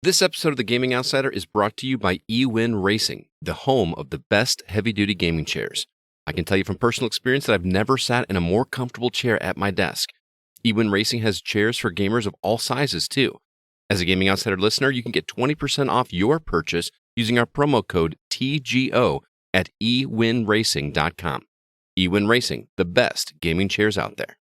This episode of The Gaming Outsider is brought to you by eWin Racing, the home of the best heavy-duty gaming chairs. I can tell you from personal experience that I've never sat in a more comfortable chair at my desk. eWin Racing has chairs for gamers of all sizes, too. As a Gaming Outsider listener, you can get 20% off your purchase using our promo code TGO at ewinracing.com. eWin Racing, the best gaming chairs out there.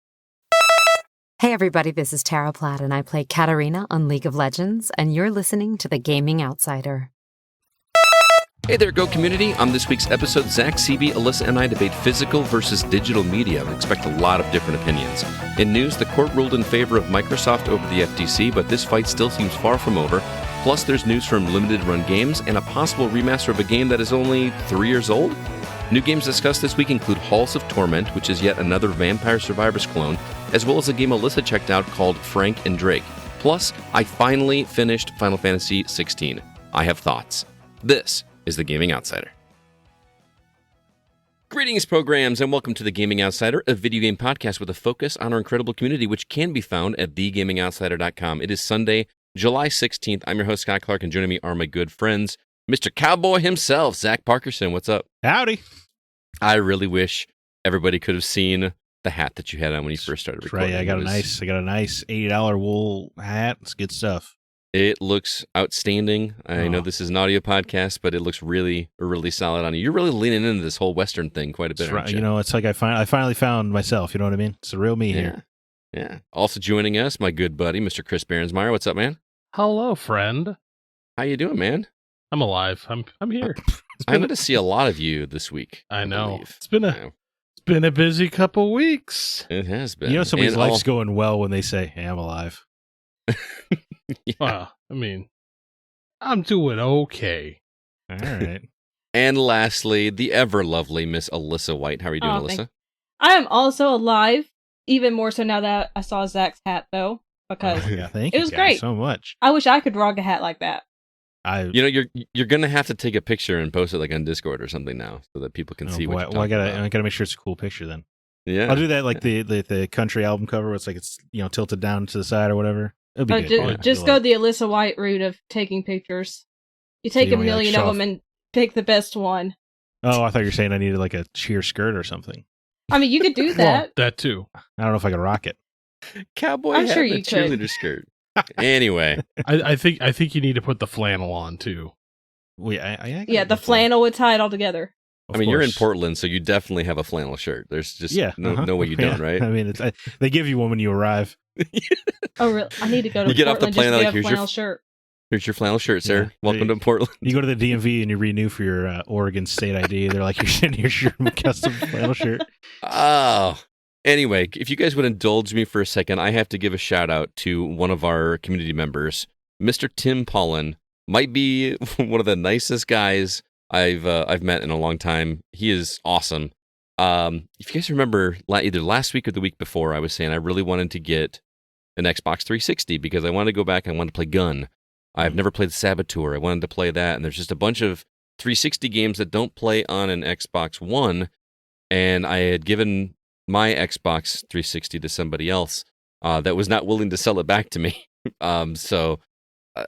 Hey everybody, this is Tara Platt and I play Katarina on League of Legends, and you're listening to The Gaming Outsider. Hey there, Go community. On this week's episode, Zack, CB, Alyssa, and I debate physical versus digital media and expect a lot of different opinions. In news, the court ruled in favor of Microsoft over the FTC, but this fight still seems far from over. Plus, there's news from Limited Run Games and a possible remaster of a game that is only 3 years old. New games discussed this week include Halls of Torment, which is yet another Vampire Survivors clone, as well as a game Alyssa checked out called Frank and Drake. Plus, I finally finished Final Fantasy XVI. I have thoughts. This is The Gaming Outsider. Greetings, programs, and welcome to The Gaming Outsider, a video game podcast with a focus on our incredible community, which can be found at thegamingoutsider.com. It is Sunday, July 16th. I'm your host, Scott Clark, and joining me are my good friends, Mr. Cowboy himself, Zack Parkerson. What's up? Howdy. I really wish everybody could have seen the hat that you had on when you first started recording. Right, I got a nice $80 wool hat. It's good stuff. It looks outstanding. I know this is an audio podcast, but it looks really, really solid on you. You're really leaning into this whole Western thing quite a bit, aren't you? You know, it's like I finally found myself. You know what I mean? It's the real me here. Yeah. Also joining us, my good buddy, Mr. Chris Behrensmeyer. What's up, man? Hello, friend. How you doing, man? I'm alive. I'm here. I'm going to see a lot of you this week. I know. Believe. It's been a busy couple weeks. It has been. You know, somebody's life's going well when they say, "Hey, I'm alive." Yeah. Well, I mean, I'm doing okay. All right. And lastly, the ever lovely Miss Alyssa White. How are you doing, Alyssa? I am also alive, even more so now that I saw Zach's hat, though, because Thank it you was guys great. so much. I wish I could rock a hat like that. You're gonna have to take a picture and post it like on Discord or something now, so that people can see what you're talking about. I gotta make sure it's a cool picture then. Yeah, I'll do that like the country album cover where it's like it's tilted down to the side or whatever. It'll be good. Just go the Alyssa White route of taking pictures. You take a million of them and pick the best one. Oh, I thought you were saying I needed like a sheer skirt or something. I mean, you could do that. Well, that too. I don't know if I could rock it. Cowboy I'm hat sure and a you could. cheerleader skirt. Anyway, I think you need to put the flannel on too. Yeah, the flannel would tie it all together. I mean, you're in Portland, so you definitely have a flannel shirt. There's just no way you don't, right? I mean, they give you one when you arrive. Oh, really? I need to go to You get off the Portland plane, just to like, get a flannel shirt. Here's your flannel shirt, sir. Yeah. Welcome to Portland. You go to the DMV and you renew for your Oregon State ID. They're like, you're sending your custom flannel shirt. Oh. Anyway, if you guys would indulge me for a second, I have to give a shout out to one of our community members, Mr. Tim Pollen. Might be one of the nicest guys I've met in a long time. He is awesome. If you guys remember, either last week or the week before, I was saying I really wanted to get an Xbox 360 because I wanted to go back and I wanted to play Gun. I've never played Saboteur. I wanted to play that, and there's just a bunch of 360 games that don't play on an Xbox One, and I had given my Xbox 360 to somebody else that was not willing to sell it back to me. So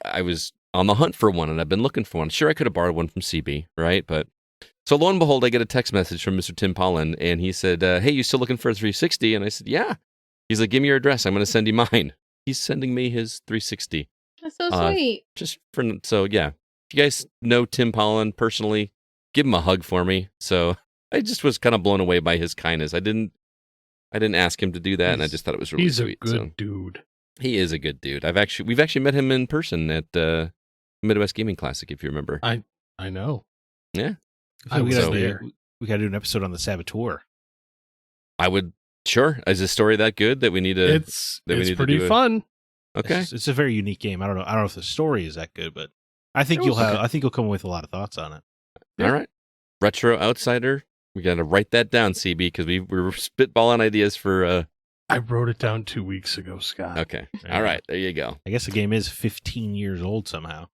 I was on the hunt for one, and I've been looking for one. Sure, I could have borrowed one from CB, right? But so lo and behold, I get a text message from Mr. Tim Pollen, and he said, "Hey, you still looking for a 360?" And I said, "Yeah." He's like, "Give me your address. I'm going to send you mine." He's sending me his 360. That's so sweet. Yeah. If you guys know Tim Pollen personally, give him a hug for me. So I just was kind of blown away by his kindness. I didn't ask him to do that, and I just thought it was really sweet. He's a good dude. He is a good dude. We've actually met him in person at Midwest Gaming Classic, if you remember. I know. Yeah. I was there. We got to do an episode on the Saboteur. I would. Sure. Is the story that good that we need to? It's pretty fun. Okay. It's a very unique game. I don't know if the story is that good, but I think you'll come with a lot of thoughts on it. Yeah. All right. Retro Outsider. We got to write that down, CB, because we were spitballing ideas for. I wrote it down 2 weeks ago, Scott. Okay. All right. There you go. I guess the game is 15 years old somehow.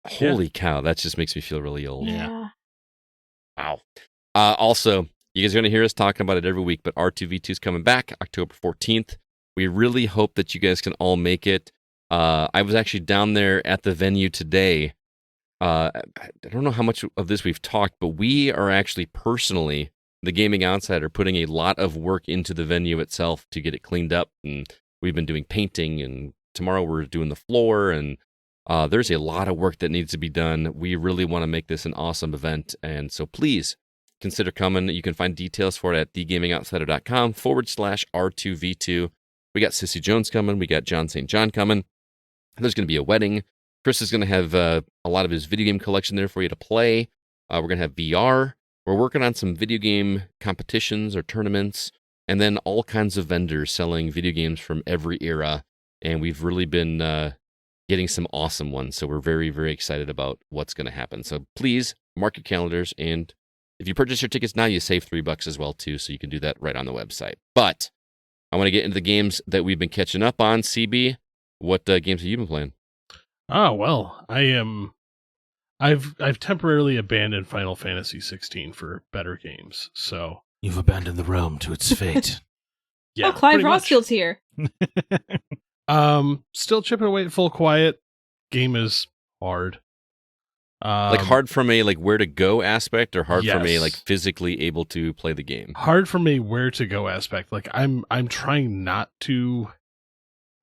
Holy cow. That just makes me feel really old. Yeah. Wow. Also, you guys are going to hear us talking about it every week, but R2V2 is coming back October 14th. We really hope that you guys can all make it. I was actually down there at the venue today. I don't know how much of this we've talked, but we are actually personally, the Gaming Outsider, putting a lot of work into the venue itself to get it cleaned up. And we've been doing painting, and tomorrow we're doing the floor, and there's a lot of work that needs to be done. We really want to make this an awesome event, and so please consider coming. You can find details for it at thegamingoutsider.com/R2V2. We got Sissy Jones coming. We got John St. John coming. There's going to be a wedding. Chris is going to have a lot of his video game collection there for you to play. We're going to have VR. We're working on some video game competitions or tournaments, and then all kinds of vendors selling video games from every era. And we've really been getting some awesome ones. So we're very, very excited about what's going to happen. So please mark your calendars. And if you purchase your tickets now, you save $3 as well, too. So you can do that right on the website. But I want to get into the games that we've been catching up on. CB, what games have you been playing? Oh, well, I've temporarily abandoned Final Fantasy 16 for better games. So You've abandoned the realm to its fate. yeah, oh, Clive pretty much. Roskild's here. Still chipping away at full quiet. Game is hard. Like hard from a where to go aspect, or hard from a Yes. physically able to play the game? Hard from a where to go aspect. Like I'm trying not to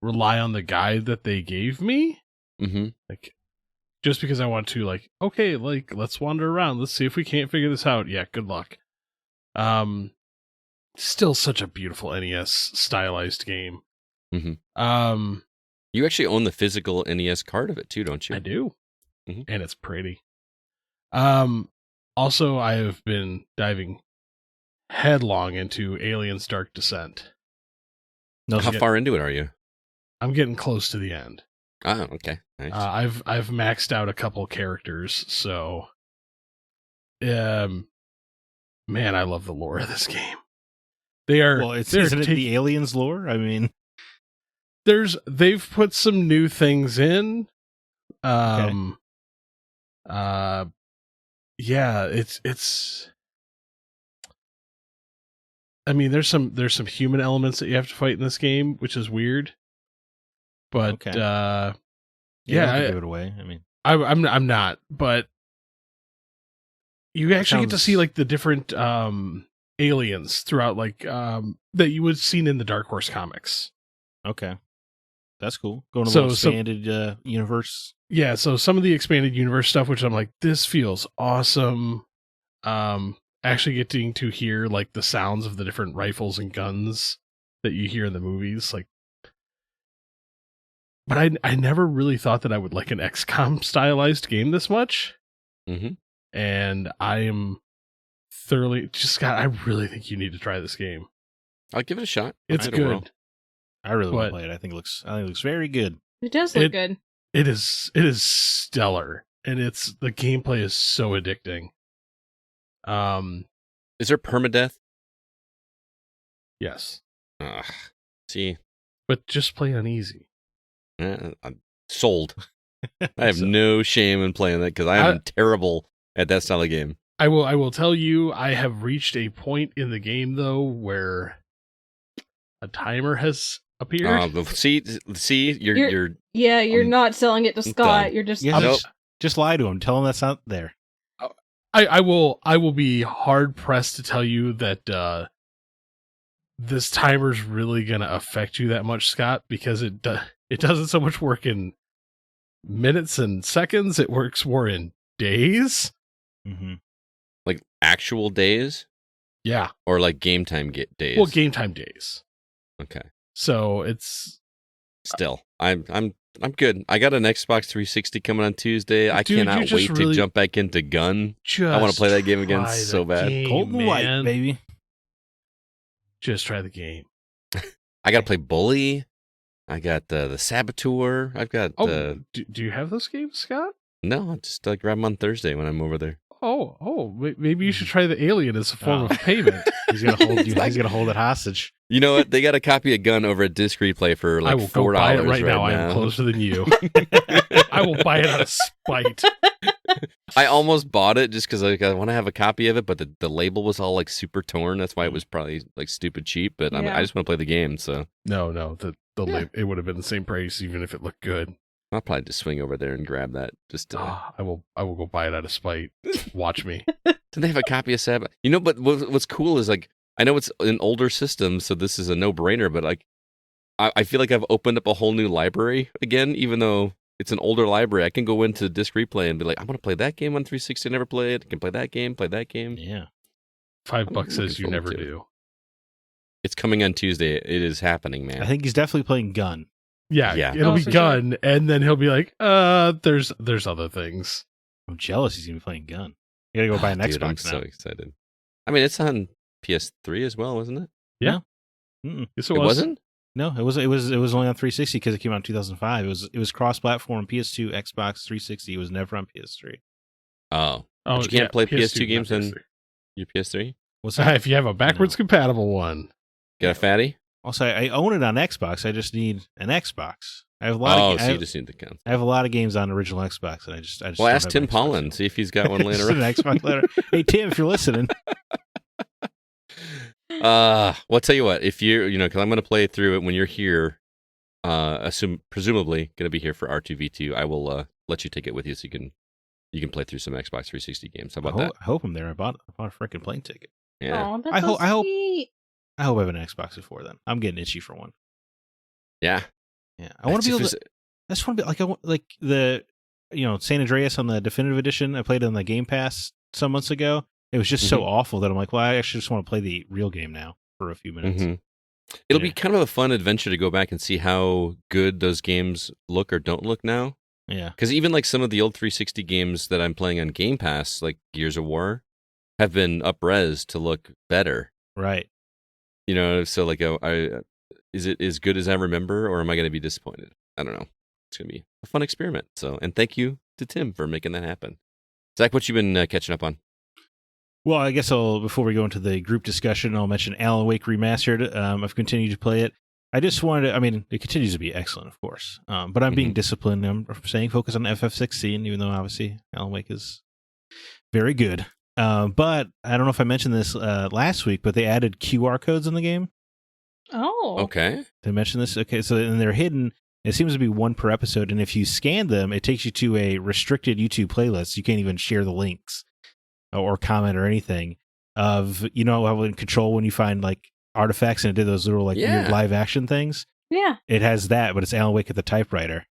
rely on the guide that they gave me. Mm-hmm. Like just because I want to okay, let's wander around. Let's see if we can't figure this out. Yeah, good luck. Still such a beautiful NES stylized game. Mm-hmm. You actually own the physical NES card of it too, don't you? I do. Mhm. And it's pretty. Also, I have been diving headlong into Aliens Dark Descent. No, How far into it are you? I'm getting close to the end. Oh, okay. Nice. I've maxed out a couple characters, so man, I love the lore of this game. Well, isn't it the aliens lore? I mean, they've put some new things in. Yeah, it's I mean, there's some human elements that you have to fight in this game, which is weird. But Okay. yeah, don't give it away. I mean, I'm not, but you actually get to see sounds- the different aliens throughout that you would have seen in the Dark Horse comics. okay, that's cool. Going to So- the expanded universe. Yeah, so some of the expanded universe stuff, which I'm like, this feels awesome. Actually getting to hear the sounds of the different rifles and guns that you hear in the movies, but I never really thought that I would like an XCOM stylized game this much. Mm-hmm. And I am thoroughly Scott, I really think you need to try this game. I'll give it a shot. It's I don't know. good. I really want to But- play it. I think it looks very good. It does look good. It is stellar, and the gameplay is so addicting. Is there permadeath? Yes, Ugh. See, but just play on easy. I'm sold. I have So- no shame in playing that because I am terrible at that style of game. I will tell you, I have reached a point in the game though where a timer has appeared. See, you're Yeah, you're I'm not selling it to Scott. done. You're just Yeah, Nope. just lie to him. Tell him that's not there. I will be hard pressed to tell you that this timer's really gonna affect you that much, Scott, because it doesn't so much work in minutes and seconds. It works more in days. Mm-hmm. like actual days Yeah, or like game time days. well, game time days. Okay. So it's Still, I'm good. I got an Xbox 360 coming on Tuesday. I Dude, you cannot just wait to really- jump back into Gun. just. wanna play that game again try so the bad. game, Cold and white, man. baby. Just try the game. I got to play Bully. I got the Saboteur. I've got Oh, do you have those games, Scott? no. I'll just grab them on Thursday when I'm over there. Maybe you should try the Alien as a form of payment. He's gonna hold you. He's gonna hold it hostage. You know what? They got a copy of Gun over at Disc Replay for I like will go $4 buy it right now. I now. am closer than you. I will buy it out of spite. I almost bought it just because I want to have a copy of it, but the label was all like super torn. That's why it was probably like stupid cheap. But Yeah. I just want to play the game. So No, it would have been the same price even if it looked good. I'll probably just swing over there and grab that. Just I will go buy it out of spite. Watch me. do they have a copy of Sabbath? But what's cool is like I know it's an older system, so this is a no-brainer. But like I feel like I've opened up a whole new library again, even though it's an older library. I can go into Disc Replay and be like, I want to play that game on 360. I never played. I can play that game. Yeah. $5 says you never do. It's coming on Tuesday. It is happening, man. I think he's definitely playing Gun. Yeah. It'll be Gun, sure. and then he'll be like, there's other things. I'm jealous he's going to be playing Gun. You got to go buy an Dude, Xbox I'm now. so excited. I mean, it's on PS3 as well, wasn't it? Yeah. Mm-mm. Yes, It wasn't? No, it was only on 360 because it came out in 2005. It was cross-platform, PS2, Xbox 360. It was never on PS3. Oh. But you can't play PS2 games on your PS3? What's that? If you have a backwards compatible one. Got a fatty? Also, I own it on Xbox. I just need an Xbox. I have a lot. So you just need the console. I have a lot of games on original Xbox, and I just. Well, don't ask have Tim an Xbox. Pollen. See if he's got one laying Just around. an Xbox later. Hey Tim, if you're listening, Well, I'll tell you what. If you're, because I'm going to play through it when you're here. Presumably going to be here for R2V2. I will let you take it with you so you can play through some Xbox 360 games. How about that? I hope I'm there. I bought a freaking plane ticket. Yeah. Aw, that's I so hope- I hope- sweet. I hope I have an Xbox before then. I'm getting itchy for one. Yeah. Yeah, I want to be able to. I just want to be like I want like the San Andreas on the definitive edition. I played it on the Game Pass some months ago. It was just so awful that I'm like, well, I actually just want to play the real game now for a few minutes. Mhm. It'll Yeah. be kind of a fun adventure to go back and see how good those games look or don't look now. Yeah, Because even like some of the old 360 games that I'm playing on Game Pass, like Gears of War, have been up-res to look better. right. So like, is it as good as I remember, or am I going to be disappointed? I don't know. It's going to be a fun experiment. So, and thank you to Tim for making that happen. Zach, what you been catching up on? Well, I guess before we go into the group discussion, I'll mention Alan Wake Remastered. I've continued to play it. I just wanted to, it continues to be excellent, of course. But I'm being disciplined. I'm staying focused on FF16, even though obviously Alan Wake is very good. But I don't know if I mentioned this last week, but they added QR codes in the game. Oh. Okay. Did I mention this? Okay, so and they're hidden. It seems to be one per episode, and if you scan them, it takes you to a restricted YouTube playlist. You can't even share the links or comment or anything. How in Control when you find like artifacts and it did those little like weird live action things. Yeah. It has that, but it's Alan Wake at the typewriter.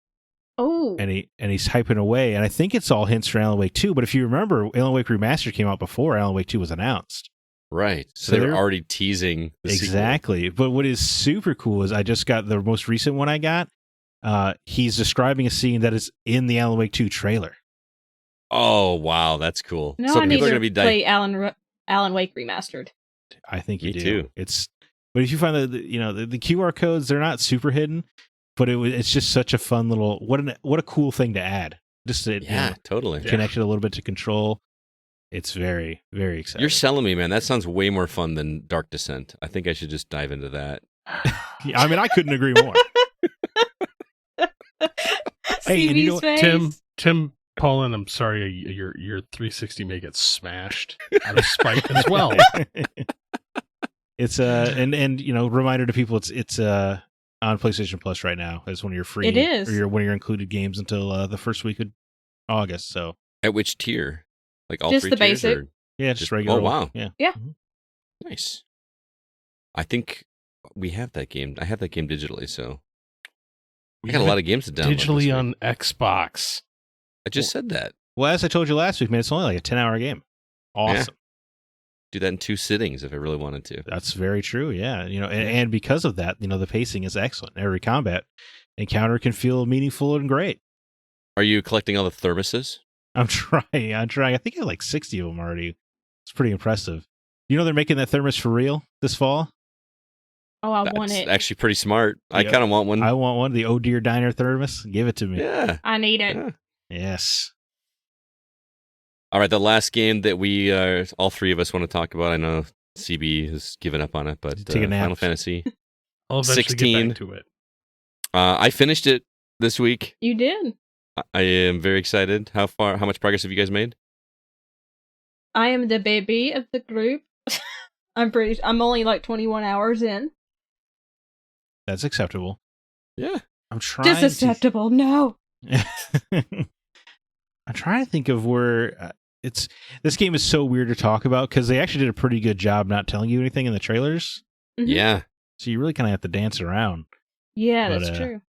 Oh. And he's typing away, and I think it's all hints for Alan Wake 2. But if you remember, Alan Wake Remastered came out before Alan Wake 2 was announced. Right. So So they were they're- already teasing the sequel. Exactly. But what is super cool is I just got the most recent one I got. He's describing a scene that is in the Alan Wake 2 trailer. Oh, wow. That's cool. Now So I need people are to going to be play Alan Wake Remastered. I think you Me do. too. But if you find the QR codes, they're not super hidden, but it's just such a fun little what a cool thing to add. Just to totally. connect it a little bit to Control. It's very, very exciting. You're selling me, man. That sounds way more fun than Dark Descent. I think I should just dive into that. I couldn't agree more. Hey, and you know Stevie's Tim Paulin, I'm sorry, your 360 may get smashed out of spite as well. It's reminder to people it's on PlayStation Plus right now as one of your free It is. or one of your included games until the first week of August. So At which tier? Like all Just three the tiers? basic. Or yeah, just regular. Oh, wow. Yeah. Yeah. nice. I think we have that game. I have that game digitally, so I got a lot of games to download. this Digitally week. on Xbox. I just said that. Well, as I told you last week, man, it's only like a 10-hour game. Awesome. Do that in 2 sittings if I really wanted to. That's very true. Yeah. And because of that, the pacing is excellent. Every combat encounter can feel meaningful and great. Are you collecting all the thermoses? I'm trying. I think I have like 60 of them already. It's pretty impressive. They're making that thermos for real this fall? Oh, I That's want it. actually pretty smart. I Yeah. kind of want one. I want one. The Oh Dear Diner thermos. Give it to me. Yeah. I need it. Yeah. Yes. All right. The last game that we all three of us want to talk about. I know CB has given up on it, but Take a nap. Final Fantasy. I'll eventually 16. get back to it. I finished it this week. You did. I am very excited. How much progress have you guys made? I am the baby of the group. I'm only like 21 hours in. That's acceptable. Yeah. I'm trying. Disacceptable. No. I'm trying to think of where this game is so weird to talk about because they actually did a pretty good job not telling you anything in the trailers. Mhm. Yeah. So you really kind of have to dance around. Yeah, But, that's true.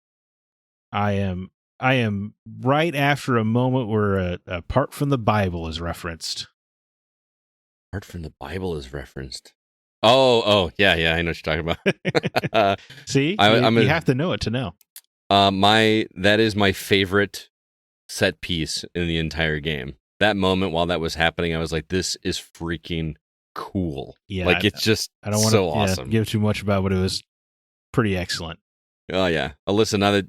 I am right after a moment where a part from the Bible is referenced. Part from the Bible is referenced. Oh, yeah, I know what you're talking about. See, you have to know it to know. That is my favorite set piece in the entire game. That moment while that was happening, I was like, "This is freaking cool!" Yeah, like it's just I don't want so to awesome. give too much about, but it was pretty excellent. Oh yeah, Alyssa, now that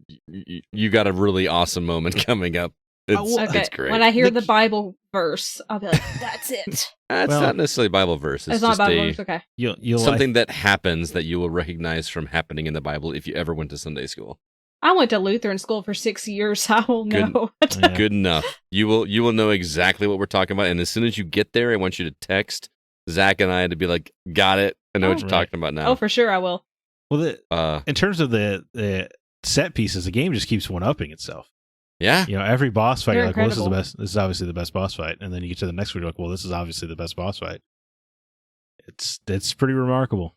you got a really awesome moment coming up, it's great. When I hear the Bible verse, I'll be like, "That's it." It's not necessarily a Bible verse. It's not Bible verse. Okay. You'll something that happens that you will recognize from happening in the Bible if you ever went to Sunday school. I went to Lutheran school for 6 years. I will know. Good enough. You will know exactly what we're talking about. And as soon as you get there, I want you to text Zack and I to be like, "Got it. I know what you're talking about now." Oh, for sure, I will. Well, in terms of the set pieces, the game just keeps one-upping itself. Yeah. Every boss fight, They're you're like, well, this is the incredible. best. This is obviously the best boss fight. And then you get to the next one, you're like, well, this is obviously the best boss fight. It's pretty remarkable.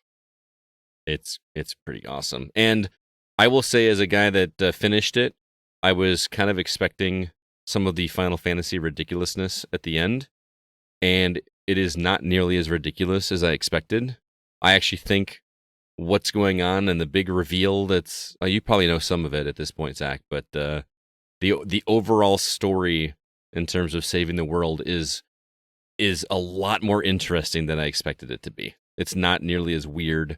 It's pretty awesome. And I will say, as a guy that finished it, I was kind of expecting some of the Final Fantasy ridiculousness at the end, and it is not nearly as ridiculous as I expected. I actually think what's going on and the big reveal that's you probably know some of it at this point, Zack, but the overall story in terms of saving the world is a lot more interesting than I expected it to be. It's not nearly as weird.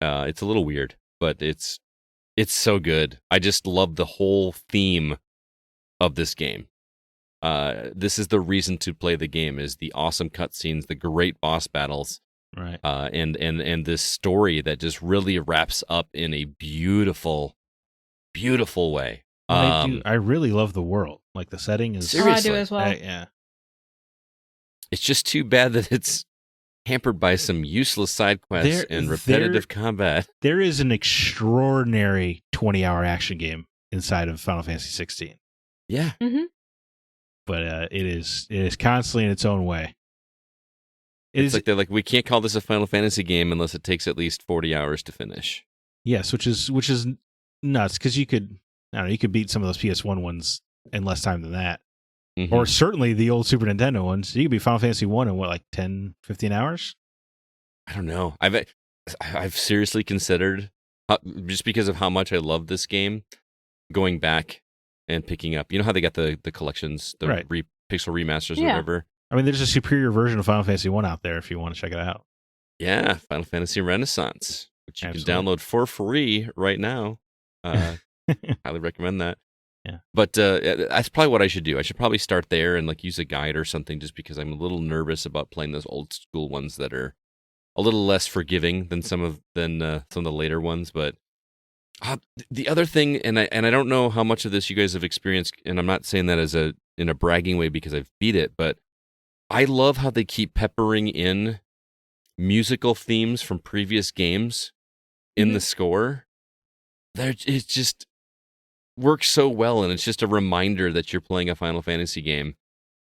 It's a little weird, but it's so good. I just love the whole theme of this game. This is the reason to play the game: is the awesome cutscenes, the great boss battles, right? And this story that just really wraps up in a beautiful, beautiful way. I really love the world. Like the setting is. Seriously. I do as well. Yeah. It's just too bad that it's hampered by some useless side quests and repetitive combat. There is an extraordinary 20-hour action game inside of Final Fantasy 16. Yeah. Mm-hmm. But it is constantly in its own way. It's like they're like, we can't call this a Final Fantasy game unless it takes at least 40 hours to finish. Yes, which is nuts, because you could beat some of those PS1 ones in less time than that. Mm-hmm. Or certainly the old Super Nintendo ones. You could beat Final Fantasy 1 in what, like 10, 15 hours? I don't know. I've seriously considered, just because of how much I love this game, going back and picking up. You know how they got the collections, the right. pixel remasters or whatever? I mean, there's a superior version of Final Fantasy 1 out there if you want to check it out. Yeah, Final Fantasy Renaissance, which you Absolutely. can download for free right now. Highly recommend that. Yeah. But that's probably what I should do. I should probably start there and like use a guide or something, just because I'm a little nervous about playing those old school ones that are a little less forgiving than some of the later ones. But the other thing, and I don't know how much of this you guys have experienced, and I'm not saying that in a bragging way because I've beat it, but I love how they keep peppering in musical themes from previous games in the score. It just works so well, and it's just a reminder that you're playing a Final Fantasy game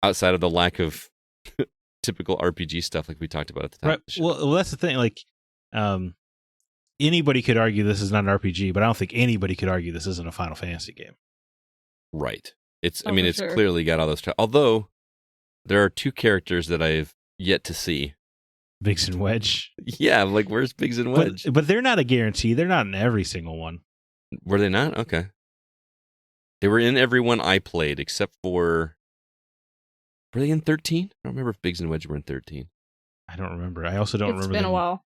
outside of the lack of typical RPG stuff like we talked about at the time. Right. Well, that's the thing. Like, anybody could argue this is not an RPG, but I don't think anybody could argue this isn't a Final Fantasy game. Right. It's Sure. clearly got all those. Although there are two characters that I've yet to see. Biggs and Wedge. Yeah, like where's Biggs and Wedge? But they're not a guarantee. They're not in every single one. Were they not? Okay. They were in every one I played except for. Were they in 13? I don't remember if Biggs and Wedge were in 13. I don't remember. I also don't remember. It's been a while.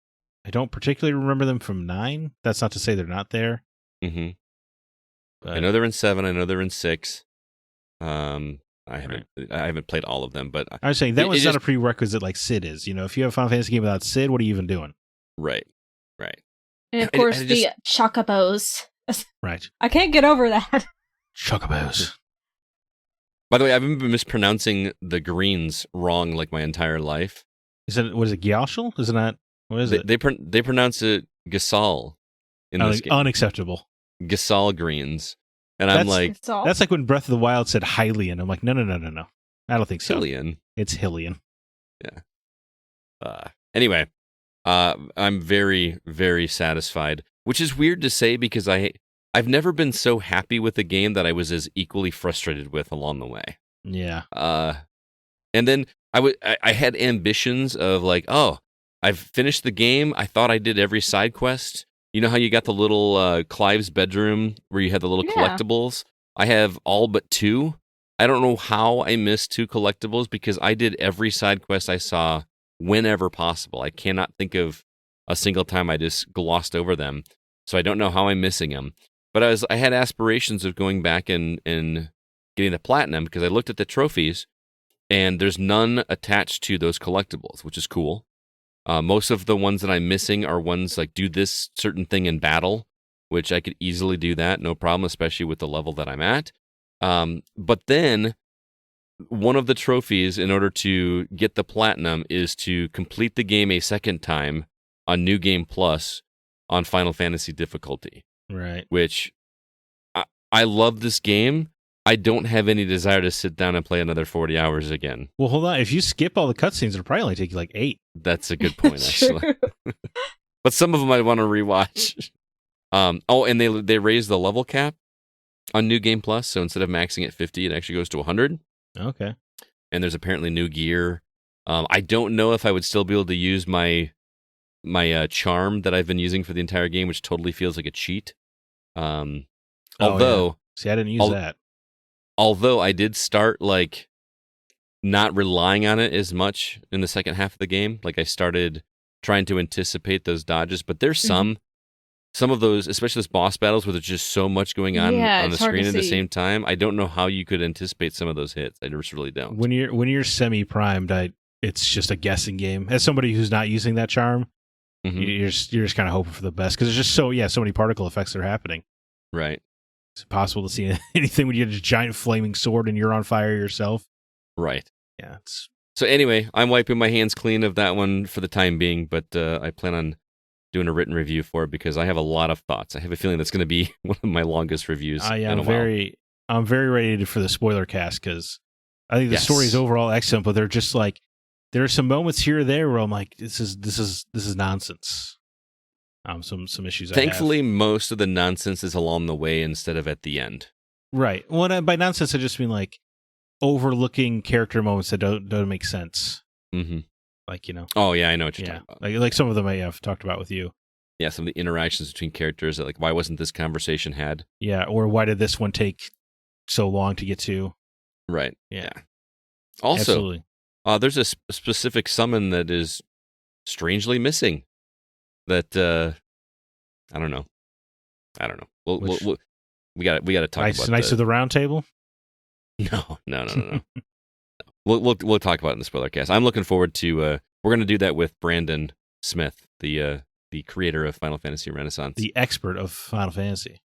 I don't particularly remember them from 9. That's not to say they're not there. Mm-hmm. But I know they're in 7. I know they're in 6. I haven't played all of them, but I was saying that was not just a prerequisite like Sid is. If you have a Final Fantasy game without Sid, what are you even doing? right. And of course, I the chocobos. Right. I can't get over that. Chocobos. By the way, I've been mispronouncing the greens wrong like my entire life. What is it, Gyashal? Is it not? What is it? They pronounce it Gasol in this game. Unacceptable. Gasol greens. And I'm like, that's like when Breath of the Wild said Hylian. I'm like, no. I don't think so. Hylian. It's Hylian. Yeah. Anyway, I'm very, very satisfied, which is weird to say because I've never been so happy with a game that I was as equally frustrated with along the way. Yeah. And then I had ambitions of like, oh, I've finished the game. I thought I did every side quest. You know how you got the little Clive's bedroom where you had the little collectibles? I have all but 2. I don't know how I missed 2 collectibles because I did every side quest I saw whenever possible. I cannot think of a single time I just glossed over them. So I don't know how I'm missing them. But I had aspirations of going back and getting the platinum because I looked at the trophies and there's none attached to those collectibles, which is cool. Most of the ones that I'm missing are ones like do this certain thing in battle, which I could easily do that, no problem, especially with the level that I'm at. But then one of the trophies in order to get the platinum is to complete the game a second time on New Game Plus on Final Fantasy difficulty. Right. Which I love this game. I don't have any desire to sit down and play another 40 hours again. Well, hold on. If you skip all the cutscenes, it'll probably only take you like 8. That's a good point, actually. But some of them I want to rewatch. And they raised the level cap on New Game Plus, so instead of maxing at 50, it actually goes to 100. Okay. And there's apparently new gear. I don't know if I would still be able to use my charm that I've been using for the entire game, which totally feels like a cheat. Although, see, I didn't use that. Although I did start like not relying on it as much in the second half of the game. Like I started trying to anticipate those dodges, but there's some of those, especially those boss battles where there's just so much going on the screen at the same time. I don't know how you could anticipate some of those hits. I just really don't. When you're semi-primed, it's just a guessing game. As somebody who's not using that charm, you're just kind of hoping for the best because there's just so many particle effects that are happening. Right. It's impossible to see anything when you have a giant flaming sword and you're on fire yourself. Right. Yeah. So anyway, I'm wiping my hands clean of that one for the time being, but I plan on doing a written review for it because I have a lot of thoughts. I have a feeling that's going to be one of my longest reviews. I'm very ready for the spoiler cast because I think the story is overall excellent, but they're just like there are some moments here or there where I'm like, this is nonsense. Some issues. Thankfully, most of the nonsense is along the way instead of at the end. Right. Well, by nonsense, I just mean like overlooking character moments that don't make sense. Mm-hmm. Like, you know. Oh yeah, I know what you're talking about. Like some of them I have talked about with you. Yeah, some of the interactions between characters. Like, why wasn't this conversation had? Yeah, or why did this one take so long to get to? Right. Yeah. Also, absolutely. There's a specific summon that is strangely missing. That I don't know. We got to talk about Knights of the Round Table. No. We'll talk about it in the spoiler cast. I'm looking forward to. We're going to do that with Brandon Smith, the creator of Final Fantasy Renaissance, the expert of Final Fantasy.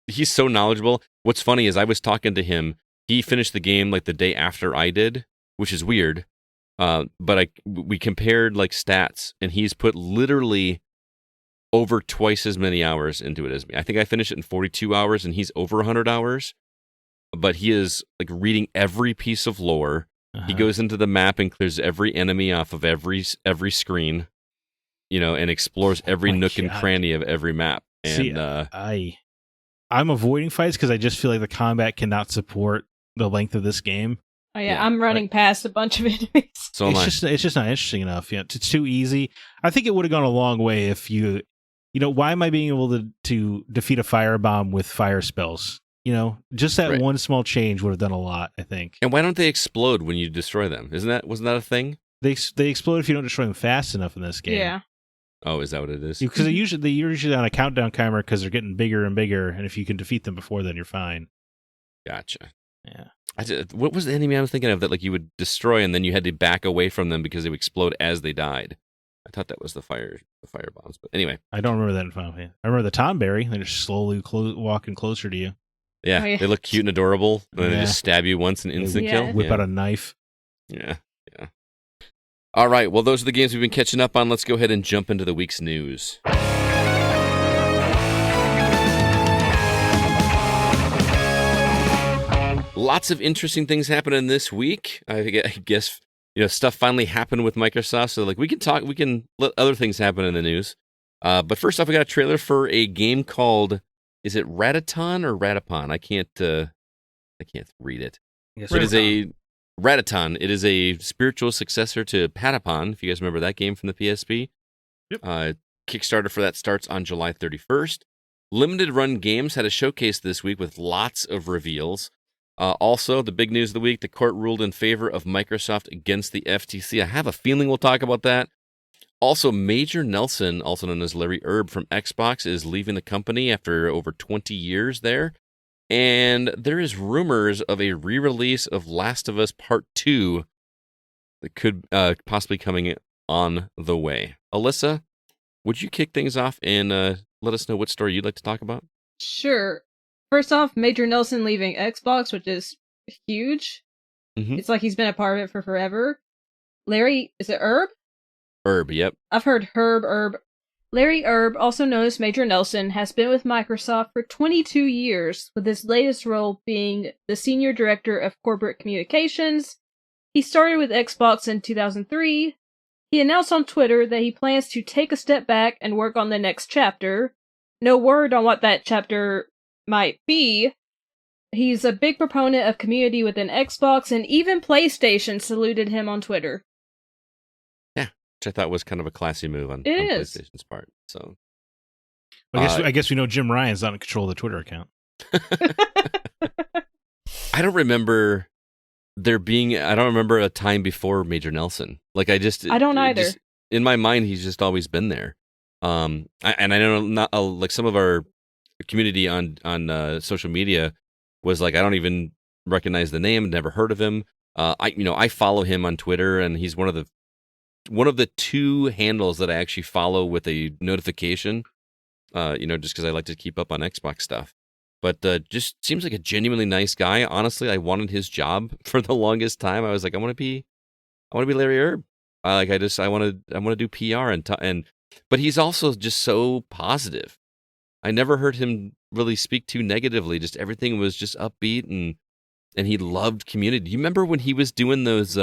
He's so knowledgeable. What's funny is I was talking to him. He finished the game like the day after I did, which is weird. But we compared like stats, and he's put literally over twice as many hours into it as me. I think I finished it in 42 hours, and he's over 100 hours. But he is like reading every piece of lore. He goes into the map and clears every enemy off of every screen, and explores every nook and cranny of every map. And see, I'm avoiding fights because I just feel like the combat cannot support the length of this game. Oh yeah, I'm running past a bunch of enemies. So it's just not interesting enough. Yeah, it's too easy. I think it would have gone a long way if why am I being able to defeat a firebomb with fire spells? Just that one small change would have done a lot, I think. And why don't they explode when you destroy them? Wasn't that a thing? They explode if you don't destroy them fast enough in this game. Yeah. Oh, is that what it is? Because they're usually on a countdown timer because they're getting bigger and bigger, and if you can defeat them before then, you're fine. Gotcha. Yeah. What was the enemy I was thinking of that like you would destroy and then you had to back away from them because they would explode as they died? I thought that was the fire bombs, but anyway. I don't remember that in Final Fantasy. I remember the Tomberry. They're just slowly walking closer to you. Yeah, They look cute and adorable, and then they just stab you once and instant kill. Whip out a knife. Yeah. All right, well, those are the games we've been catching up on. Let's go ahead and jump into the week's news. Lots of interesting things happening this week. I guess stuff finally happened with Microsoft, so we can let other things happen in the news. But first off, we got a trailer for a game called, is it Rataton or Ratapon? I can't read it. Yes, It is a Rataton. It is a spiritual successor to Patapon, if you guys remember that game from the PSP. Yep. Kickstarter for that starts on July 31st. Limited Run Games had a showcase this week with lots of reveals. Also, the big news of the week, the court ruled in favor of Microsoft against the FTC. I have a feeling we'll talk about that. Also, Major Nelson, also known as Larry Erb from Xbox, is leaving the company after over 20 years there. And there is rumors of a re-release of Last of Us Part 2 that could possibly coming on the way. Alyssa, would you kick things off and let us know what story you'd like to talk about? Sure. First off, Major Nelson leaving Xbox, which is huge. Mm-hmm. It's like he's been a part of it for forever. Larry, is it Erb? Erb, yep. I've heard Herb. Larry Erb, also known as Major Nelson, has been with Microsoft for 22 years, with his latest role being the Senior Director of Corporate Communications. He started with Xbox in 2003. He announced on Twitter that he plans to take a step back and work on the next chapter. No word on what that chapter might be. He's a big proponent of community within Xbox, and even PlayStation saluted him on Twitter. Which I thought was kind of a classy move on PlayStation's part. So, I guess we know Jim Ryan's not in control of the Twitter account. I don't remember I don't remember a time before Major Nelson. I don't either. In my mind, he's just always been there. I know not some of our community on social media was I don't even recognize the name, never heard of him. I follow him on Twitter, and he's one of the two handles that I actually follow with a notification, just because I like to keep up on Xbox stuff. But just seems like a genuinely nice guy. Honestly, I wanted his job for the longest time. I was like, I want to be Larry Erb. I want to do PR but he's also just so positive. I never heard him really speak too negatively. Just everything was just upbeat, and he loved community. Do you remember when he was doing those?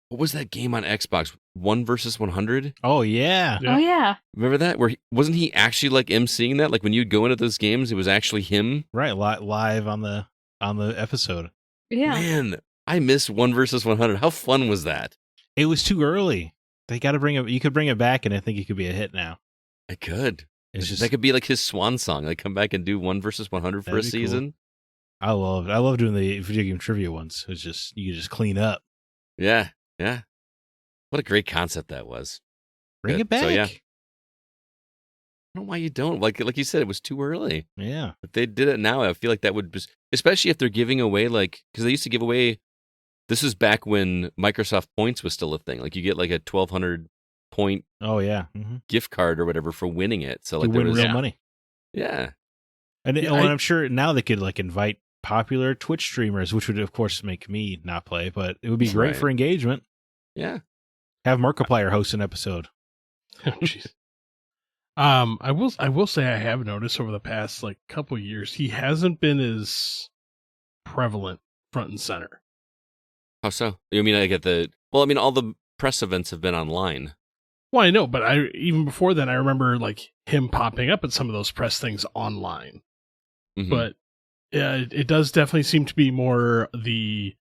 What was that game on Xbox? 1 versus 100? Oh, yeah. Oh, yeah. Remember that? Wasn't he actually emceeing that? When you'd go into those games, it was actually him? Right, live on the episode. Yeah. Man, I miss 1 versus 100. How fun was that? It was too early. They got to bring it. You could bring it back, and I think it could be a hit now. I could. That could be his swan song. Come back and do 1 versus 100 for a season. Cool. I love doing the video game trivia ones. It's just, you could just clean up. Yeah. Yeah. What a great concept that was. Bring it back. So, yeah. I don't know why you don't. Like you said, it was too early. Yeah. If they did it now, I feel like that would just, especially if they're giving away, because they used to give away, this is back when Microsoft Points was still a thing. You get a 1,200 point gift card or whatever for winning it. So you win real money. Yeah. And I'm sure now they could invite popular Twitch streamers, which would of course make me not play, but it would be great for engagement. Yeah. Have Markiplier host an episode. Oh, jeez. I will say I have noticed over the past couple years he hasn't been as prevalent front and center. How so? You mean all the press events have been online. Well, I know, but even before then I remember him popping up at some of those press things online. Mm-hmm. But it does definitely seem to be more the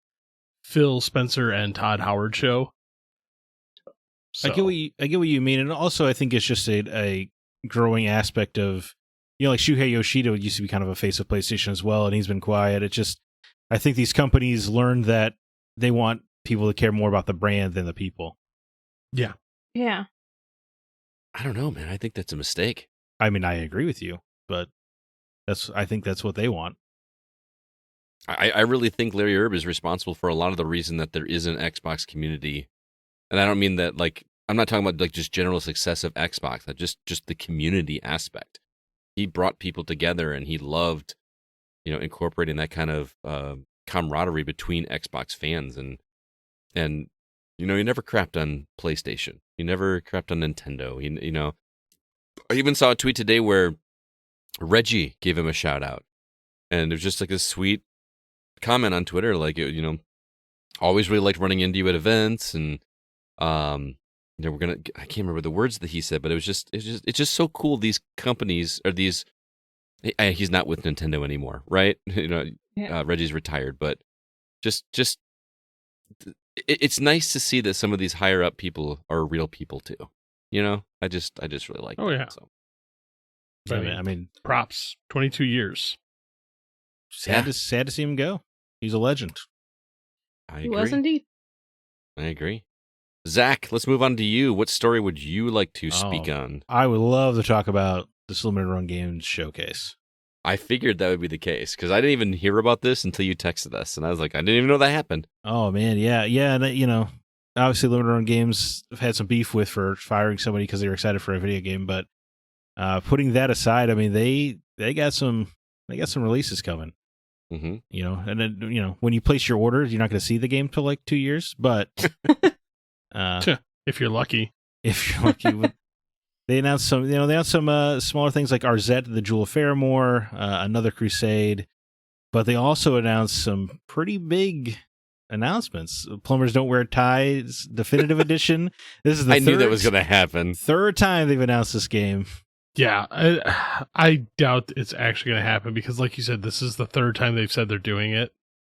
Phil Spencer and Todd Howard show. So. I get what you mean, and also I think it's just a growing aspect of, Shuhei Yoshida used to be kind of a face of PlayStation as well, and he's been quiet. I think these companies learned that they want people to care more about the brand than the people. Yeah. Yeah. I don't know, man. I think that's a mistake. I mean, I agree with you, but I think that's what they want. I really think Larry Erb is responsible for a lot of the reason that there is an Xbox community. And I don't mean that I'm not talking about just general success of Xbox, just the community aspect. He brought people together, and he loved, incorporating that kind of camaraderie between Xbox fans, and he never crapped on PlayStation. He never crapped on Nintendo. I even saw a tweet today where Reggie gave him a shout out, and it was just this sweet comment on Twitter, like, always really liked running into you at events, and we're gonna. I can't remember the words that he said, but it's just so cool. These companies or these. He's not with Nintendo anymore, right? Yeah. Reggie's retired, but just it's nice to see that some of these higher up people are real people too. I just really like. Oh, that, yeah. So. I mean, props. 22 years. sad to see him go. He's a legend. I He agree. was indeed. I agree. Zach, let's move on to you. What story would you like to speak on? I would love to talk about this limited run games showcase. I figured that would be the case because I didn't even hear about this until you texted us, and I was like, I didn't even know that happened. Oh man, yeah, and obviously limited run games have had some beef with for firing somebody because they were excited for a video game, but putting that aside, I mean they got some releases coming. Mm-hmm. And then when you place your order, you're not going to see the game till like 2 years, but If you're lucky. if you're lucky. They announced some, smaller things like Arzette, the Jewel of Faramore, Another Crusade, but they also announced some pretty big announcements. Plumbers Don't Wear Ties Definitive Edition. This is the knew that was going to happen. Third time they've announced this game. Yeah, I doubt it's actually going to happen because, like you said, this is the third time they've said they're doing it.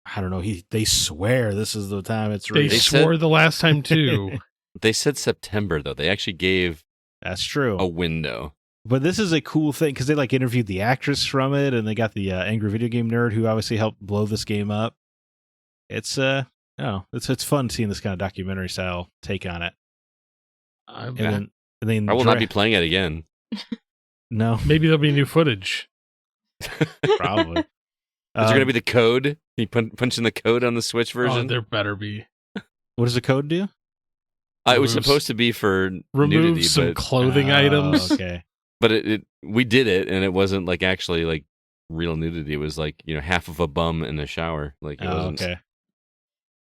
I don't know. They swear this is the time it's real. They swore the last time too. They said September though. They actually gave That's true. a window. But this is a cool thing because they interviewed the actress from it, and they got the angry video game nerd who obviously helped blow this game up. It's it's fun seeing this kind of documentary style take on it. And then I will not be playing it again. No, Maybe there'll be new footage. probably. Is there going to be the code? You punch in the code on the Switch version? Oh, there better be. What does the code do? It was supposed to be for Remove nudity, some but, clothing items. Okay. but we did it, and it wasn't like actually like real nudity. It was like half of a bum in a shower. Like it wasn't. Okay.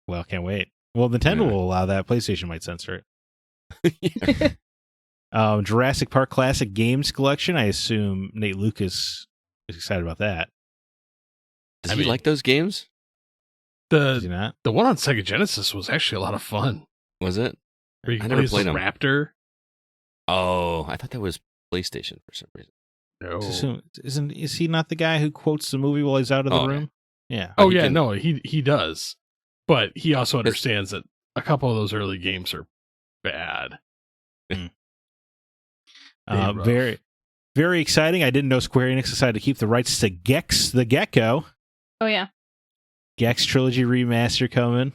Well, can't wait. Well, Nintendo will allow that. PlayStation might censor it. Jurassic Park Classic Games Collection. I assume Nate Lucas is excited about that. Does he like those games? Does he not? The one on Sega Genesis was actually a lot of fun. Was it? Where you I never play played as a 'em. raptor. Oh, I thought that was PlayStation for some reason. No. Is he not the guy who quotes the movie while he's out of the room? Yeah. Oh He yeah, can- no, he does. But he also understands that a couple of those early games are bad. Rough. Very, very exciting. I didn't know Square Enix decided to keep the rights to Gex the Gecko. Oh yeah. Gex Trilogy Remaster coming.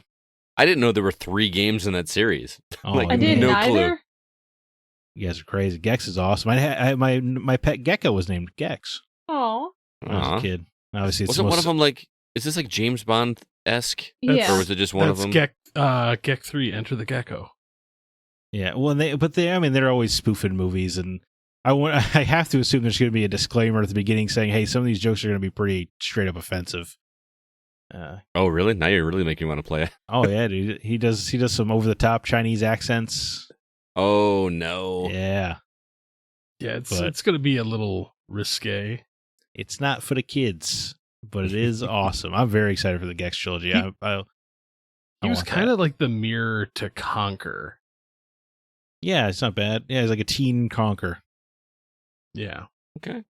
I didn't know there were 3 games in that series. Oh, Like, I didn't no either. clue. You guys are crazy. Gex is awesome. My pet gecko was named Gex Oh. when I was a kid. Obviously, it's Wasn't one of them like? Is this like James Bond esque? Yeah. Or was it just one of them? Gek 3, Enter the Gecko. Yeah, well, they're always spoofing movies, and I have to assume there's going to be a disclaimer at the beginning saying, "Hey, some of these jokes are going to be pretty straight up offensive." Oh, really? Now you're really making me want to play it. Oh yeah, dude, he does some over the top Chinese accents. Oh no! Yeah, Yeah, But- it's going to be a little risque. it's not for the kids, but it is awesome. I'm very excited for the Gex trilogy. He I was want kind that. of like the mirror to Conquer. Yeah, it's not bad. Yeah, it's like a teen Conquer. Yeah. Okay.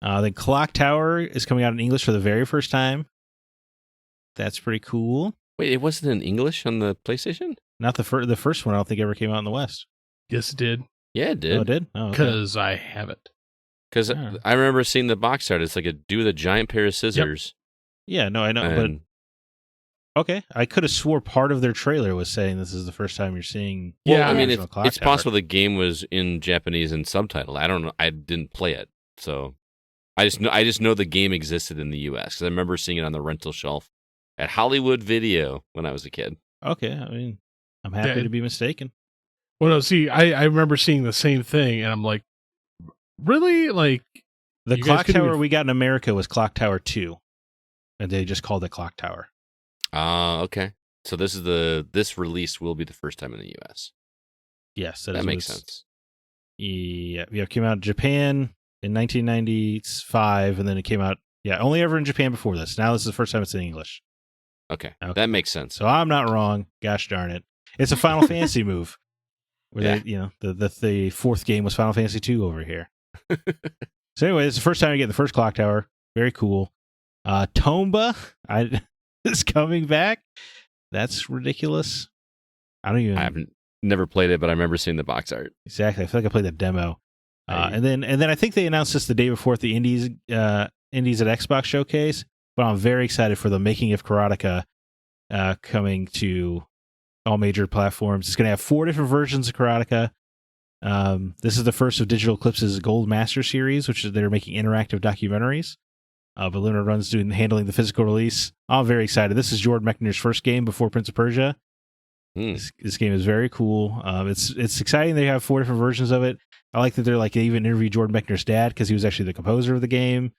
Then Clock Tower is coming out in English for the very first time. That's pretty cool. Wait, it wasn't in English on the PlayStation? Not the first one. I don't think ever came out in the West. Yes, it did. Yeah, it did. Oh, it did. Oh, okay. Because I have it. Because Yeah. I remember seeing the box art. It's like a dude with a giant pair of scissors. Yeah, no, I know, and but okay. I could have swore part of their trailer was saying this is the first time you're seeing. well, Yeah, I mean, original Clock it's Tower. possible the game was in Japanese and subtitled. I don't know. I didn't play it, so I just know the game existed in the U.S. because I remember seeing it on the rental shelf at Hollywood Video when I was a kid. Okay, I mean, I'm happy Yeah, to be mistaken. Well, no, see, I remember seeing the same thing, and I'm like, really? Like, The You guys Clock couldn't Tower even- we got in America was Clock Tower 2, and they just called it Clock Tower. Okay. So this release will be the first time in the U.S. Yes, That is makes what it's- sense. Yeah, it came out in Japan in 1995, and then it came out Yeah, only ever in Japan before this. Now this is the first time it's in English. Okay, Okay. that makes sense. So I'm not wrong. Gosh darn it. It's a Final Fantasy move. Where Yeah. the fourth game was Final Fantasy 2 over here. So anyway, it's the first time I get the first clock tower. Very cool. Tomba is coming back. That's ridiculous. I don't even. I haven't never played it, but I remember seeing the box art. Exactly. I feel like I played the demo. Right. And then I think they announced this the day before at the Indies at Xbox showcase. But I'm very excited for the making of Karateka coming to all major platforms. It's going to have 4 different versions of Karateka. This is the first of Digital Eclipse's Gold Master series, which is they're making interactive documentaries. But Luna Run's handling the physical release. I'm very excited. This is Jordan Mechner's first game before Prince of Persia. This game is very cool. It's exciting. They have 4 different versions of it. I like that they even interviewed Jordan Mechner's dad because he was actually the composer of the game.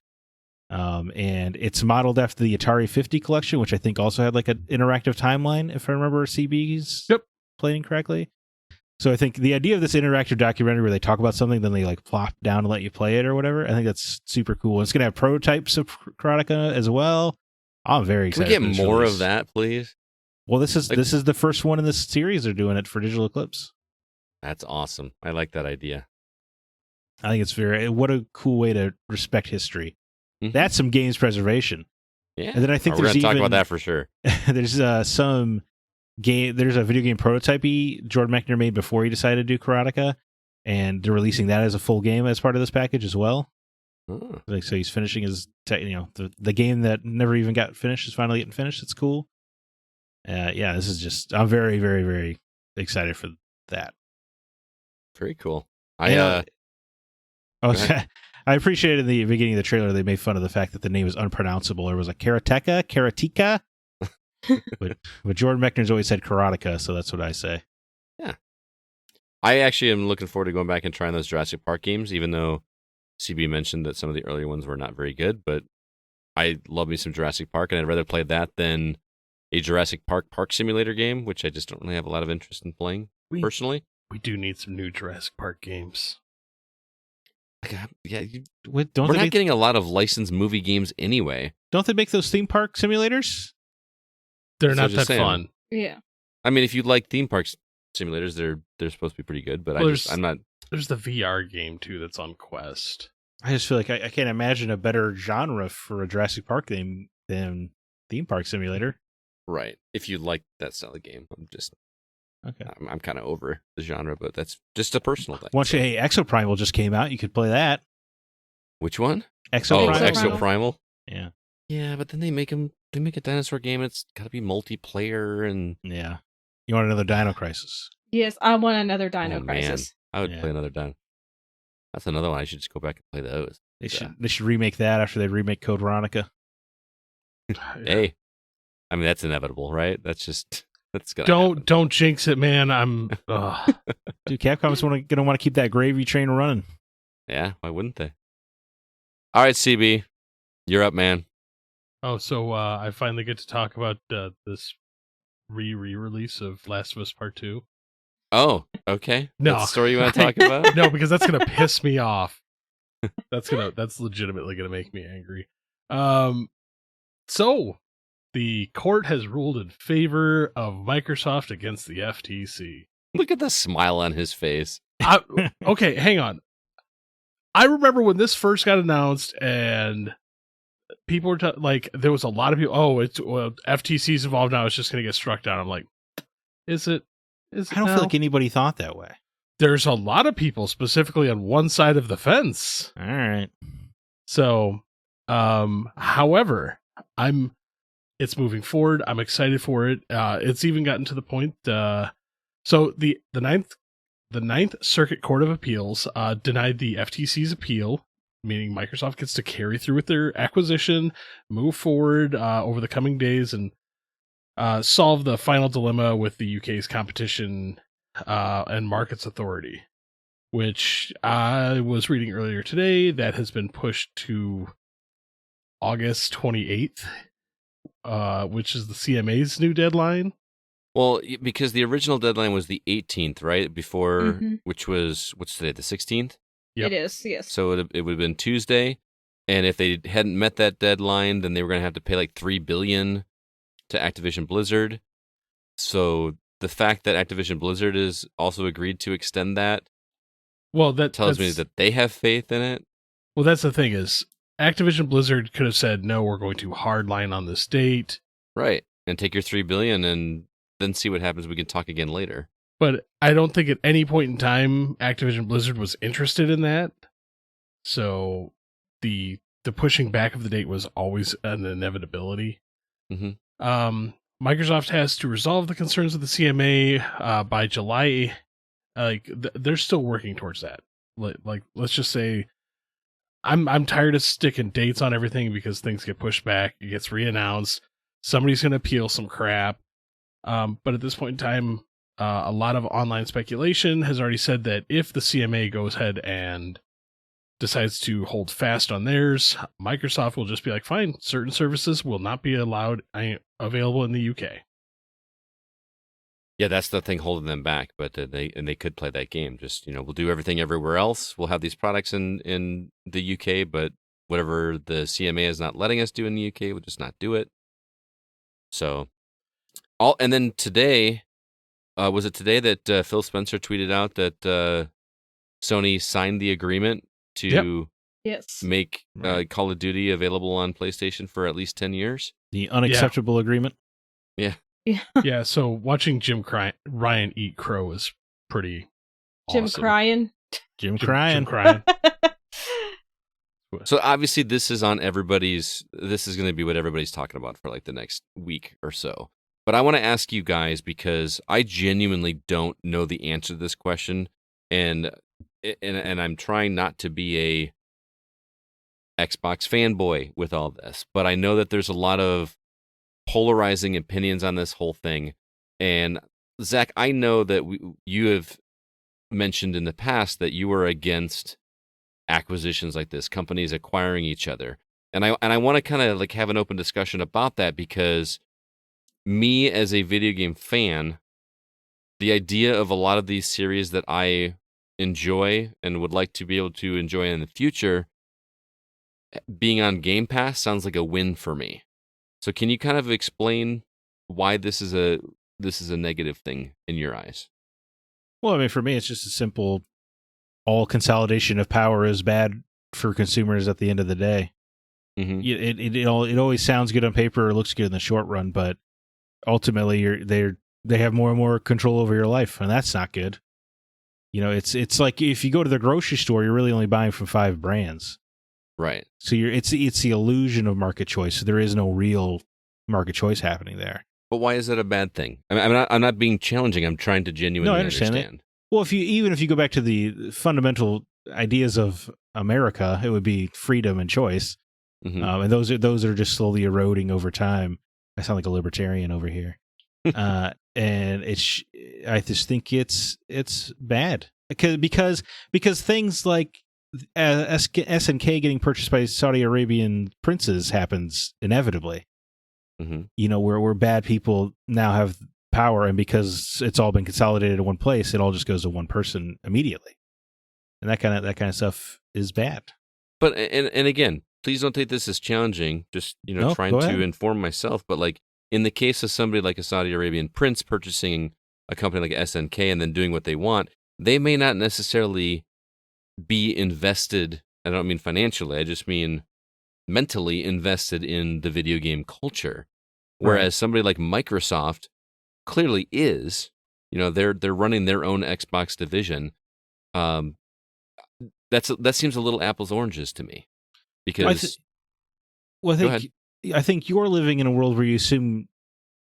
And it's modeled after the Atari 50 collection, which I think also had like an interactive timeline, if I remember CB's playing correctly. So I think the idea of this interactive documentary where they talk about something, then they like plop down and let you play it or whatever, I think that's super cool. And it's going to have prototypes of Karateka as well. I'm very Can excited. we get more of that, please? Well, this is the first one in this series they're doing it for Digital Eclipse. That's awesome. I like that idea. I think it's what a cool way to respect history. Mhm. That's some games preservation. Yeah. And then I think we're there's going to talk even about that for sure. there's some game. There's a video game prototype Jordan Mechner made before he decided to do Karateka, and they're releasing that as a full game as part of this package as well. Oh. Like, so he's finishing his, the game that never even got finished is finally getting finished. It's cool. Yeah, this is just. I'm very, very, very excited for that. Very cool. I appreciated in the beginning of the trailer they made fun of the fact that the name is unpronounceable. There was a Karateka. But Jordan Mechner's always said Karateka, so that's what I say. Yeah. I actually am looking forward to going back and trying those Jurassic Park games, even though CB mentioned that some of the earlier ones were not very good, but I love me some Jurassic Park, and I'd rather play that than a Jurassic Park Simulator game, which I just don't really have a lot of interest in playing, personally. We do need some new Jurassic Park games. Yeah, We're not getting a lot of licensed movie games anyway. Don't they make those theme park simulators? They're So not just that saying. fun. Yeah. I mean, if you like theme park simulators, they're supposed to be pretty good, but Well, I'm not. There's the VR game too that's on Quest. I just feel like I can't imagine a better genre for a Jurassic Park game than theme park simulator. Right. If you like that style of game, I'm kind of over the genre, but that's just a personal thing. Hey, Exoprimal just came out. You could play that. Which one? Exoprimal. Exoprimal. Yeah. Yeah, but then they make a dinosaur game. It's got to be multiplayer and Yeah. You want another Dino Crisis? Yes, I want another Dino Oh, man. Crisis. I would Yeah. play another Dino. That's another one. I should just go back and play those. They should remake that after they remake Code Veronica. Hey, I mean that's inevitable, right? That's gonna Don't jinx it, man. I'm Dude, Capcom's gonna want to keep that gravy train running. Yeah, why wouldn't they? All right, CB, you're up, man. so I finally get to talk about this re-release of Last of Us Part 2. Oh, okay. No. That's the story you want to talk about? No, because that's gonna piss me off. That's legitimately gonna make me angry. So the court has ruled in favor of Microsoft against the FTC. Look at the smile on his face. Okay, hang on. I remember when this first got announced and people were there was a lot of people, FTC's involved now, it's just going to get struck down. I'm like, is it? I don't feel like anybody thought that way. There's a lot of people specifically on one side of the fence. All right. So, however, it's moving forward. I'm excited for it. It's even gotten to the point. So the Ninth Circuit Court of Appeals denied the FTC's appeal, meaning Microsoft gets to carry through with their acquisition, move forward over the coming days, and solve the final dilemma with the UK's Competition and Markets Authority, which I was reading earlier today. That has been pushed to August 28th, which is the CMA's new deadline. Well, because the original deadline was the 18th, right? Before, which was, what's today, the 16th? Yep. It is, yes. So it would have been Tuesday. And if they hadn't met that deadline, then they were going to have to pay like $3 billion to Activision Blizzard. So the fact that Activision Blizzard has also agreed to extend that, well, that tells me that they have faith in it. Well, that's the thing is Activision Blizzard could have said, no, we're going to hardline on this date. Right. And take your $3 billion and then see what happens. We can talk again later. But I don't think at any point in time Activision Blizzard was interested in that. So the pushing back of the date was always an inevitability. Mm-hmm. Microsoft has to resolve the concerns of the CMA by July. They're still working towards that. Like, let's just say, I'm tired of sticking dates on everything because things get pushed back. It gets reannounced. Somebody's going to appeal some crap. But at this point in time, a lot of online speculation has already said that if the CMA goes ahead and decides to hold fast on theirs, Microsoft will just be like, fine, certain services will not be available in the UK. Yeah, that's the thing holding them back. But they could play that game. Just, we'll do everything everywhere else. We'll have these products in the UK, but whatever the CMA is not letting us do in the UK, we'll just not do it. So, and then today, was it today that Phil Spencer tweeted out that Sony signed the agreement to make Call of Duty available on PlayStation for at least 10 years? The unacceptable agreement? Yeah. Yeah, so watching Jim Ryan eat crow is pretty Jim awesome. crying. Jim crying. So obviously this is going to be what everybody's talking about for like the next week or so. But I want to ask you guys, because I genuinely don't know the answer to this question, and I'm trying not to be a Xbox fanboy with all this, but I know that there's a lot of polarizing opinions on this whole thing. And Zack, I know that you have mentioned in the past that you were against acquisitions like this, companies acquiring each other. And I want to kind of like have an open discussion about that, because me as a video game fan, the idea of a lot of these series that I enjoy and would like to be able to enjoy in the future being on Game Pass sounds like a win for me. So can you kind of explain why this is a negative thing in your eyes? Well, I mean, for me, it's just a simple, all consolidation of power is bad for consumers at the end of the day. Mm-hmm. It always sounds good on paper or looks good in the short run, but ultimately they have more and more control over your life, and that's not good. It's like if you go to the grocery store, you're really only buying from 5 brands. Right. So it's the illusion of market choice. So there is no real market choice happening there. But why is that a bad thing? I mean, I'm not being challenging. I'm trying to genuinely understand. That. Well, even if you go back to the fundamental ideas of America, it would be freedom and choice. Mm-hmm. And those are just slowly eroding over time. I sound like a libertarian over here. And I just think it's bad because things like SNK getting purchased by Saudi Arabian princes happens inevitably. Mm-hmm. Where bad people now have power, and because it's all been consolidated in one place, it all just goes to one person immediately, and that kind of stuff is bad. But and again, please don't take this as challenging. Just trying to inform myself. But like in the case of somebody like a Saudi Arabian prince purchasing a company like SNK and then doing what they want, they may not necessarily be invested. I don't mean financially. I just mean mentally invested in the video game culture. Whereas somebody like Microsoft clearly is. They're running their own Xbox division. That seems a little apples oranges to me. Because I think you're living in a world where you assume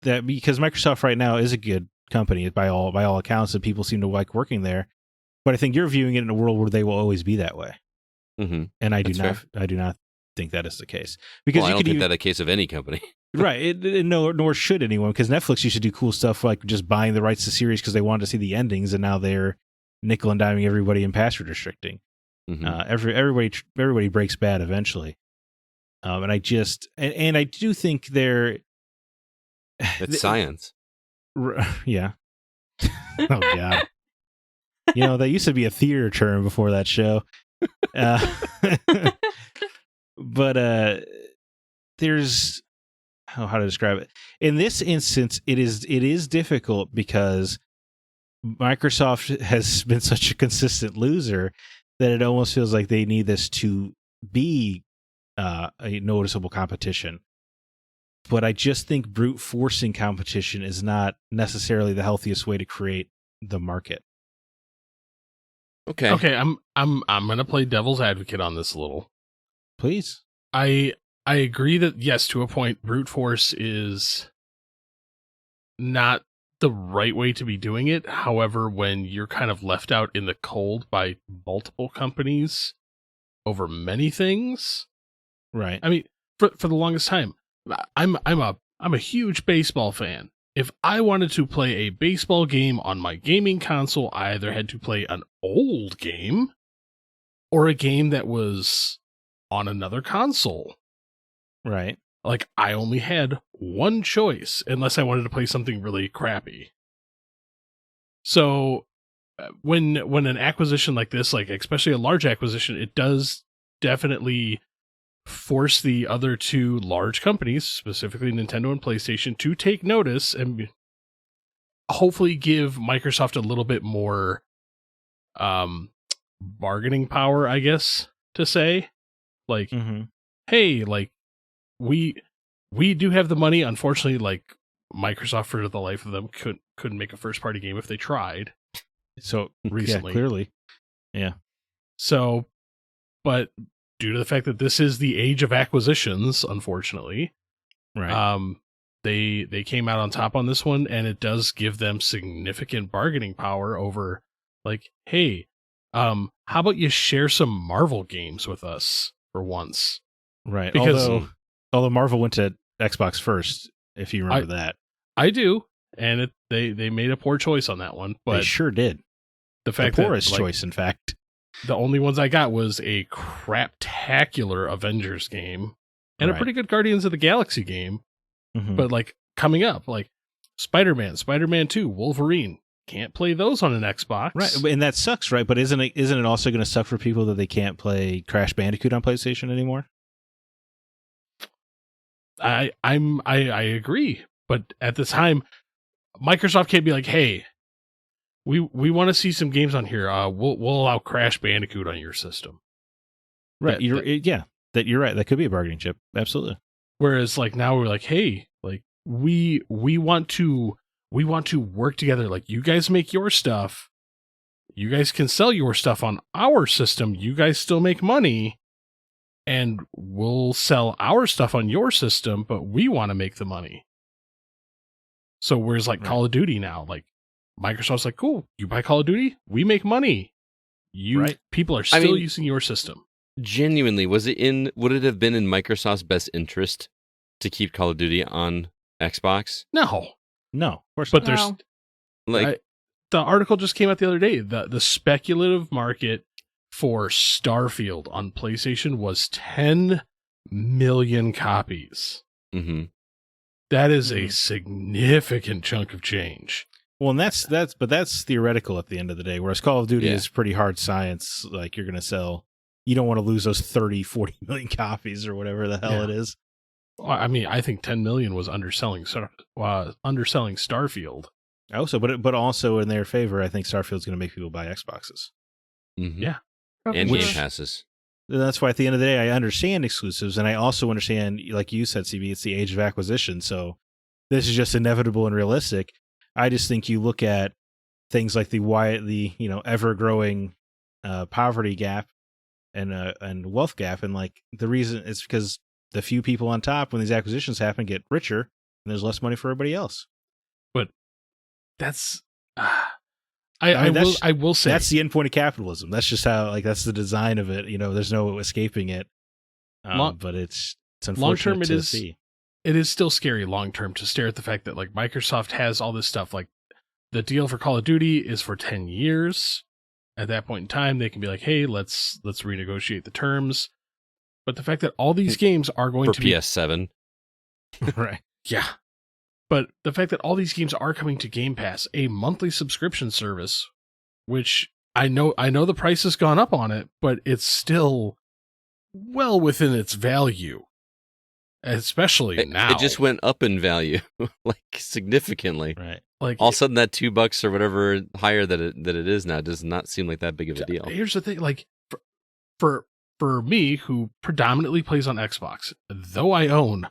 that because Microsoft right now is a good company by all accounts, that people seem to like working there. But I think you're viewing it in a world where they will always be that way. Mm-hmm. And I do not think that is the case. Because I don't think that's a case of any company. Right. Nor should anyone, because Netflix used to do cool stuff like just buying the rights to series because they wanted to see the endings, and now they're nickel and diming everybody and password restricting. Mm-hmm. Everybody breaks bad eventually. And I do think it's science. Yeah. Oh God. That used to be a theater term before that show. But there's how to describe it. In this instance, it is difficult because Microsoft has been such a consistent loser that it almost feels like they need this to be a noticeable competition. But I just think brute forcing competition is not necessarily the healthiest way to create the market. Okay. I'm gonna play devil's advocate on this a little. Please. I agree that yes, to a point, brute force is not the right way to be doing it. However, when you're kind of left out in the cold by multiple companies over many things, Right. I mean, for the longest time, I'm a huge baseball fan. If I wanted to play a baseball game on my gaming console, I either had to play an old game or a game that was on another console. Right. Like, I only had one choice unless I wanted to play something really crappy. So when an acquisition like this, like especially a large acquisition, it does definitely force the other two large companies, specifically Nintendo and PlayStation, to take notice and hopefully give Microsoft a little bit more bargaining power, I guess, to say. Like, hey, like, we do have the money. Unfortunately, like, Microsoft, for the life of them, couldn't make a first-party game if they tried. So, recently. Yeah, clearly. Yeah. So, but due to the fact that this is the age of acquisitions, unfortunately, right. They came out on top on this one, and it does give them significant bargaining power over, like, hey, how about you share some Marvel games with us for once? Right. Because although Marvel went to Xbox first, if you remember that. I do, and they made a poor choice on that one. But they sure did. The fact the poorest that, like, choice, in fact. The only ones I got was a craptacular Avengers game and a pretty good Guardians of the Galaxy game. Mm-hmm. But, like, coming up, like Spider-Man 2, Wolverine, can't play those on an Xbox. Right, and that sucks, right? But isn't it also going to suck for people that they can't play Crash Bandicoot on PlayStation anymore? I agree, but at the time, Microsoft can't be like, hey, we want to see some games on here. We'll allow Crash Bandicoot on your system. Right. You're right. That could be a bargaining chip. Absolutely. Whereas, like, now we're like, hey, like, we want to work together. Like, you guys make your stuff. You guys can sell your stuff on our system. You guys still make money. And we'll sell our stuff on your system, but we want to make the money. So whereas, like, Call of Duty now, like, Microsoft's like, cool, you buy Call of Duty, we make money. People are still using your system. Genuinely, would it have been in Microsoft's best interest to keep Call of Duty on Xbox? No, of course but not. there's like the article just came out the other day. The speculative market for Starfield on PlayStation was 10 million copies. Mm-hmm. That is a significant chunk of change. Well, and that's theoretical at the end of the day, whereas Call of Duty is pretty hard science. Like, you're going to sell, you don't want to lose those 30, 40 million copies or whatever the hell it is. Well, I mean, I think 10 million was underselling Starfield. Also, but also in their favor, I think Starfield's going to make people buy Xboxes. Mm-hmm. Yeah. And Game Passes. That's why at the end of the day, I understand exclusives, and I also understand, like you said, CB, it's the age of acquisition, so this is just inevitable and realistic. I just think you look at things like the ever-growing poverty gap and wealth gap, and, like, the reason is because the few people on top, when these acquisitions happen, get richer, and there's less money for everybody else. But that's... I will say that's the end point of capitalism. That's just how, like, that's the design of it. There's no escaping it. But it's unfortunate to see. It is still scary long term to stare at the fact that, like, Microsoft has all this stuff. Like, the deal for Call of Duty is for 10 years. At that point in time, they can be like, hey, let's renegotiate the terms. But the fact that all these games are going to be PS7, right? Yeah. But the fact that all these games are coming to Game Pass, a monthly subscription service, which I know the price has gone up on it, but it's still well within its value, especially now. It just went up in value, like significantly. Right. Like All of a sudden, that $2 or whatever higher that it is now does not seem like that big of a deal. Here's the thing, like for me, who predominantly plays on Xbox, though I own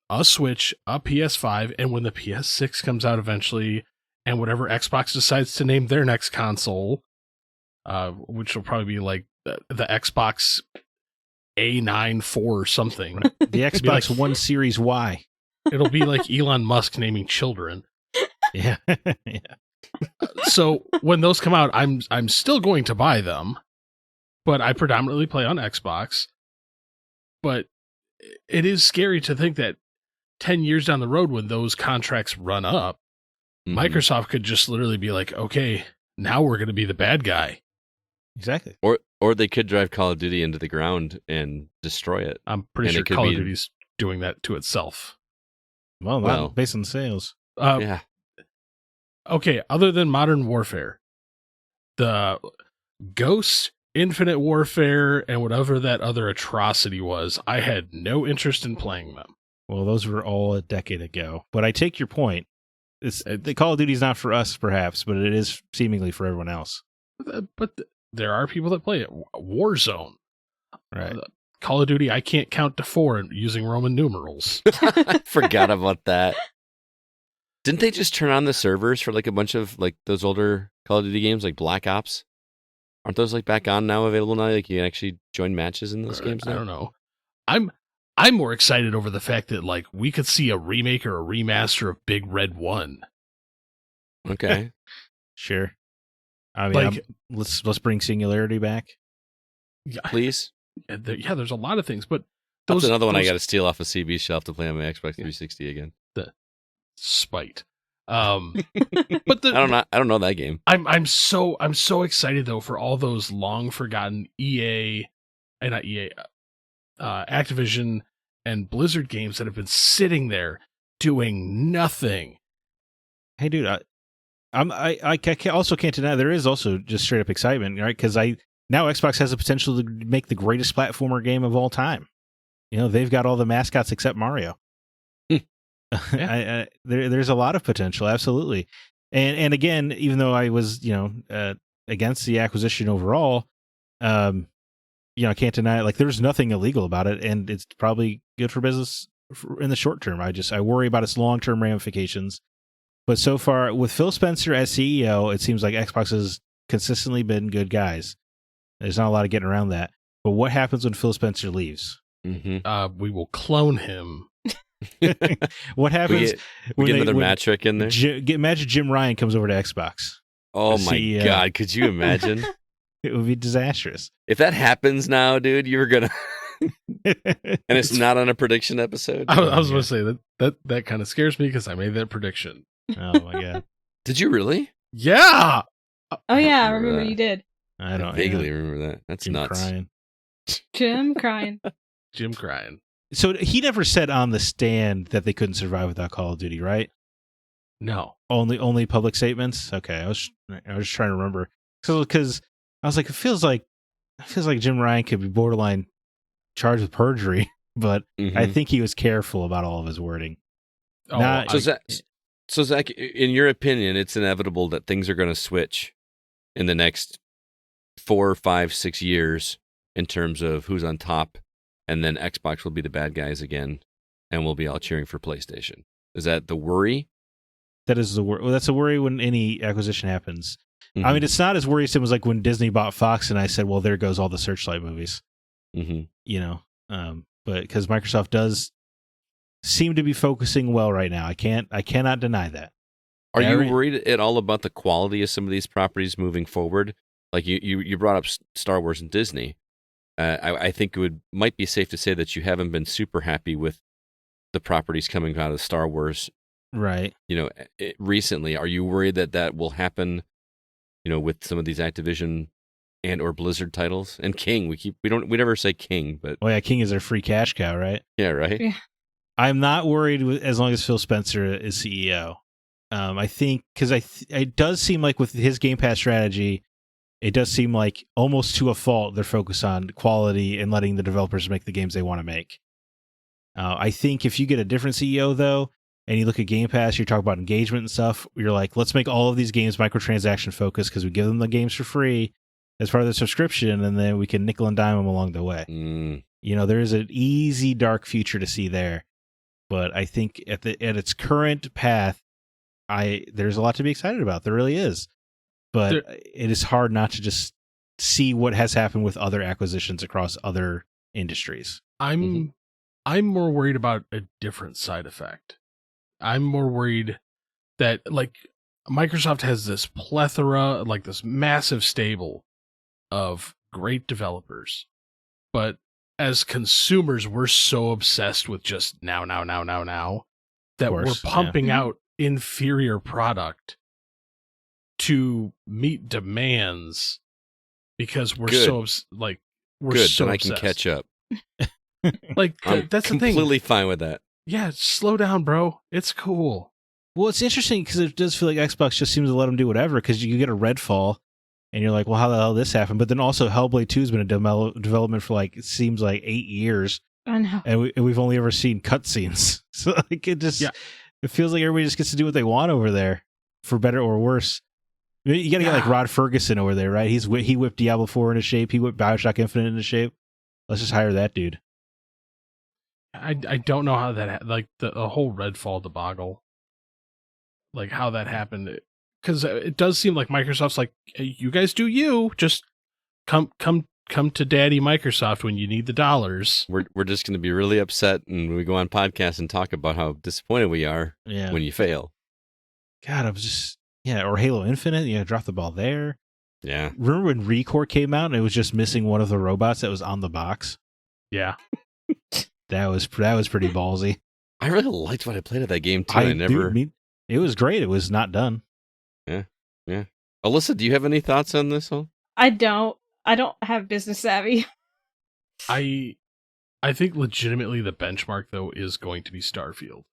a Switch, a PS5, and when the PS6 comes out eventually, and whatever Xbox decides to name their next console, which will probably be like the Xbox A94 or something. The Xbox One Series Y. It'll be like Elon Musk naming children. Yeah. Yeah. So when those come out, I'm still going to buy them, but I predominantly play on Xbox. But it is scary to think that 10 years down the road, when those contracts run up, Microsoft could just literally be like, okay, now we're going to be the bad guy. Exactly. Or they could drive Call of Duty into the ground and destroy it. I'm pretty sure Call of Duty's doing that to itself. Well, not based on sales. Yeah. Okay, other than Modern Warfare, the Ghost, Infinite Warfare, and whatever that other atrocity was, I had no interest in playing them. Well, those were all a decade ago. But I take your point. The Call of Duty's not for us, perhaps, but it is seemingly for everyone else. But there are people that play it. Warzone. Right. Call of Duty, I can't count to 4 using Roman numerals. I forgot about that. Didn't they just turn on the servers for like a bunch of like those older Call of Duty games like Black Ops? Aren't those like back on now, available now? Like you can actually join matches in those games now? I don't know. I'm more excited over the fact that like we could see a remake or a remaster of Big Red 1. Okay. Sure. I mean, Like, let's bring Singularity back. Yeah, Please. there's a lot of things, but That's another one I got to steal off a CB shelf to play on my Xbox 360 again. Spite. But I don't know that game. I'm so excited though for all those long forgotten Activision and Blizzard games that have been sitting there doing nothing. Hey, dude, I also can't deny there is also just straight up excitement, right? Because now Xbox has the potential to make the greatest platformer game of all time. You know, they've got all the mascots except Mario. Yeah. There's a lot of potential, absolutely. And again, even though I was against the acquisition overall, I can't deny it. Like there's nothing illegal about it, and it's probably good for business in the short term. I worry about its long term ramifications. But so far, with Phil Spencer as CEO, it seems like Xbox has consistently been good guys. There's not a lot of getting around that. But what happens when Phil Spencer leaves? Mm-hmm. We will clone him. What happens? We get another match trick in there. Imagine Jim Ryan comes over to Xbox. Oh my God! Could you imagine? It would be disastrous. If that happens now, dude, you're gonna. And it's not on a prediction episode. I was going to say that kind of scares me because I made that prediction. Oh my God! Did you really? Yeah. Oh yeah, I remember you did. I don't vaguely remember that. That's Jim nuts. Crying. Jim crying. Jim crying. So he never said on the stand that they couldn't survive without Call of Duty, right? No. Only public statements. Okay, I was just trying to remember because I was like, it feels like Jim Ryan could be borderline charged with perjury, but I think he was careful about all of his wording. Oh, So Zach, in your opinion, it's inevitable that things are going to switch in the next 4, 5, 6 years in terms of who's on top, and then Xbox will be the bad guys again, and we'll be all cheering for PlayStation. Is that the worry? That is the worry. Well, that's a worry when any acquisition happens. Mm-hmm. I mean, it's not as worrisome as like when Disney bought Fox, and I said, "Well, there goes all the Searchlight movies." Mm-hmm. But because Microsoft does seem to be focusing well right now, I cannot deny that. Are you worried at all about the quality of some of these properties moving forward? Like you brought up Star Wars and Disney. I think might be safe to say that you haven't been super happy with the properties coming out of Star Wars, right? Recently. Are you worried that will happen? With some of these Activision and or Blizzard titles and King. We never say King, but King is their free cash cow, right? Yeah, right. Yeah. I'm not worried as long as Phil Spencer is CEO. I think because it does seem like with his Game Pass strategy, it does seem like almost to a fault they're focused on quality and letting the developers make the games they want to make. I think if you get a different CEO, though, and you look at Game Pass, you talk about engagement and stuff, you're like, let's make all of these games microtransaction focused because we give them the games for free as part of the subscription, and then we can nickel and dime them along the way. You know, there is an easy dark future to see there. But I think at its current path, there's a lot to be excited about. There really is. But it is hard not to just see what has happened with other acquisitions across other industries. I'm more worried about a different side effect. I'm more worried that, like, Microsoft has this plethora, like this massive stable of great developers. But as consumers, we're so obsessed with just now that we're pumping out inferior product to meet demands because we're so like we're Good, so then obsessed. I can catch up. Like I'm that's the thing. Completely fine with that. Yeah, slow down, bro. It's cool. Well, it's interesting because it does feel like Xbox just seems to let them do whatever, because you get a Redfall and you're like, well, how the hell did this happen? But then also Hellblade 2 has been in development for like, it seems like 8 years. I know. And we've only ever seen cutscenes. So like it just, it feels like everybody just gets to do what they want over there, for better or worse. You got to get like Rod Ferguson over there, right? He whipped Diablo 4 into shape. He whipped Bioshock Infinite into shape. Let's just hire that dude. I don't know how that like the whole Redfall debacle, like how that happened, because it does seem like Microsoft's like, hey, you guys do you, just come to Daddy Microsoft when you need the dollars. We're just going to be really upset, and we go on podcasts and talk about how disappointed we are when you fail. God, I was just or Halo Infinite, drop the ball there. Yeah. Remember when ReCore came out and it was just missing one of the robots that was on the box? Yeah. That was pretty ballsy. I really liked what I played of that game too. It was great. It was not done. Yeah. Alyssa, do you have any thoughts on this one? I don't have business savvy. I think legitimately the benchmark though is going to be Starfield.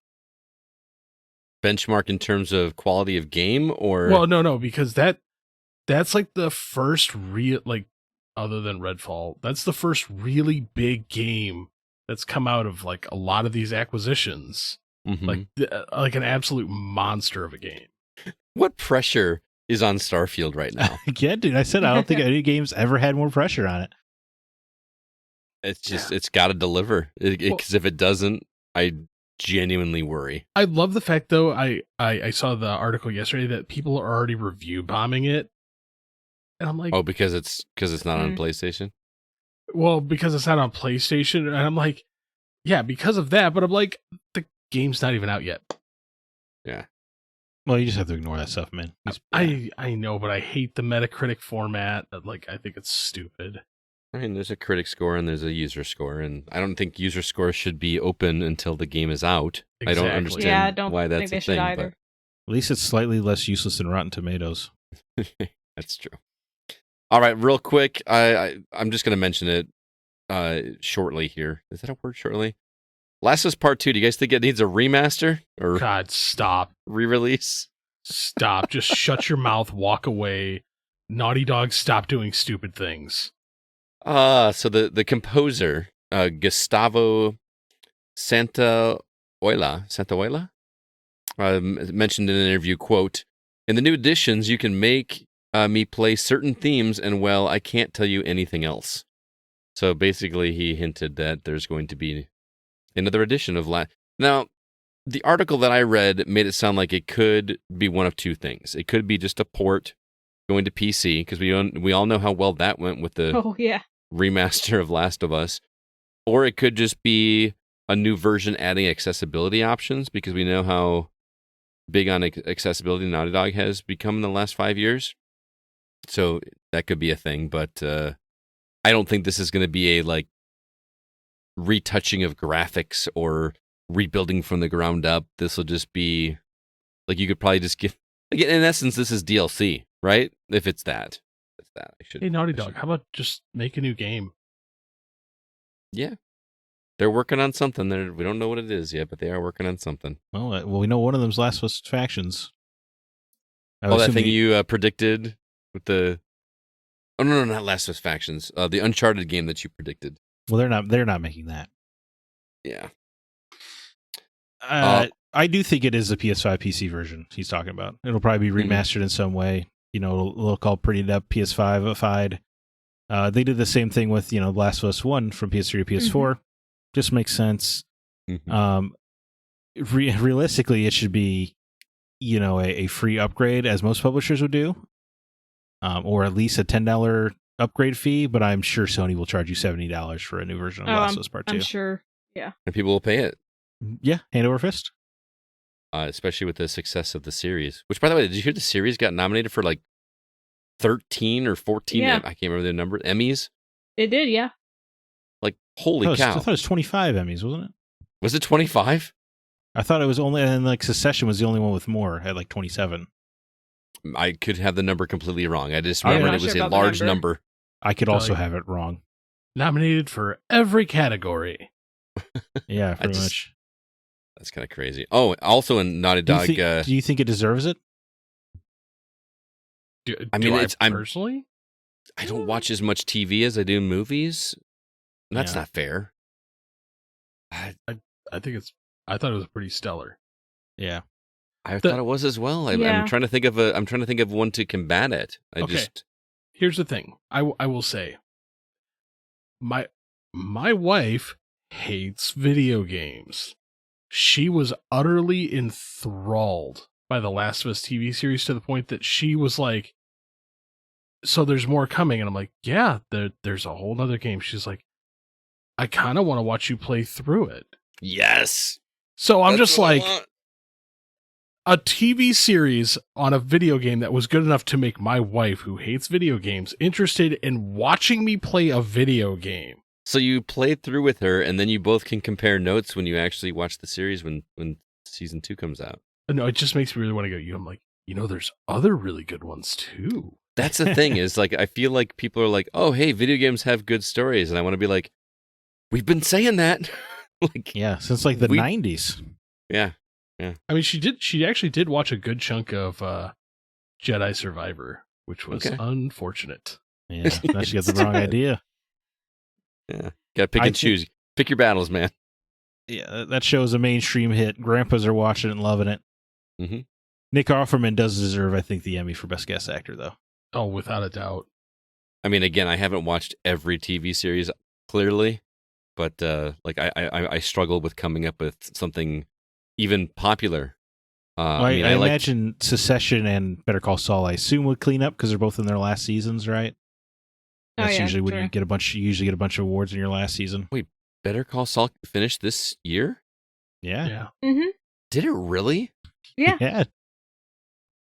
Benchmark in terms of quality of game, or well, no, because that's like the first real, like, other than Redfall, that's the first really big game that's come out of like a lot of these acquisitions. Like an absolute monster of a game. What pressure is on Starfield right now? Yeah, dude, I said I don't think any game's ever had more pressure on it. It's just it's got to deliver, because if it doesn't, I genuinely worry. I love the fact though, I saw the article yesterday that people are already review bombing it, and I'm like, oh, because it's not on PlayStation. Well, because it's not on PlayStation, and I'm like, yeah, because of that. But I'm like, the game's not even out yet. Yeah. Well, you just have to ignore that stuff, man. I know, but I hate the Metacritic format. Like, I think it's stupid. I mean, there's a critic score and there's a user score, and I don't think user scores should be open until the game is out. Exactly. I don't understand why that's a thing. Either. At least it's slightly less useless than Rotten Tomatoes. That's true. All right, real quick, I'm just going to mention it shortly here. Is that a word, shortly? Last of Us Part 2, do you guys think it needs a remaster? Or God, stop. Re-release? Stop. Just shut your mouth, walk away. Naughty Dog, stop doing stupid things. So the composer, Gustavo Santaola, mentioned in an interview, quote, "In the new editions, you can make me play certain themes, and, well, I can't tell you anything else." So basically, he hinted that there's going to be another edition of Now, the article that I read made it sound like it could be one of two things. It could be just a port going to PC, because we all know how well that went with the remaster of Last of Us. Or it could just be a new version adding accessibility options, because we know how big on accessibility Naughty Dog has become in the last 5 years. So that could be a thing, but I don't think this is going to be a retouching of graphics or rebuilding from the ground up. This will just be you could probably just give, in essence, this is DLC, right? If it's that. Hey, Naughty Dog, how about just make a new game? Yeah. They're working on something. We don't know what it is yet, but they are working on something. Well, we know one of them's Last of Us Factions. That thing you predicted with the Oh no, not Last of Us Factions. The Uncharted game that you predicted. Well, they're not making that. Yeah. I do think it is the PS5 PC version he's talking about. It'll probably be remastered in some way. It'll look all prettied up, PS5ified. They did the same thing with Last of Us 1 from PS3 to PS4. Just makes sense. Realistically, it should be a free upgrade, as most publishers would do, or at least a $10 upgrade fee. But I'm sure Sony will charge you $70 for a new version of Last of Us Part 2. I'm sure. Yeah. And people will pay it. Yeah, hand over fist. Especially with the success of the series. Which, by the way, did you hear the series got nominated for like 13 or 14? Yeah. I can't remember the number. Emmys? It did, yeah. Like, holy cow. I thought it was 25 Emmys, wasn't it? Was it 25? I thought it was only, and like Succession was the only one with more, at like 27. I could have the number completely wrong. I just remembered it was a large number. I could also have it wrong. Nominated for every category. Yeah, pretty much. That's kind of crazy. Oh, also in Naughty Dog. Do you think it deserves it? Personally, I don't watch as much TV as I do movies. That's not fair. I think I thought it was pretty stellar. Yeah, I thought it was as well. I'm trying to think of one to combat it. Here's the thing. I will say, my wife hates video games. She was utterly enthralled by the Last of Us TV series to the point that she was like, so there's more coming. And I'm like, yeah, there's a whole other game. She's like, I kind of want to watch you play through it. Yes. So I'm just like, a TV series on a video game that was good enough to make my wife, who hates video games, interested in watching me play a video game. So you played through with her, and then you both can compare notes when you actually watch the series when season 2 comes out. No, it just makes me really want to go. I'm like, there's other really good ones too. That's the thing is, like, I feel like people are like, oh, hey, video games have good stories. And I want to be like, we've been saying that. Since like the 90s. Yeah. I mean, she actually did watch a good chunk of Jedi Survivor, which was unfortunate. Yeah, now she got the wrong idea. Yeah, gotta pick and choose. Pick your battles, man. Yeah, that show is a mainstream hit. Grandpas are watching it and loving it. Mm-hmm. Nick Offerman does deserve, I think, the Emmy for Best Guest Actor, though. Oh, without a doubt. I mean, again, I haven't watched every TV series, clearly, but I struggle with coming up with something even popular. I imagine Succession and Better Call Saul, I assume, would clean up because they're both in their last seasons, right? That's usually when you get a bunch. You usually get a bunch of awards in your last season. Wait, Better Call Saul finished this year? Yeah. Mm-hmm. Did it really? Yeah. Yeah.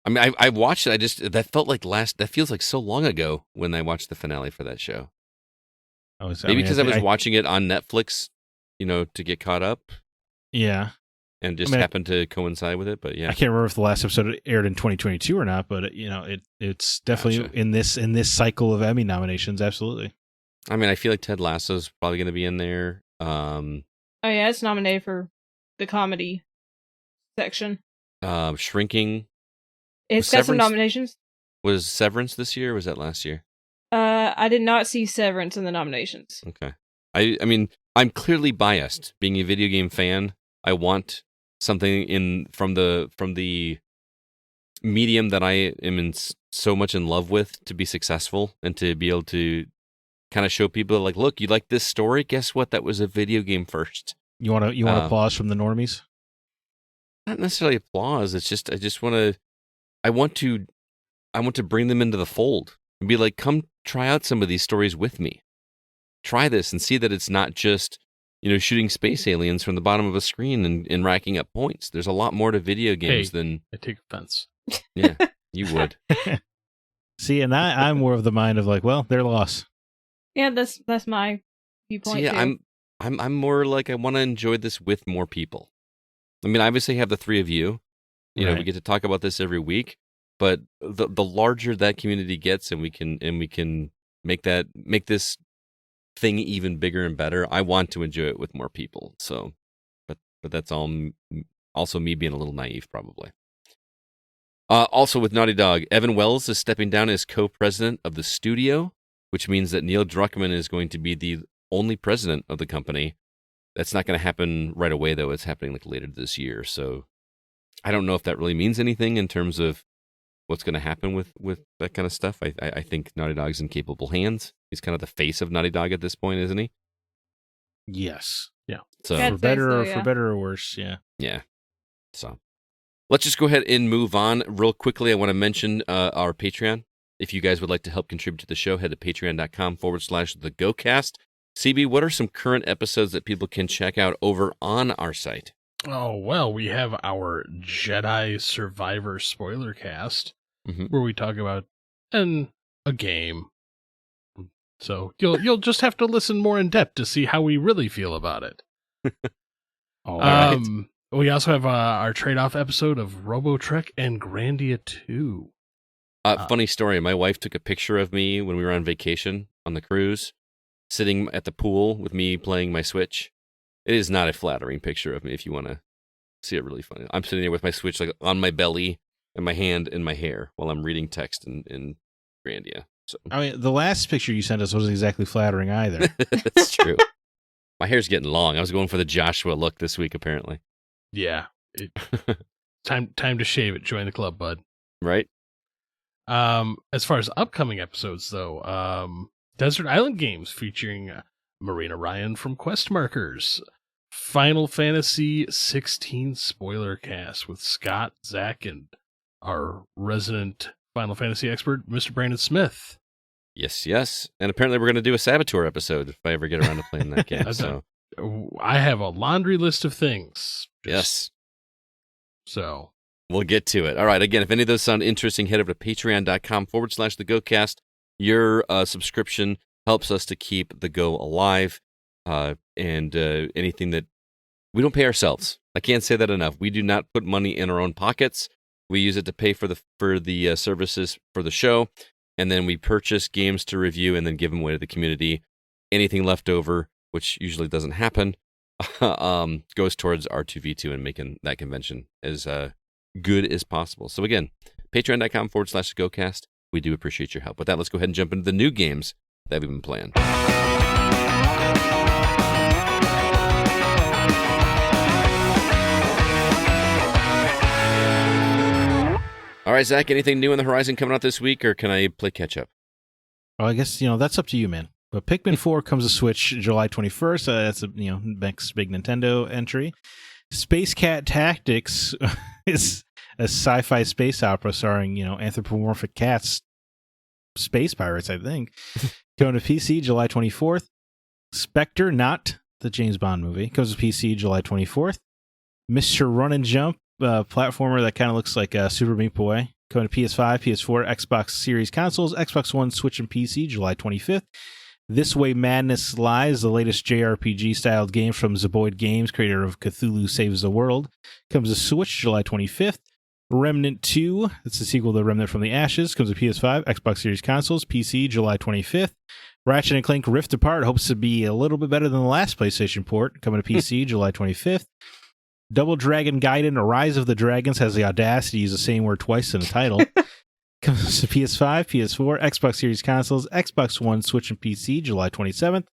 I mean, I watched it. That felt like that feels like so long ago when I watched the finale for that show. Maybe because I was watching it on Netflix, to get caught up. Yeah. And just happened to coincide with it, but yeah. I can't remember if the last episode aired in 2022 or not, but it's definitely in this cycle of Emmy nominations. Absolutely. I mean, I feel like Ted Lasso's probably going to be in there. It's nominated for the comedy section. Shrinking. It's got some nominations. Was Severance this year or was that last year? I did not see Severance in the nominations. Okay. I mean, I'm clearly biased. Being a video game fan, I want something from the medium that I am so much in love with to be successful and to be able to kind of show people like, look, you like this story? Guess what? That was a video game first. You want applause from the normies? Not necessarily applause. It's just I want to bring them into the fold and be like, come try out some of these stories with me. Try this and see that it's not just shooting space aliens from the bottom of a screen and racking up points. There's a lot more to video games than... I take offense. Yeah, you would. See, and I'm more of the mind of like, well, their loss. Yeah, that's my viewpoint. See, too. I'm more like I want to enjoy this with more people. I mean, obviously, I have the three of you. We get to talk about this every week. But the larger that community gets, and we can make this thing even bigger and better, I want to enjoy it with more people. So, but that's all also me being a little naive, probably. Also with Naughty Dog, Evan Wells is stepping down as co-president of the studio. which means that Neil Druckmann is going to be the only president of the company. That's not going to happen right away, though. It's happening like later this year. So I don't know if that really means anything in terms of what's going to happen with that kind of stuff. I think Naughty Dog's in capable hands. He's kind of the face of Naughty Dog at this point, isn't he? Yes. Yeah. So I'd For say better, so, or yeah. for better or worse. Yeah. yeah. So let's just go ahead and move on real quickly. I want to mention our Patreon. If you guys would like to help contribute to the show, head to patreon.com/thegocast. CB, what are some current episodes that people can check out over on our site? Oh, well, we have our Jedi Survivor spoiler cast, where we talk about a game. So you'll just have to listen more in depth to see how we really feel about it. All right. We also have our trade-off episode of Robotrek and Grandia 2. Funny story. My wife took a picture of me when we were on vacation on the cruise, sitting at the pool with me playing my Switch. It is not a flattering picture of me if you want to see it really funny. I'm sitting there with my Switch like on my belly and my hand in my hair while I'm reading text in Grandia. So I mean, the last picture you sent us wasn't exactly flattering either. that's true. My hair's getting long. I was going for the Joshua look this week, apparently. Yeah. Time to shave it. Join the club, bud. Right? As far as upcoming episodes, though, Desert Island Games featuring Marina Ryan from Quest Markers, Final Fantasy 16 spoiler cast with Scott, Zack, and our resident Final Fantasy expert, Mr. Brandon Smith. Yes. And apparently we're going to do a Saboteur episode if I ever get around to playing that game. So I have a laundry list of things. yes. So We'll get to it. All right. Again, if any of those sound interesting, head over to patreon.com/thegocast. Your subscription helps us to keep the Go alive. And anything that we don't pay ourselves. I can't say that enough. We do not put money in our own pockets. We use it to pay for the services for the show. And then we purchase games to review and then give them away to the community. Anything left over, which usually doesn't happen, goes towards R2V2 and making that convention as good as possible. So again, patreon.com/GoCast. We do appreciate your help. With that, let's go ahead and jump into the new games that we've been playing. All right, Zach, anything new on the horizon coming out this week, or can I play catch up? Well, I guess, that's up to you, man. But Pikmin 4 comes to Switch July 21st. That's a, next big Nintendo entry. Space Cat Tactics is a sci-fi space opera starring, anthropomorphic cats, space pirates, I think. Coming to PC July 24th. Spectre, not the James Bond movie, comes to PC July 24th. Mr. Run and Jump, platformer that kind of looks like Super Meat Boy, coming to PS5, PS4, Xbox Series consoles, Xbox One, Switch, and PC July 25th. This Way Madness Lies, the latest JRPG-styled game from Zeboid Games, creator of Cthulhu Saves the World, comes to Switch July 25th. Remnant 2, that's the sequel to Remnant from the Ashes, comes to PS5, Xbox Series consoles, PC July 25th. Ratchet & Clank Rift Apart hopes to be a little bit better than the last PlayStation port, coming to PC July 25th. Double Dragon Gaiden Rise of the Dragons has the audacity to use the same word twice in the title. Comes to PS5, PS4, Xbox Series consoles, Xbox One, Switch, and PC July 27th.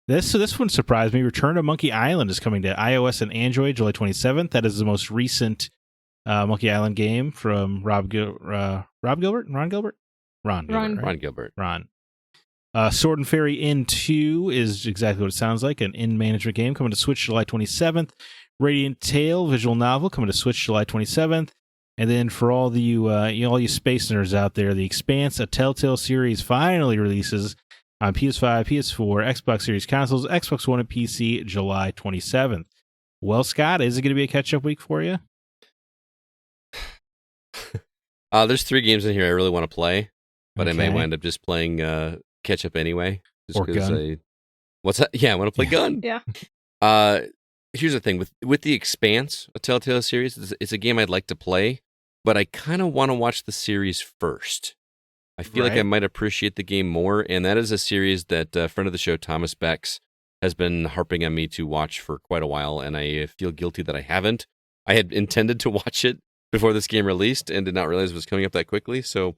This one surprised me. Return to Monkey Island is coming to iOS and Android July 27th. That is the most recent Monkey Island game from Ron Gilbert. Sword and Fairy Inn 2 is exactly what it sounds like, an inn management game coming to Switch July 27th. Radiant Tale visual novel coming to Switch July 27th. And then for all you space nerds out there, The Expanse, a Telltale series, finally releases on PS5, PS4, Xbox Series consoles, Xbox One, and PC July 27th. Well, Scott, is it going to be a catch-up week for you? There's 3 games in here I really want to play, but Okay. I may wind up just playing catch-up anyway. Just Or 'cause Gun. What's that? Yeah, I want to play Gun. Yeah. Here's the thing with The Expanse, a Telltale series. It's a game I'd like to play, but I kind of want to watch the series first. I feel like I Right. might appreciate the game more, and that is a series that a friend of the show, Thomas Becks, has been harping on me to watch for quite a while, and I feel guilty that I haven't. I had intended to watch it before this game released and did not realize it was coming up that quickly, so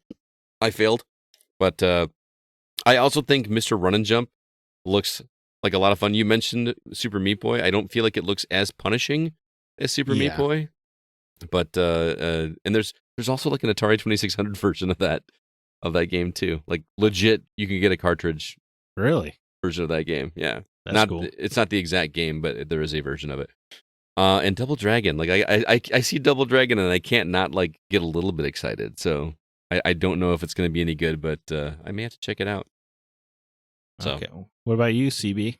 I failed. But I I also think Mr. Run and Jump looks like a lot of fun. You mentioned Super Meat Boy. I don't feel like it looks as punishing as Super Meat Boy, but and there's also like an Atari 2600 version of that game too. Like legit, you can get a cartridge version of that game. Yeah, That's cool. It's not the exact game, but there is a version of it. And Double Dragon, like I see Double Dragon and I can't not like get a little bit excited. So I don't know if it's going to be any good, but I may have to check it out. So, okay. What about you, CB?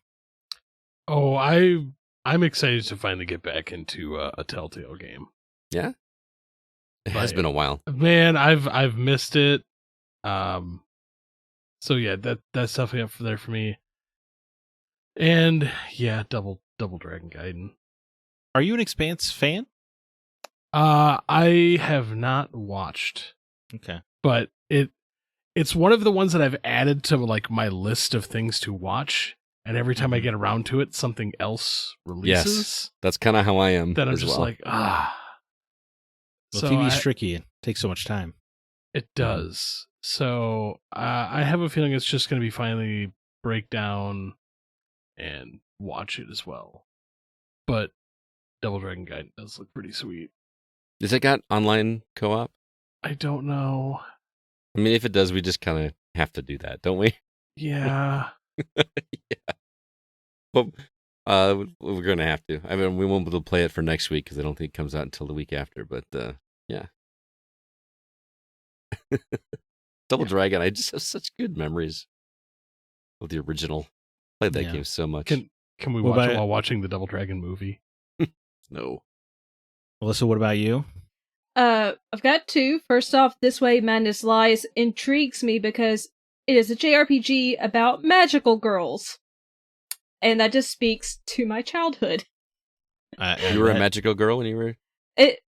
Oh, I'm excited to finally get back into a Telltale game. Yeah, it has been a while. Man, I've missed it. So yeah, that's definitely up there for me. And yeah, Double Dragon Gaiden. Are you an Expanse fan? I have not watched. Okay, but it's one of the ones that I've added to like my list of things to watch, and every time I get around to it, something else releases. Yes, that's kind of how I am. Then I'm just like, Well, so TV's tricky. It takes so much time. It does. So I have a feeling it's just going to be finally break down and watch it as well. But Double Dragon Gaiden does look pretty sweet. Does it got online co-op? I don't know. I mean, if it does, we just kind of have to do that, don't we? Yeah. Yeah. Well, we're going to have to. I mean, we won't be able to play it for next week because I don't think it comes out until the week after. But yeah. Double Dragon, I just have such good memories of the original. Played that game so much. Can we watch it while watching the Double Dragon movie? No. Alyssa, what about you? I've got two. First off, This Way Madness Lies intrigues me because it is a JRPG about magical girls. And that just speaks to my childhood. You were a magical girl when you were...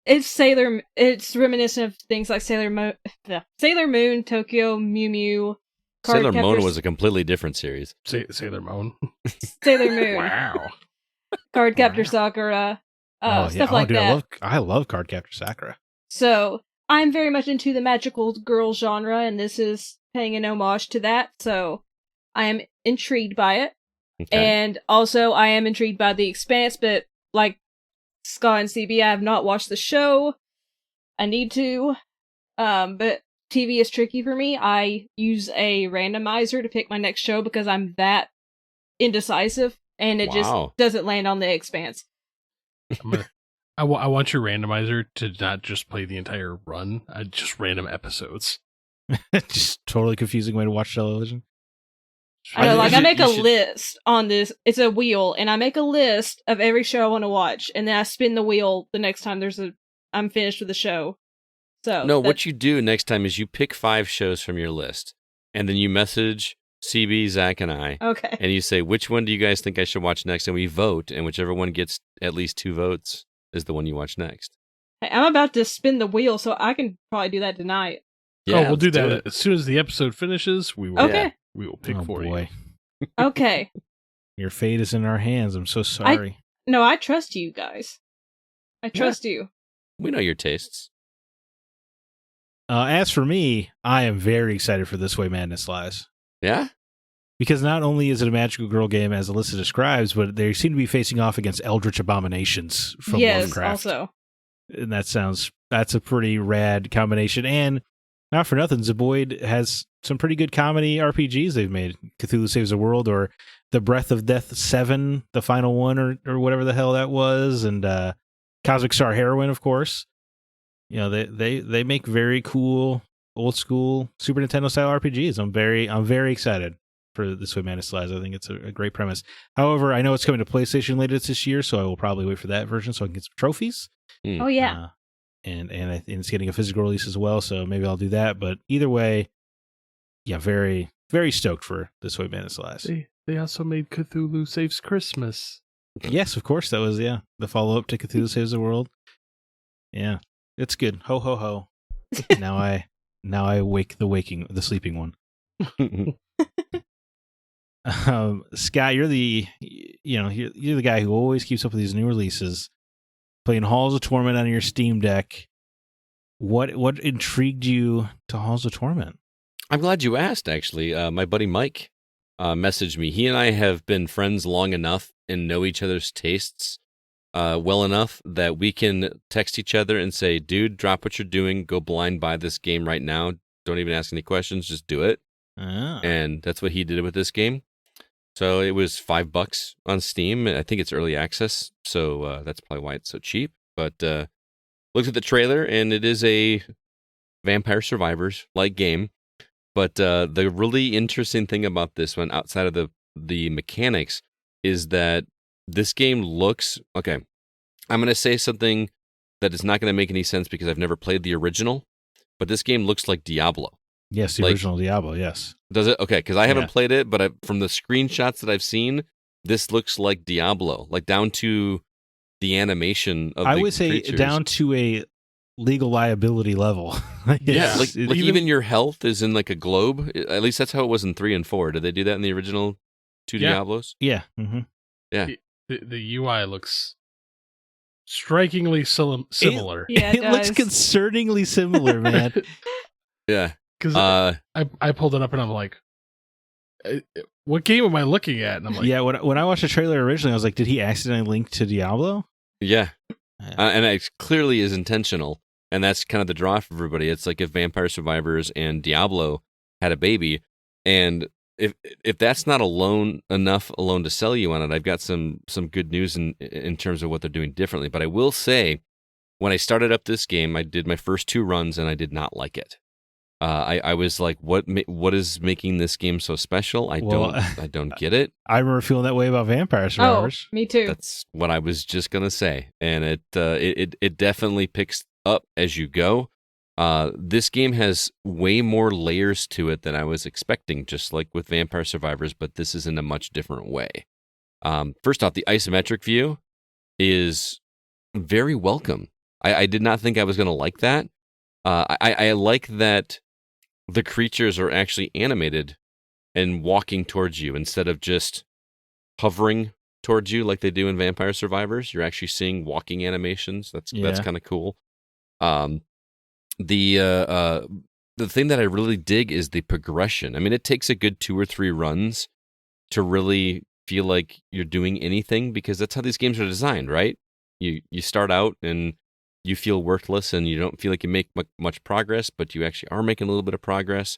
It's reminiscent of things like Sailor Moon, Tokyo, Mew Mew. Sailor Moon was a completely different series. Sailor Moon. Sailor Moon. Wow. Cardcaptor Sakura. Stuff like that. I love Cardcaptor Sakura. So I'm very much into the magical girl genre, and this is paying an homage to that. So I am intrigued by it. Okay. And also I am intrigued by The Expanse, but like Scott and CB, I have not watched the show. I need to. But TV is tricky for me. I use a randomizer to pick my next show because I'm that indecisive, and it just doesn't land on The Expanse. I want your randomizer to not just play the entire run, just random episodes. Just totally confusing way to watch television. I know, I make a list on this. It's a wheel, and I make a list of every show I want to watch, and then I spin the wheel the next time I'm finished with the show. So no, what you do next time is you pick 5 shows from your list, and then you message CB, Zack, and I. Okay. And you say, which one do you guys think I should watch next? And we vote, and whichever one gets at least 2 votes is the one you watch next. Hey, I'm about to spin the wheel, so I can probably do that tonight. Yeah, we'll do that as soon as the episode finishes. We will. Okay. We will pick for you. Okay. Your fate is in our hands. I'm so sorry. No, I trust you guys. I trust you. We know your tastes. As for me, I am very excited for This Way Madness Lies. Yeah? Because not only is it a magical girl game, as Alyssa describes, but they seem to be facing off against eldritch abominations from Lovecraft. Also. And that's a pretty rad combination. And not for nothing, Zeboyd has some pretty good comedy RPGs they've made. Cthulhu Saves the World, or The Breath of Death 7, the final one, or whatever the hell that was, and Cosmic Star Heroine, of course. You know, they make very cool old school Super Nintendo style RPGs. I'm very excited for This Way Madness Lies. I think it's a great premise. However, I know it's coming to PlayStation later this year, so I will probably wait for that version so I can get some trophies. Oh yeah. And it's getting a physical release as well, so maybe I'll do that. But either way, yeah, very, very stoked for This Way Madness Lies. They also made Cthulhu Saves Christmas. Yes, of course, that was the follow-up to Cthulhu Saves the World. Yeah, it's good. Ho ho ho. now I wake the sleeping one. Scott, you're the guy who always keeps up with these new releases. Playing Halls of Torment on your Steam Deck. What intrigued you to Halls of Torment? I'm glad you asked, actually. My buddy Mike messaged me. He and I have been friends long enough and know each other's tastes well enough that we can text each other and say, dude, drop what you're doing. Go blind buy this game right now. Don't even ask any questions. Just do it. Ah. And that's what he did with this game. So it was $5 on Steam. I think it's early access, so that's probably why it's so cheap. But looked at the trailer, and it is a Vampire Survivors-like game. But the really interesting thing about this one, outside of the mechanics, is that this game looks... Okay, I'm going to say something that is not going to make any sense because I've never played the original, but this game looks like Diablo. Yes, the original Diablo, yes. Does it? Okay, because I haven't played it, but from the screenshots that I've seen, this looks like Diablo, like down to the animation of I the would say creatures. down to a legal liability level. Yeah, like even your health is in like a globe. At least that's how it was in 3 and 4. Did they do that in the original 2 Diablos? Yeah. Mm-hmm. Yeah. The UI looks strikingly similar. Yeah, it looks concerningly similar, man. Yeah. Because I pulled it up and I'm like, what game am I looking at? And I'm like, yeah, when I watched the trailer originally, I was like, did he accidentally link to Diablo? Yeah. And it clearly is intentional. And that's kind of the draw for everybody. It's like if Vampire Survivors and Diablo had a baby. And if that's not enough to sell you on it, I've got some good news in terms of what they're doing differently. But I will say, when I started up this game, I did my first 2 runs and I did not like it. I was like, what is making this game so special? I don't get it. I remember feeling that way about Vampire Survivors. Oh, me too. That's what I was just gonna say, and it definitely picks up as you go. This game has way more layers to it than I was expecting, just like with Vampire Survivors, but this is in a much different way. First off, the isometric view is very welcome. I did not think I was gonna like that. I like that the creatures are actually animated and walking towards you instead of just hovering towards you like they do in Vampire Survivors. You're actually seeing walking animations. That's kind of cool. The thing that I really dig is the progression. I mean, it takes a good 2 or 3 runs to really feel like you're doing anything, because that's how these games are designed, right? You start out and you feel worthless and you don't feel like you make much progress, but you actually are making a little bit of progress.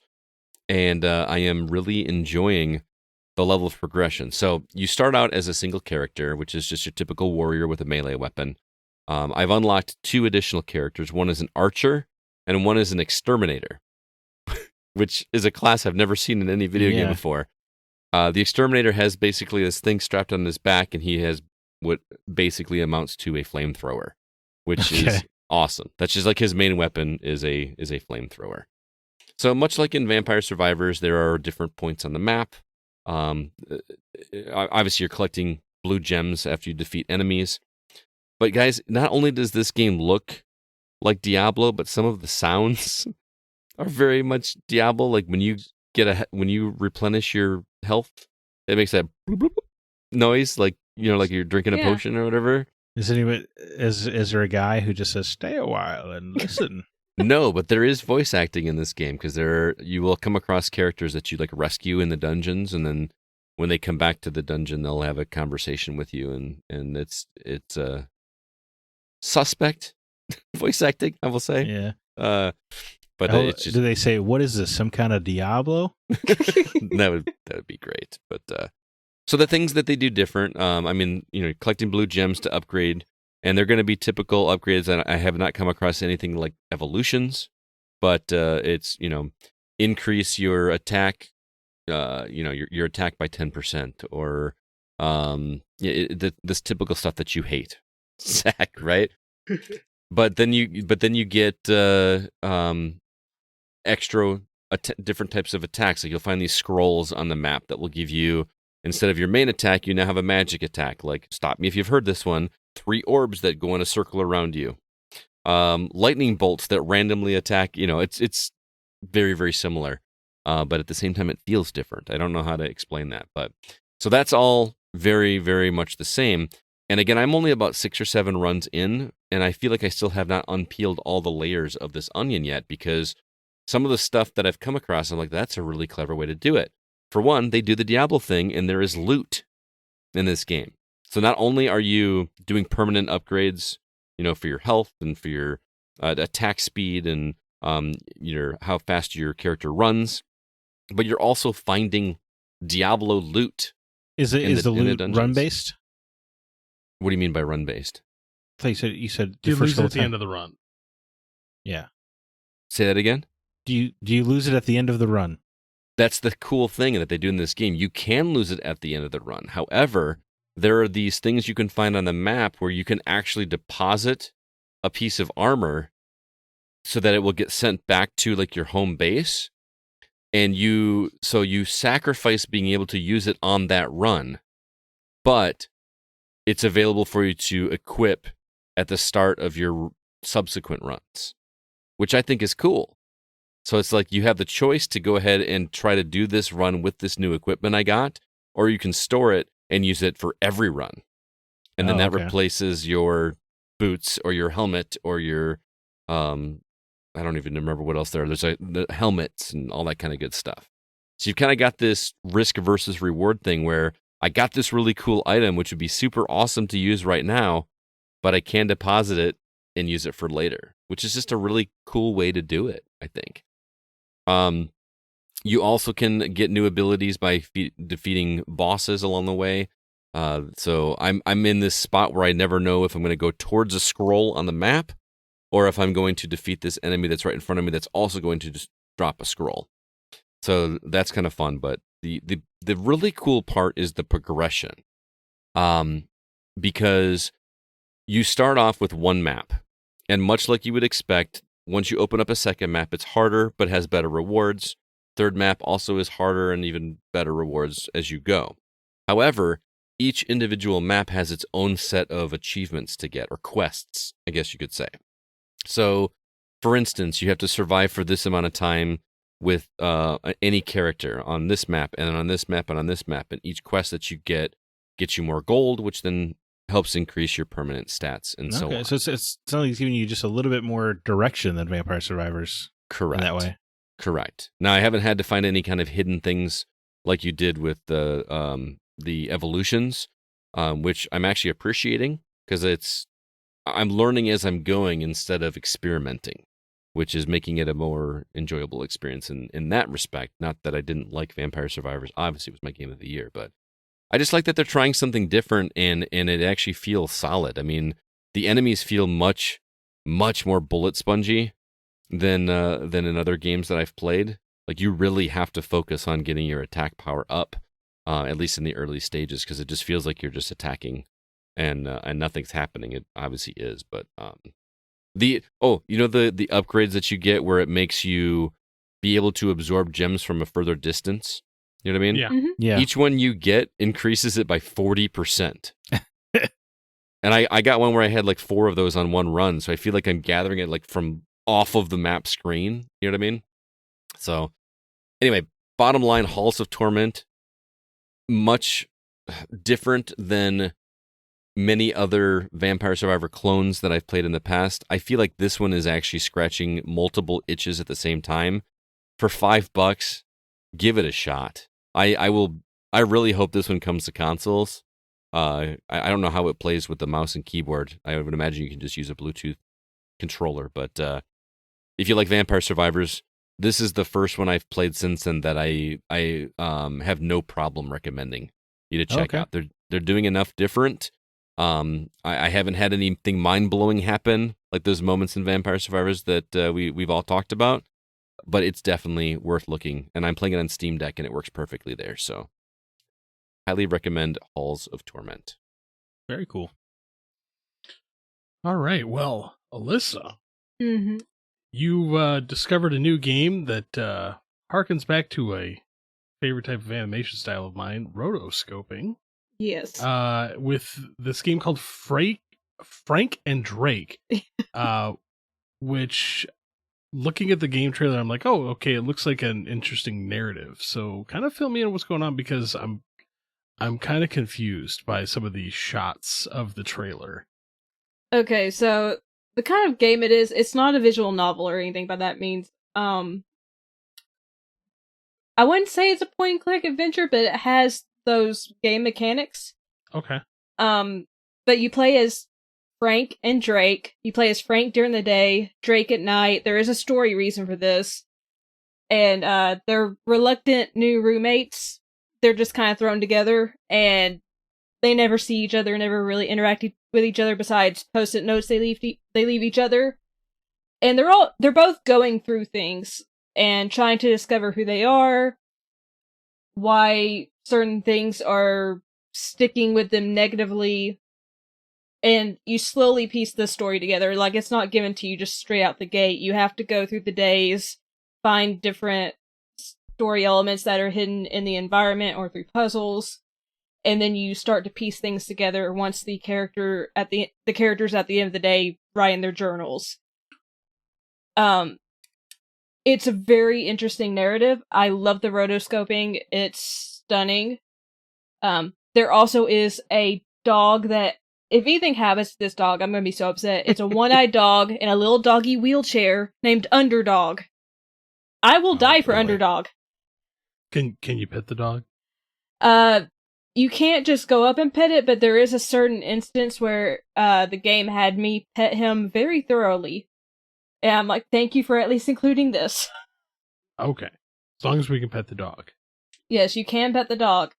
And I am really enjoying the level of progression. So you start out as a single character, which is just your typical warrior with a melee weapon. I've unlocked 2 additional characters. One is an archer and one is an exterminator, which is a class I've never seen in any video game before. The exterminator has basically this thing strapped on his back, and he has what basically amounts to a flamethrower, which is awesome. That's just like his main weapon is a flamethrower. So much like in Vampire Survivors, there are different points on the map. Obviously, you're collecting blue gems after you defeat enemies. But guys, not only does this game look like Diablo, but some of the sounds are very much Diablo. Like when you replenish your health, it makes that bloop, bloop, bloop noise, like like you're drinking a potion or whatever. Is there a guy who just says, "Stay a while and listen"? No, but there is voice acting in this game, because you will come across characters that you like rescue in the dungeons, and then when they come back to the dungeon, they'll have a conversation with you, and it's suspect voice acting, I will say. Yeah. But it's just, do they say, "What is this? Some kind of Diablo?" that would be great. But so the things that they do different, I mean, collecting blue gems to upgrade. And they're going to be typical upgrades. And I have not come across anything like evolutions, but it's, increase your attack, your attack by 10%, or this typical stuff that you hate, Zack, right? But then you get extra different types of attacks. Like you'll find these scrolls on the map that will give you, instead of your main attack, you now have a magic attack. Like, stop me if you've heard this one. 3 orbs that go in a circle around you. Lightning bolts that randomly attack. It's very, very similar. But at the same time, it feels different. I don't know how to explain that. But so that's all very, very much the same. And again, I'm only about 6 or 7 runs in, and I feel like I still have not unpeeled all the layers of this onion yet, because some of the stuff that I've come across, I'm like, that's a really clever way to do it. For one, they do the Diablo thing, and there is loot in this game. So not only are you doing permanent upgrades, for your health and for your attack speed and how fast your character runs, but you're also finding Diablo loot. Is the loot run based? What do you mean by run based? You said the You first lose it at the time. end of the run. Yeah. Say that again? Do you lose it at the end of the run? That's the cool thing that they do in this game. You can lose it at the end of the run. However, there are these things you can find on the map where you can actually deposit a piece of armor so that it will get sent back to like your home base. And you sacrifice being able to use it on that run, but it's available for you to equip at the start of your subsequent runs, which I think is cool. So it's like you have the choice to go ahead and try to do this run with this new equipment I got, or you can store it and use it for every run. And then that replaces your boots or your helmet or your, I don't even remember what else there. There's the helmets and all that kind of good stuff. So you've kind of got this risk versus reward thing where I got this really cool item, which would be super awesome to use right now, but I can deposit it and use it for later, which is just a really cool way to do it, I think. You also can get new abilities by defeating bosses along the way. So I'm in this spot where I never know if I'm going to go towards a scroll on the map or if I'm going to defeat this enemy that's right in front of me that's also going to just drop a scroll. So that's kind of fun. But the really cool part is the progression. Because you start off with one map. And much like you would expect, once you open up a second map, it's harder but has better rewards. Third map also is harder and even better rewards as you go. However, each individual map has its own set of achievements to get, or quests, I guess you could say. So, for instance, you have to survive for this amount of time with any character on this map, and on this map, and on this map, and each quest that you get gets you more gold, which then helps increase your permanent stats and so on. So it's only giving you just a little bit more direction than Vampire Survivors. Correct. In that way. Correct. Now, I haven't had to find any kind of hidden things like you did with the evolutions, which I'm actually appreciating because I'm learning as I'm going instead of experimenting, which is making it a more enjoyable experience in that respect. Not that I didn't like Vampire Survivors. Obviously, it was my game of the year, but I just like that they're trying something different and it actually feels solid. I mean, the enemies feel much, much more bullet spongy than in other games that I've played. Like, you really have to focus on getting your attack power up, at least in the early stages, because it just feels like you're just attacking and nothing's happening. It obviously is, but the upgrades that you get where it makes you be able to absorb gems from a further distance. You know what I mean? Yeah. Mm-hmm. Yeah. Each one you get increases it by 40%. And I got one where I had like 4 of those on one run, so I feel like I'm gathering it like from off of the map screen. You know what I mean? So, anyway, bottom line, Halls of Torment, much different than many other Vampire Survivor clones that I've played in the past. I feel like this one is actually scratching multiple itches at the same time. For $5, give it a shot. I really hope this one comes to consoles. I don't know how it plays with the mouse and keyboard. I would imagine you can just use a Bluetooth controller. But if you like Vampire Survivors, this is the first one I've played since then that I have no problem recommending you to check out. They're doing enough different. I haven't had anything mind-blowing happen like those moments in Vampire Survivors that we've all talked about. But it's definitely worth looking, and I'm playing it on Steam Deck, and it works perfectly there. So, highly recommend Halls of Torment. Very cool. All right. Well, Alyssa, Mm-hmm. you've discovered a new game that harkens back to a favorite type of animation style of mine, rotoscoping. Yes. With this game called Frank and Drake, which, looking at the game trailer, I'm like, oh, okay, it looks like an interesting narrative. So kind of fill me in what's going on, because I'm kind of confused by some of these shots of the trailer. Okay, so the kind of game it is, it's not a visual novel or anything by that means. I wouldn't say it's a point-and-click adventure, but it has those game mechanics. Okay. But you play as Frank and Drake. You play as Frank during the day, Drake at night. There is a story reason for this. And they're reluctant new roommates. They're just kind of thrown together, and they never see each other, never really interact with each other besides post-it notes they leave each other. And they're both going through things and trying to discover who they are, why certain things are sticking with them negatively, and you slowly piece the story together. Like, it's not given to you just straight out the gate. You have to go through the days, find different story elements that are hidden in the environment or through puzzles, and then you start to piece things together once the characters at the end of the day write in their journals. It's a very interesting narrative. I love the rotoscoping. It's stunning. There also is a dog that, if anything happens to this dog, I'm going to be so upset. It's a one-eyed dog in a little doggy wheelchair named Underdog. I will die for boy. Underdog. Can you pet the dog? You can't just go up and pet it, but there is a certain instance where the game had me pet him very thoroughly. And I'm like, thank you for at least including this. Okay. As long as we can pet the dog. Yes, you can pet the dog.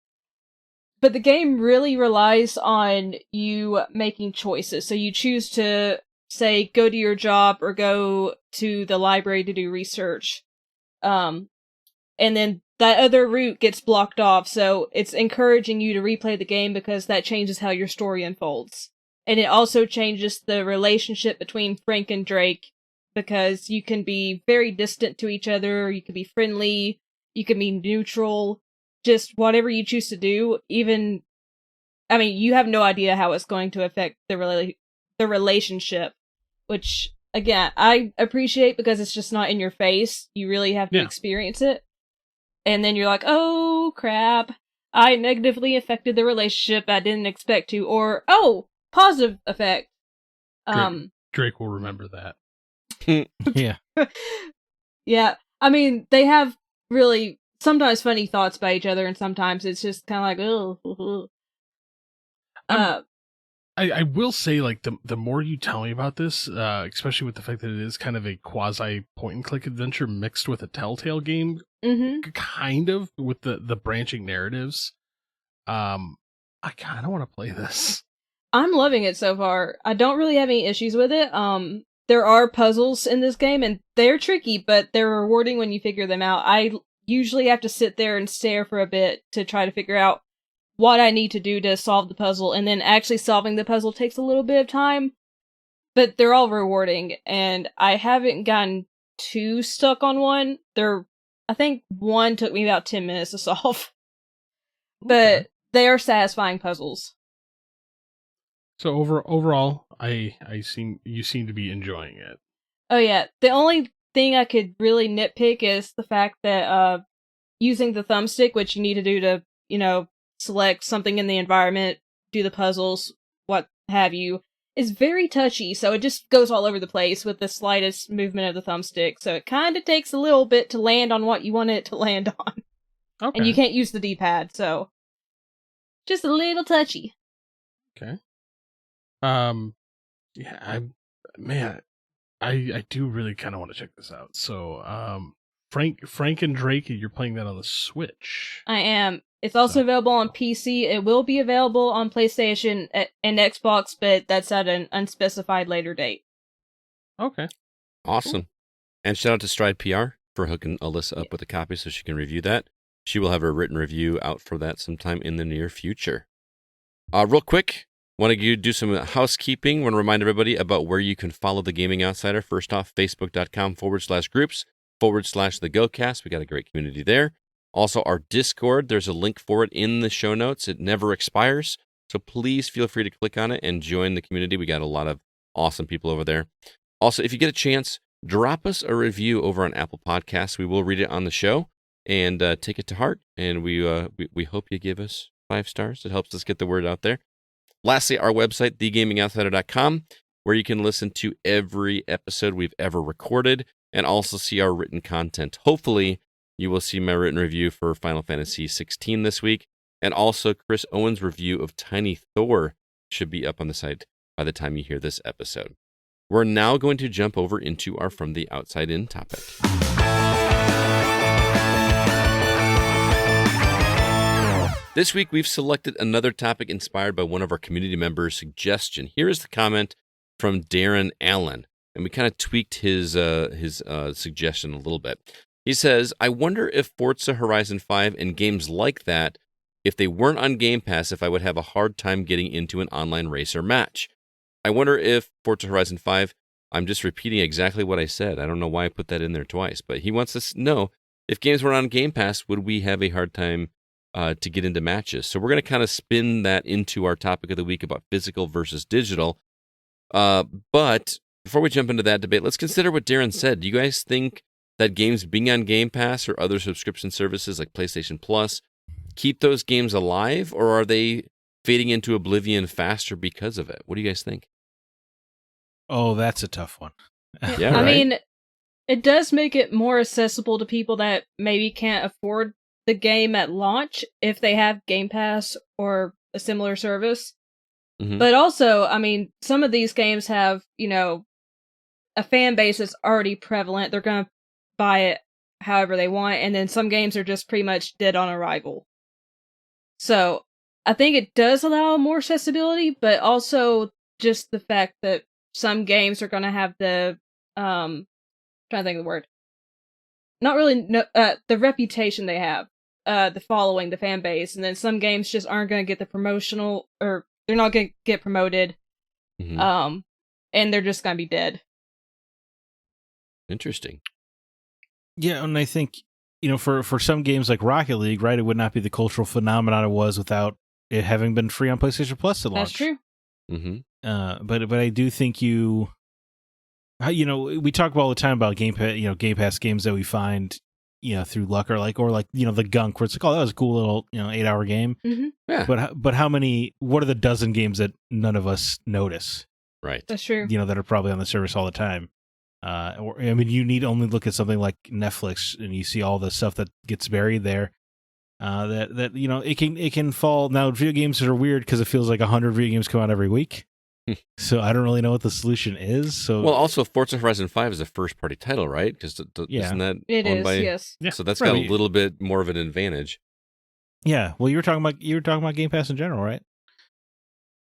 But the game really relies on you making choices. So you choose to, say, go to your job or go to the library to do research. And then that other route gets blocked off, so it's encouraging you to replay the game because that changes how your story unfolds. And it also changes the relationship between Frank and Drake, because you can be very distant to each other, you can be friendly, you can be neutral, just whatever you choose to do. Even, I mean, you have no idea how it's going to affect the relationship, which, again, I appreciate because it's just not in your face. You really have to experience it. And then you're like, oh, crap, I negatively affected the relationship I didn't expect to. Or, oh, positive effect. Drake will remember that. Yeah. Yeah, I mean, they have really sometimes funny thoughts by each other, and sometimes it's just kind of like, oh. I will say, like, the more you tell me about this, especially with the fact that it is kind of a quasi point-and-click adventure mixed with a Telltale game, kind of, with the branching narratives, I kind of want to play this. I'm loving it so far. I don't really have any issues with it. There are puzzles in this game, and they're tricky, but they're rewarding when you figure them out. I usually have to sit there and stare for a bit to try to figure out what I need to do to solve the puzzle, and then actually solving the puzzle takes a little bit of time, but they're all rewarding, and I haven't gotten too stuck on one. I think one took me about 10 minutes to solve, but they are satisfying puzzles. So overall, you seem to be enjoying it. Oh yeah, the only thing I could really nitpick is the fact that using the thumbstick, which you need to do to, select something in the environment, do the puzzles, what have you, is very touchy, so it just goes all over the place with the slightest movement of the thumbstick, so it kind of takes a little bit to land on what you want it to land on. Okay. And you can't use the D-pad, so just a little touchy. Okay. Yeah, I do really kind of want to check this out. So, Frank and Drake, you're playing that on the Switch. I am. It's also available on PC. It will be available on PlayStation and Xbox, but that's at an unspecified later date. Okay. Awesome. Cool. And shout out to Stride PR for hooking Alyssa up with a copy so she can review that. She will have a written review out for that sometime in the near future. Real quick, want to do some housekeeping. Want to remind everybody about where you can follow The Gaming Outsider. First off, facebook.com/groups/The GoCast. We got a great community there. Also, our Discord, there's a link for it in the show notes. It never expires, so please feel free to click on it and join the community. We got a lot of awesome people over there. Also, if you get a chance, drop us a review over on Apple Podcasts. We will read it on the show and take it to heart, and we hope you give us 5 stars. It helps us get the word out there. Lastly, our website, thegamingoutsider.com, where you can listen to every episode we've ever recorded and also see our written content. Hopefully, you will see my written review for Final Fantasy 16 this week. And also Chris Owen's review of Tiny Thor should be up on the site by the time you hear this episode. We're now going to jump over into our From the Outside In topic. This week, we've selected another topic inspired by one of our community members' suggestion. Here is the comment from Darren Allen, and we kind of tweaked his suggestion a little bit. He says, I wonder if Forza Horizon 5 and games like that, if they weren't on Game Pass, if I would have a hard time getting into an online race or match. I wonder if Forza Horizon 5, I'm just repeating exactly what I said. I don't know why I put that in there twice, but he wants to know if games were on Game Pass, would we have a hard time to get into matches? So we're going to kind of spin that into our topic of the week about physical versus digital. But before we jump into that debate, let's consider what Darren said. Do you guys think that games being on Game Pass or other subscription services like PlayStation Plus keep those games alive, or are they fading into oblivion faster because of it? What do you guys think? Oh, that's a tough one. Yeah, I right? mean, it does make it more accessible to people that maybe can't afford the game at launch if they have Game Pass or a similar service. Mhm. But also, I mean, some of these games have, a fan base that's already prevalent. They're going to buy it however they want, and then some games are just pretty much dead on arrival. So, I think it does allow more accessibility, but also just the fact that some games are going to have the, trying to think of the word. Not really, the reputation they have, the following, the fan base, and then some games just aren't going to get the promotional, or they're not going to get promoted, Mhm. and they're just going to be dead. Interesting. Yeah, and I think, for some games like Rocket League, right, it would not be the cultural phenomenon it was without it having been free on PlayStation Plus at launch. That's true. Mm-hmm. But I do think we talk all the time about Game Pass games that we find, through luck or the Gunk, where it's like, oh, that was a cool little 8-hour game. Mm-hmm. Yeah. But what are the dozen games that none of us notice? Right. That's true. That are probably on the service all the time. You need only look at something like Netflix, and you see all the stuff that gets buried there. It can fall. Now, video games are weird because it feels like 100 video games come out every week. So I don't really know what the solution is. So Well, also Forza Horizon 5 is a first-party title, right? Because isn't that It owned is, by? yes. Yeah. So that's Right, got a little bit more of an advantage. yeah. Well, you were talking about Game Pass in general, right?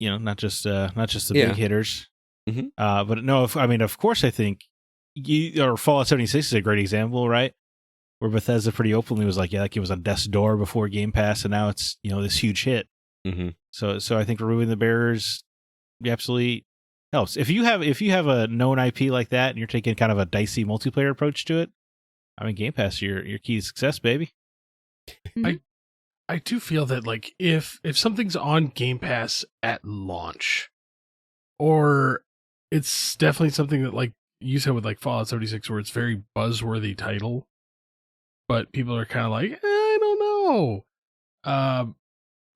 Not just the Yeah. big hitters. Mhm. But no, of course, I think Fallout 76 is a great example, right? Where Bethesda pretty openly was like, yeah, that game was on death's door before Game Pass, and now it's this huge hit. Mm-hmm. So I think removing the barriers absolutely helps. If you have a known IP like that, and you're taking kind of a dicey multiplayer approach to it, Game Pass, your key to success, baby. I do feel that like if something's on Game Pass at launch, or it's definitely something that, like you said with like Fallout 76, where it's very buzzworthy title, but people are kind of like, I don't know.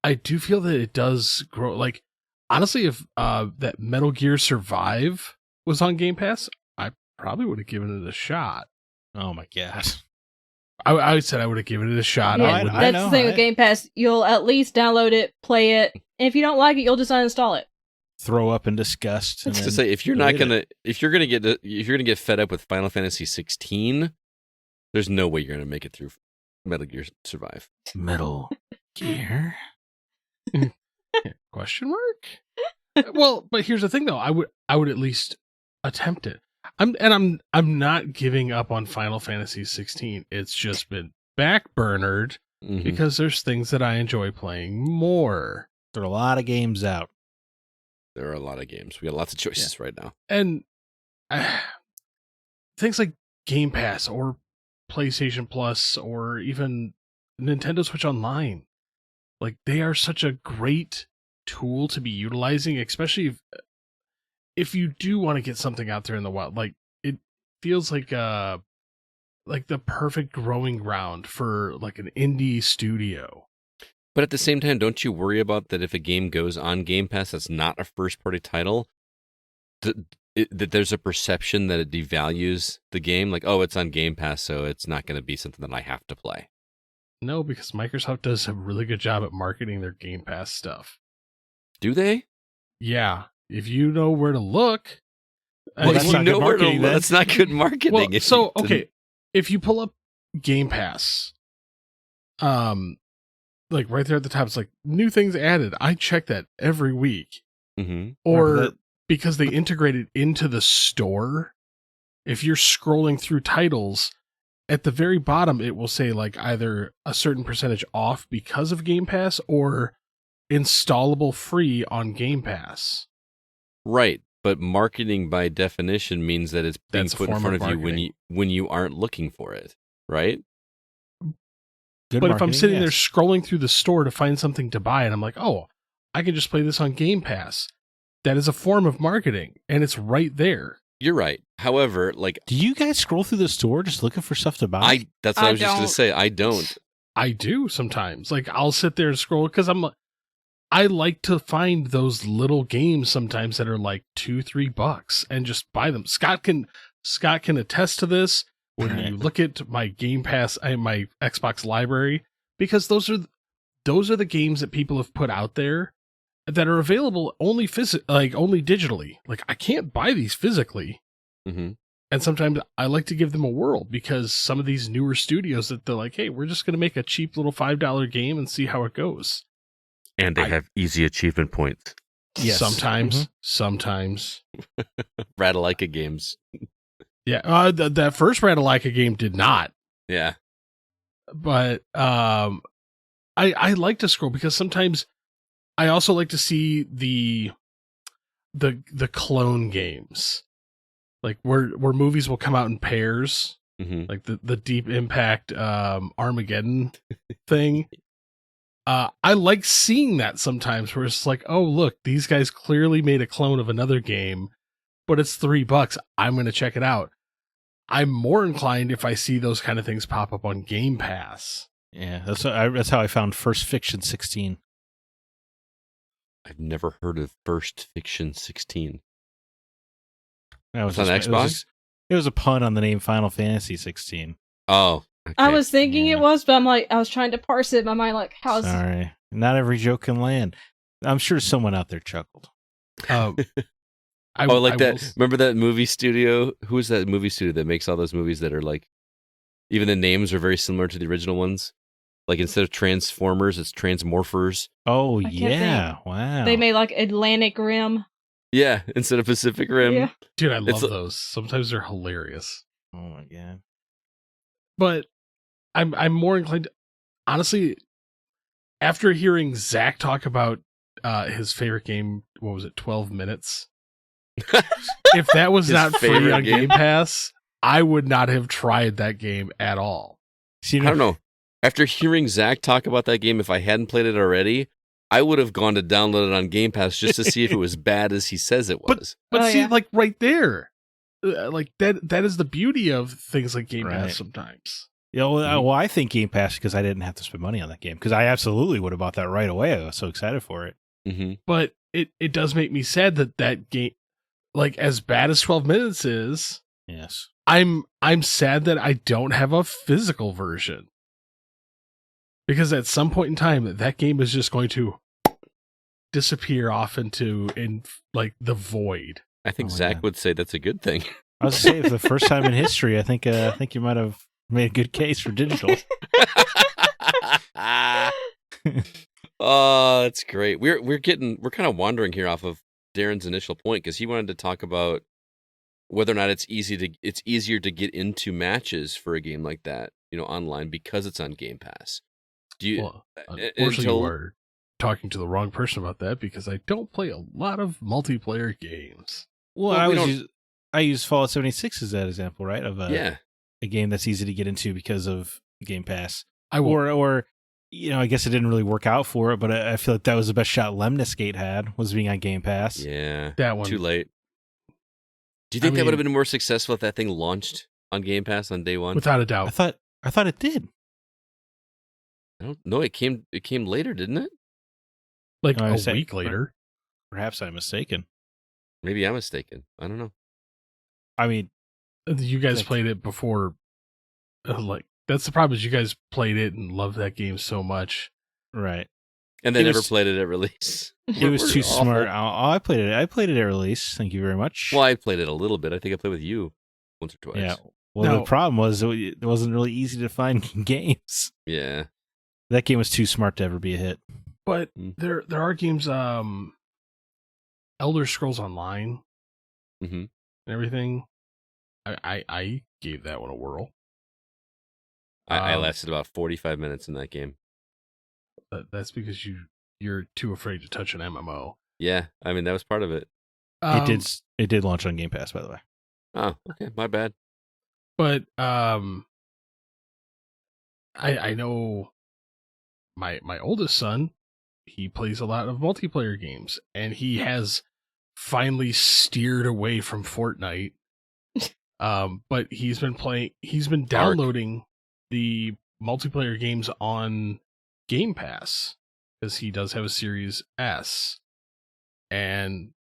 I do feel that it does grow. Like, honestly, if that Metal Gear Survive was on Game Pass, I probably would have given it a shot. Oh my god. I said I would have given it a shot. Yeah, that's the thing with Game Pass. You'll at least download it, play it, and if you don't like it, you'll just uninstall it. Throw up in disgust. That's to say, if you're gonna get fed up with Final Fantasy 16, there's no way you're gonna make it through Metal Gear Survive. Metal Gear? Question mark? Well, but here's the thing though. I would at least attempt it. I'm not giving up on Final Fantasy 16. It's just been backburnered Mhm. because there's things that I enjoy playing more. There are a lot of games out. There are a lot of games. We got lots of choices right now. And things like Game Pass or PlayStation Plus or even Nintendo Switch Online, like they are such a great tool to be utilizing, especially if you do want to get something out there in the wild. Like it feels like the perfect growing ground for like an indie studio. But at the same time, don't you worry about that if a game goes on Game Pass that's not a first-party title? that there's a perception that it devalues the game? Like, oh, it's on Game Pass, so it's not going to be something that I have to play. No, because Microsoft does a really good job at marketing their Game Pass stuff. Do they? Yeah. If you know where to look. Well, that's not good marketing, then. That's not good marketing. Well, so, okay. If you pull up Game Pass, like right there at the top, it's like new things added. I check that every week. Mm-hmm. Or because they integrate it into the store, if you're scrolling through titles, at the very bottom, it will say like either a certain percentage off because of Game Pass or installable free on Game Pass. Right. But marketing by definition means that it's being That's a put in form front of of you marketing. when you aren't looking for it. Right? Good But if I'm marketing, sitting there yes. scrolling through the store to find something to buy and I'm like, oh, I can just play this on Game Pass. That is a form of marketing and it's right there. You're right. However, like Do you guys scroll through the store just looking for stuff to buy? that's what I I was just going don't. to say. I don't. I do sometimes. Like I'll sit there and scroll because I like to find those little games sometimes that are like $2-3 and just buy them. Scott can attest to this when you look at my Game Pass and my Xbox library, because those are the games that people have put out there that are available only only digitally. Like I can't buy these physically. Mm-hmm. And sometimes I like to give them a whirl because some of these newer studios that they're like, hey, we're just going to make a cheap little $5 game and see how it goes. And they have easy achievement points. Yes. Sometimes. Ratalaika games. Yeah. That first Ratalaika game did not. Yeah. But I like to scroll because sometimes I also like to see the clone games. Like where movies will come out in pairs. Mm-hmm. Like the Deep Impact Armageddon thing. I like seeing that sometimes where it's like, oh, look, these guys clearly made a clone of another game, but it's $3. I'm going to check it out. I'm more inclined if I see those kind of things pop up on Game Pass. Yeah, that's how I found First Fiction 16. I've never heard of First Fiction 16. That was It's on Xbox? It was a pun on the name Final Fantasy 16. Oh. Okay. I was thinking Yeah. it was, but I'm like, I was trying to parse it in my mind, like, how's Sorry, not every joke can land. I'm sure someone out there chuckled. Remember that movie studio? Who is that movie studio that makes all those movies that are like, even the names are very similar to the original ones? Like instead of Transformers, it's Transmorphers. Oh, I can't yeah. Wow. they made like Atlantic Rim? Yeah, instead of Pacific Rim. Yeah. Dude, I love It's- those. Sometimes they're hilarious. Oh, my God. But I'm more inclined to, honestly, after hearing Zack talk about his favorite game, what was it, 12 Minutes? If that was His not free favorite on game? Game Pass, I would not have tried that game at all. See, I don't know. After hearing Zach talk about that game, if I hadn't played it already, I would have gone to download it on Game Pass just to see if it was bad as he says it was. But Oh, see, yeah. like right there, like that is the beauty of things like Game Right. Pass sometimes. Yeah, well, I think Game Pass because I didn't have to spend money on that game because I absolutely would have bought that right away. I was so excited for it. Mm-hmm. But it does make me sad that game, like as bad as 12 Minutes is, Yes. I'm sad that I don't have a physical version. Because at some point in time, that game is just going to disappear off into like the void. I think Oh my Zach God. would say that's a good thing. I was saying for the first time in history, I think you might have made a good case for digital. Oh, that's great. We're kind of wandering here off of Darren's initial point because he wanted to talk about whether or not it's easier to get into matches for a game like that, online because it's on Game Pass. Do you? Well, unfortunately, you are talking to the wrong person about that because I don't play a lot of multiplayer games. Well, Well, I use Fallout 76 as that example, right? Of Yeah. a game that's easy to get into because of Game Pass. I will. Or I guess it didn't really work out for it, but I feel like that was the best shot Lemniscate had was being on Game Pass. Yeah. That one. Too late. Do you think I that would have mean- been more successful if that thing launched on Game Pass on day one? Without a I doubt. thought it did. I don't know. It came later, didn't it? Like No, I a say- week later. Perhaps I'm mistaken. Maybe I'm mistaken. I don't know. I mean, You guys Like- played it before. Like, that's the problem is you guys played it and loved that game so much. right. And they It never was- played it at release. It was We're too awful. smart. I played it. I played it at release. Thank you very much. Well, I played it a little bit. I think I played with you once or twice. Yeah. Well, No. the problem was it wasn't really easy to find games. Yeah. That game was too smart to ever be a hit. But Mm. there are games, Elder Scrolls Online Mm-hmm. and everything. I gave that one a whirl. I Um, lasted about 45 minutes in that game. That's because you're too afraid to touch an MMO. Yeah, I mean that was part of it. It did launch on Game Pass, by the way. Oh, okay, my bad. But I know my oldest son, he plays a lot of multiplayer games, and he has finally steered away from Fortnite. But he's been downloading the multiplayer games on Game Pass because he does have a Series S, and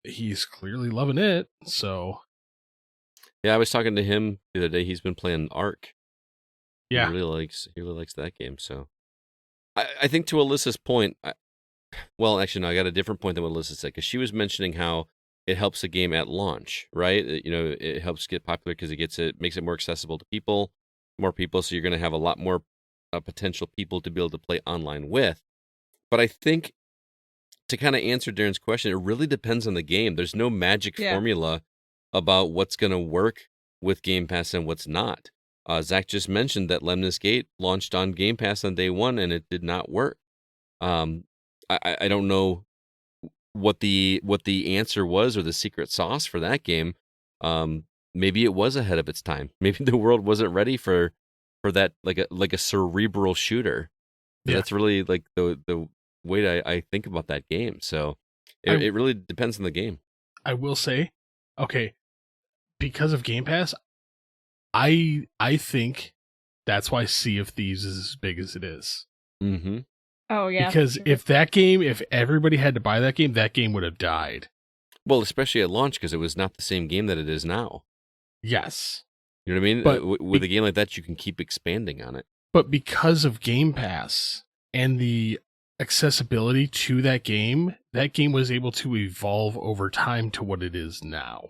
he's clearly loving it. So Yeah, I was talking to him the other day. He's been playing Ark. yeah, He really likes that game. So I think to Alyssa's point, well, actually, no, I got a different point than what Alyssa said because she was mentioning how it helps a game at launch, right? It helps get popular because it makes it more accessible to more people. So you're going to have a lot more potential people to be able to play online with. But I think to kind of answer Darren's question, it really depends on the game. There's no magic formula about what's going to work with Game Pass and what's not. Zack just mentioned that Lemnis Gate launched on Game Pass on day one and it did not work. I don't know what the answer was or the secret sauce for that game. Maybe it was ahead of its time. Maybe the world wasn't ready for that like a cerebral shooter. Yeah. That's really like the way I think about that game. So it really depends on the game. I will say, okay, because of Game Pass, I think that's why Sea of Thieves is as big as it is. Mm-hmm. Oh yeah. Because sure. if everybody had to buy that game would have died. Well, especially at launch because it was not the same game that it is now. Yes. You know what I mean? But With a game like that, you can keep expanding on it. But because of Game Pass and the accessibility to that game was able to evolve over time to what it is now.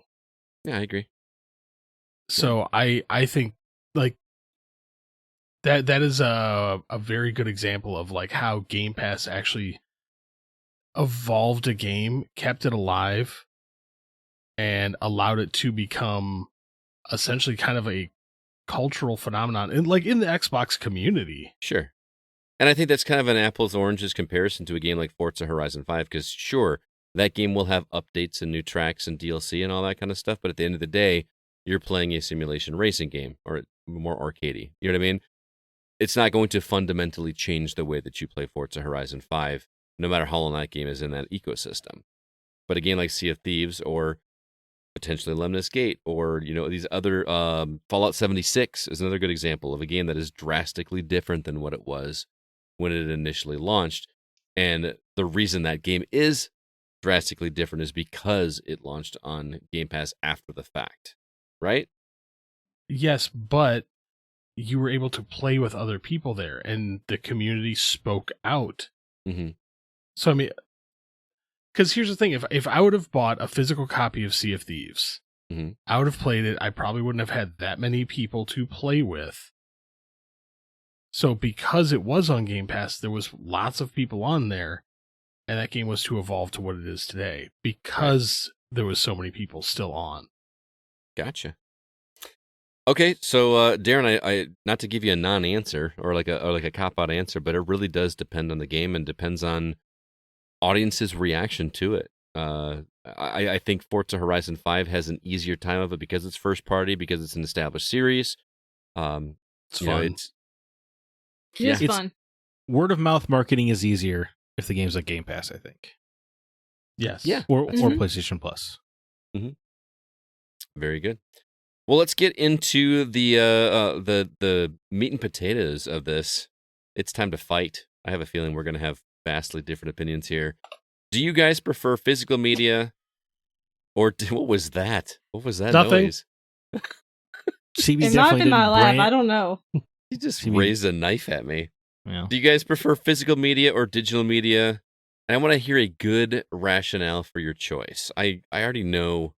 Yeah, I agree. So I think like that is a very good example of like how Game Pass actually evolved a game, kept it alive, and allowed it to become essentially kind of a cultural phenomenon in the Xbox community. Sure. And I think that's kind of an apples oranges comparison to a game like Forza Horizon 5 because sure, that game will have updates and new tracks and DLC and all that kind of stuff, but at the end of the day, you're playing a simulation racing game or more arcadey. You know what I mean? It's not going to fundamentally change the way that you play Forza Horizon 5, no matter how long that game is in that ecosystem. But a game like Sea of Thieves or potentially Lemnis Gate or, these other Fallout 76 is another good example of a game that is drastically different than what it was when it initially launched. And the reason that game is drastically different is because it launched on Game Pass after the fact, right? Yes, but you were able to play with other people there and the community spoke out. Mm-hmm. So, I mean, because here's the thing, if I would have bought a physical copy of Sea of Thieves, Mm-hmm. I would have played it. I probably wouldn't have had that many people to play with. So because it was on Game Pass, there was lots of people on there, and that game was to evolve to what it is today because there was so many people still on. Gotcha. Okay, so Darren, I not to give you a non-answer or like a cop-out answer, but it really does depend on the game and depends on audience's reaction to it. I think Forza Horizon 5 has an easier time of it because it's first party, because it's an established series. It's You know, fun. It is It's- fun. Word of mouth marketing is easier if the game's like Game Pass, I think, Yes. Yeah. or Mhm. PlayStation Plus. Very good. Well, let's get into the meat and potatoes of this. It's time to fight. I have a feeling we're going to have vastly different opinions here. Do you guys prefer physical media Or what was that? What was that Nothing. noise? CB It might have definitely been my didn't lap. brand- I don't know. He just You mean- raised a knife at me. Well, Do you guys prefer physical media or digital media? And I want to hear a good rationale for your choice. I already know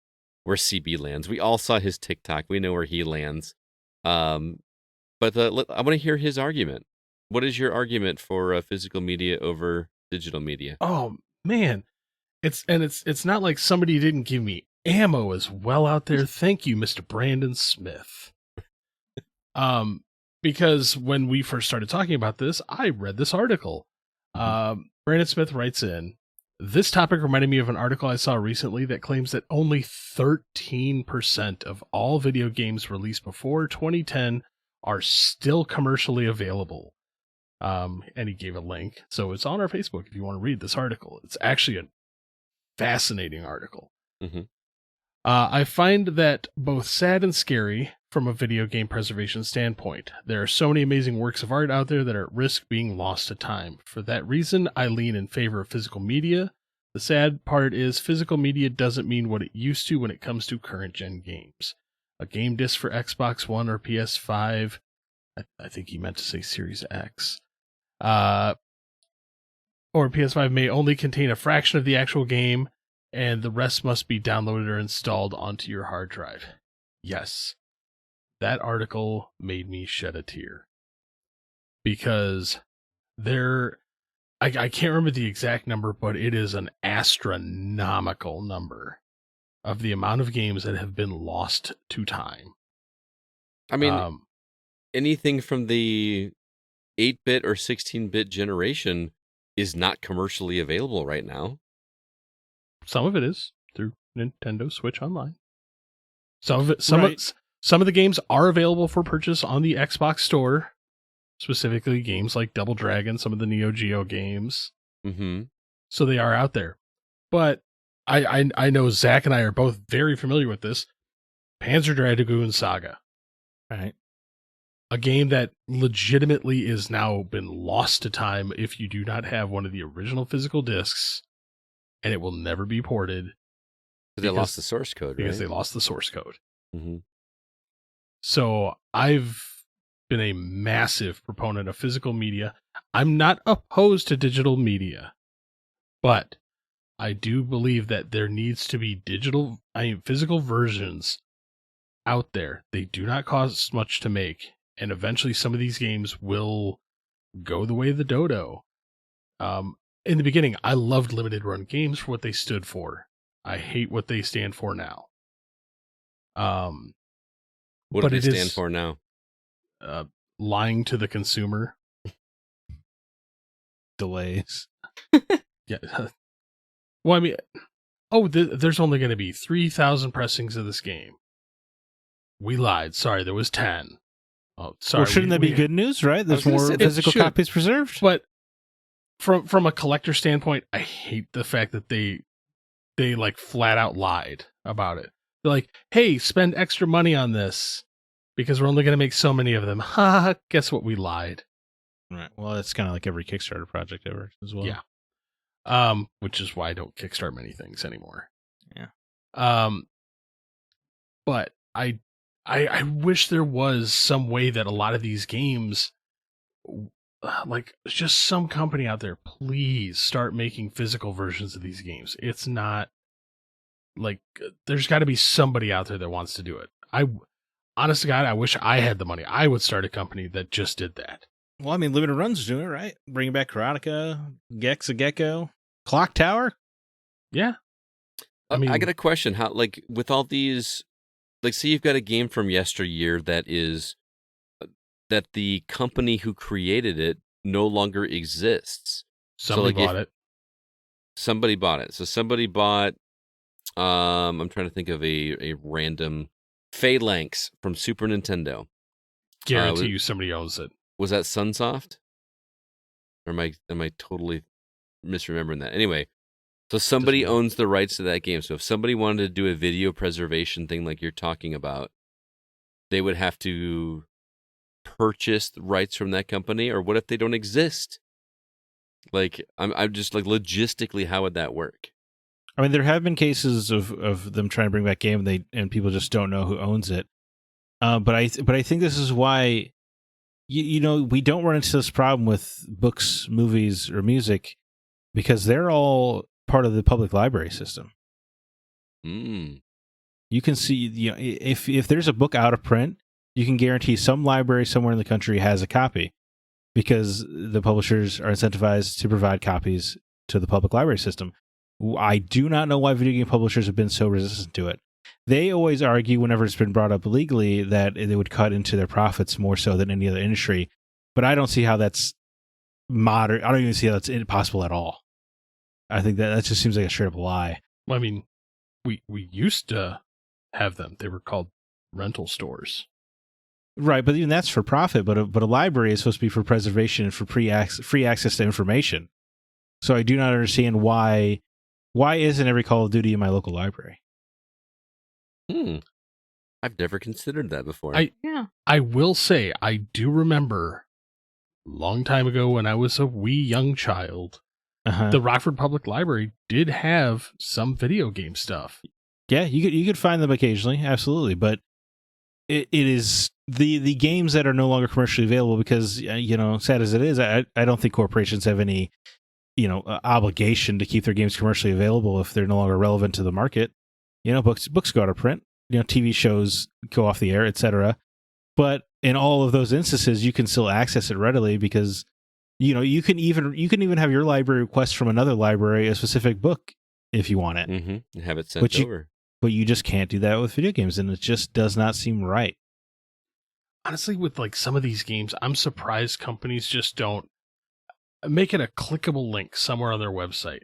where CB lands. We all saw his TikTok. We know where he lands. But I want to hear his argument. What is your argument for physical media over digital media? Oh man, it's not like somebody didn't give me ammo as well out there. Thank you, Mr. Brandon Smith. Because when we first started talking about this, I read this article. Brandon Smith writes in, this topic reminded me of an article I saw recently that claims that only 13% of all video games released before 2010 are still commercially available. And he gave a link. So it's on our Facebook if you want to read this article. It's actually a fascinating article. Mm-hmm. I find that both sad and scary from a video game preservation standpoint. There are so many amazing works of art out there that are at risk being lost to time. For that reason, I lean in favor of physical media. The sad part is physical media doesn't mean what it used to when it comes to current gen games. A game disc for Xbox One or PS5, I think he meant to say Series X, or PS5 may only contain a fraction of the actual game, and the rest must be downloaded or installed onto your hard drive. Yes, that article made me shed a tear. Because I can't remember the exact number, but it is an astronomical number of the amount of games that have been lost to time. I mean, anything from the 8-bit or 16-bit generation is not commercially available right now. Some of it is through Nintendo Switch Online. Some of the games are available for purchase on the Xbox Store, specifically games like Double Dragon, some of the Neo Geo games. Mm-hmm. So they are out there. But I know Zack and I are both very familiar with this. Panzer Dragoon Saga. right. A game that legitimately is now been lost to time if you do not have one of the original physical discs, and it will never be ported. They lost the source code, because right? they lost the source code. Mm-hmm. So I've been a massive proponent of physical media. I'm not opposed to digital media, but I do believe that there needs to be physical versions out there. They do not cost much to make, and eventually some of these games will go the way of the dodo. In the beginning, I loved limited run games for what they stood for. I hate what they stand for now. What do they stand for now? Lying to the consumer. Delays. Yeah. Well, I mean, there's only going to be 3,000 pressings of this game. We lied. Sorry, there was 10. Oh, sorry. Well, shouldn't that be good news, right? There's more physical copies preserved. But from a collector standpoint, I hate the fact that they like flat out lied about it. They're like, hey, spend extra money on this because we're only going to make so many of them. Ha, guess what? We lied. Right. Well, it's kind of like every Kickstarter project ever as well. Yeah. Which is why I don't kickstart many things anymore. Yeah. But I wish there was some way that a lot of these games, like just some company out there, please start making physical versions of these games. It's not like there's got to be somebody out there that wants to do it. Honest to God, I wish I had the money. I would start a company that just did that. Well, I mean, Limited Run's doing it, right? Bringing back Karateka, Gexa Gecko, Clock Tower. Yeah. I mean, I got a question. How, like, with all these, like, say you've got a game from yesteryear that is that the company who created it no longer exists. Somebody bought it. Somebody bought it. So somebody bought. I'm trying to think of a random Phalanx from Super Nintendo. Guarantee you somebody owns it. Was that Sunsoft? Or am I totally misremembering that? Anyway, so somebody owns the rights to that game. So if somebody wanted to do a video preservation thing like you're talking about, they would have to purchase the rights from that company. Or what if they don't exist? Like, I'm just like, logistically, how would that work? I mean, there have been cases of them trying to bring back game and people just don't know who owns it. But I think this is why we don't run into this problem with books, movies, or music because they're all part of the public library system. You can see, if there's a book out of print, you can guarantee some library somewhere in the country has a copy because the publishers are incentivized to provide copies to the public library system. I do not know why video game publishers have been so resistant to it. They always argue whenever it's been brought up legally that they would cut into their profits more so than any other industry. But I don't see how that's modern. I don't even see how that's impossible at all. I think that just seems like a straight up lie. I mean, we used to have them. They were called rental stores. Right, but even that's for profit. But a library is supposed to be for preservation and for free access to information. So I do not understand why isn't every Call of Duty in my local library? I've never considered that before. I will say, I do remember a long time ago when I was a wee young child, the Rockford Public Library did have some video game stuff. Yeah, you could find them occasionally, absolutely, but it is the games that are no longer commercially available because sad as it is, I don't think corporations have any obligation to keep their games commercially available if they're no longer relevant to the market. Books go out of print. TV shows go off the air, etc. But in all of those instances, you can still access it readily because you can even have your library request from another library a specific book if you want it. Mm-hmm. Have it sent over. But you just can't do that with video games, and it just does not seem right. Honestly, with like some of these games, I'm surprised companies just don't make it a clickable link somewhere on their website.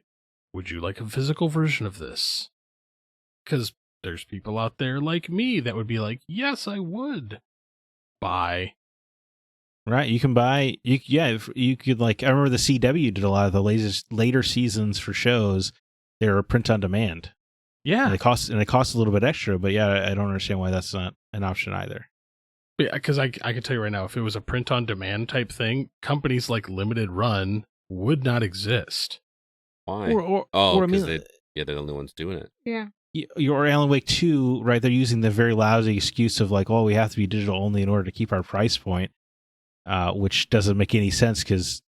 Would you like a physical version of this? Because there's people out there like me that would be like, yes, I would buy. Right, you can buy. You could I remember the CW did a lot of the later seasons for shows. They were print on demand. Yeah, and they cost a little bit extra, but I don't understand why that's not an option either. Yeah, because I can tell you right now, if it was a print on demand type thing, companies like Limited Run would not exist. Why? Because they're the only ones doing it. Yeah. Your Alan Wake 2, right? They're using the very lousy excuse of we have to be digital only in order to keep our price point, which doesn't make any sense because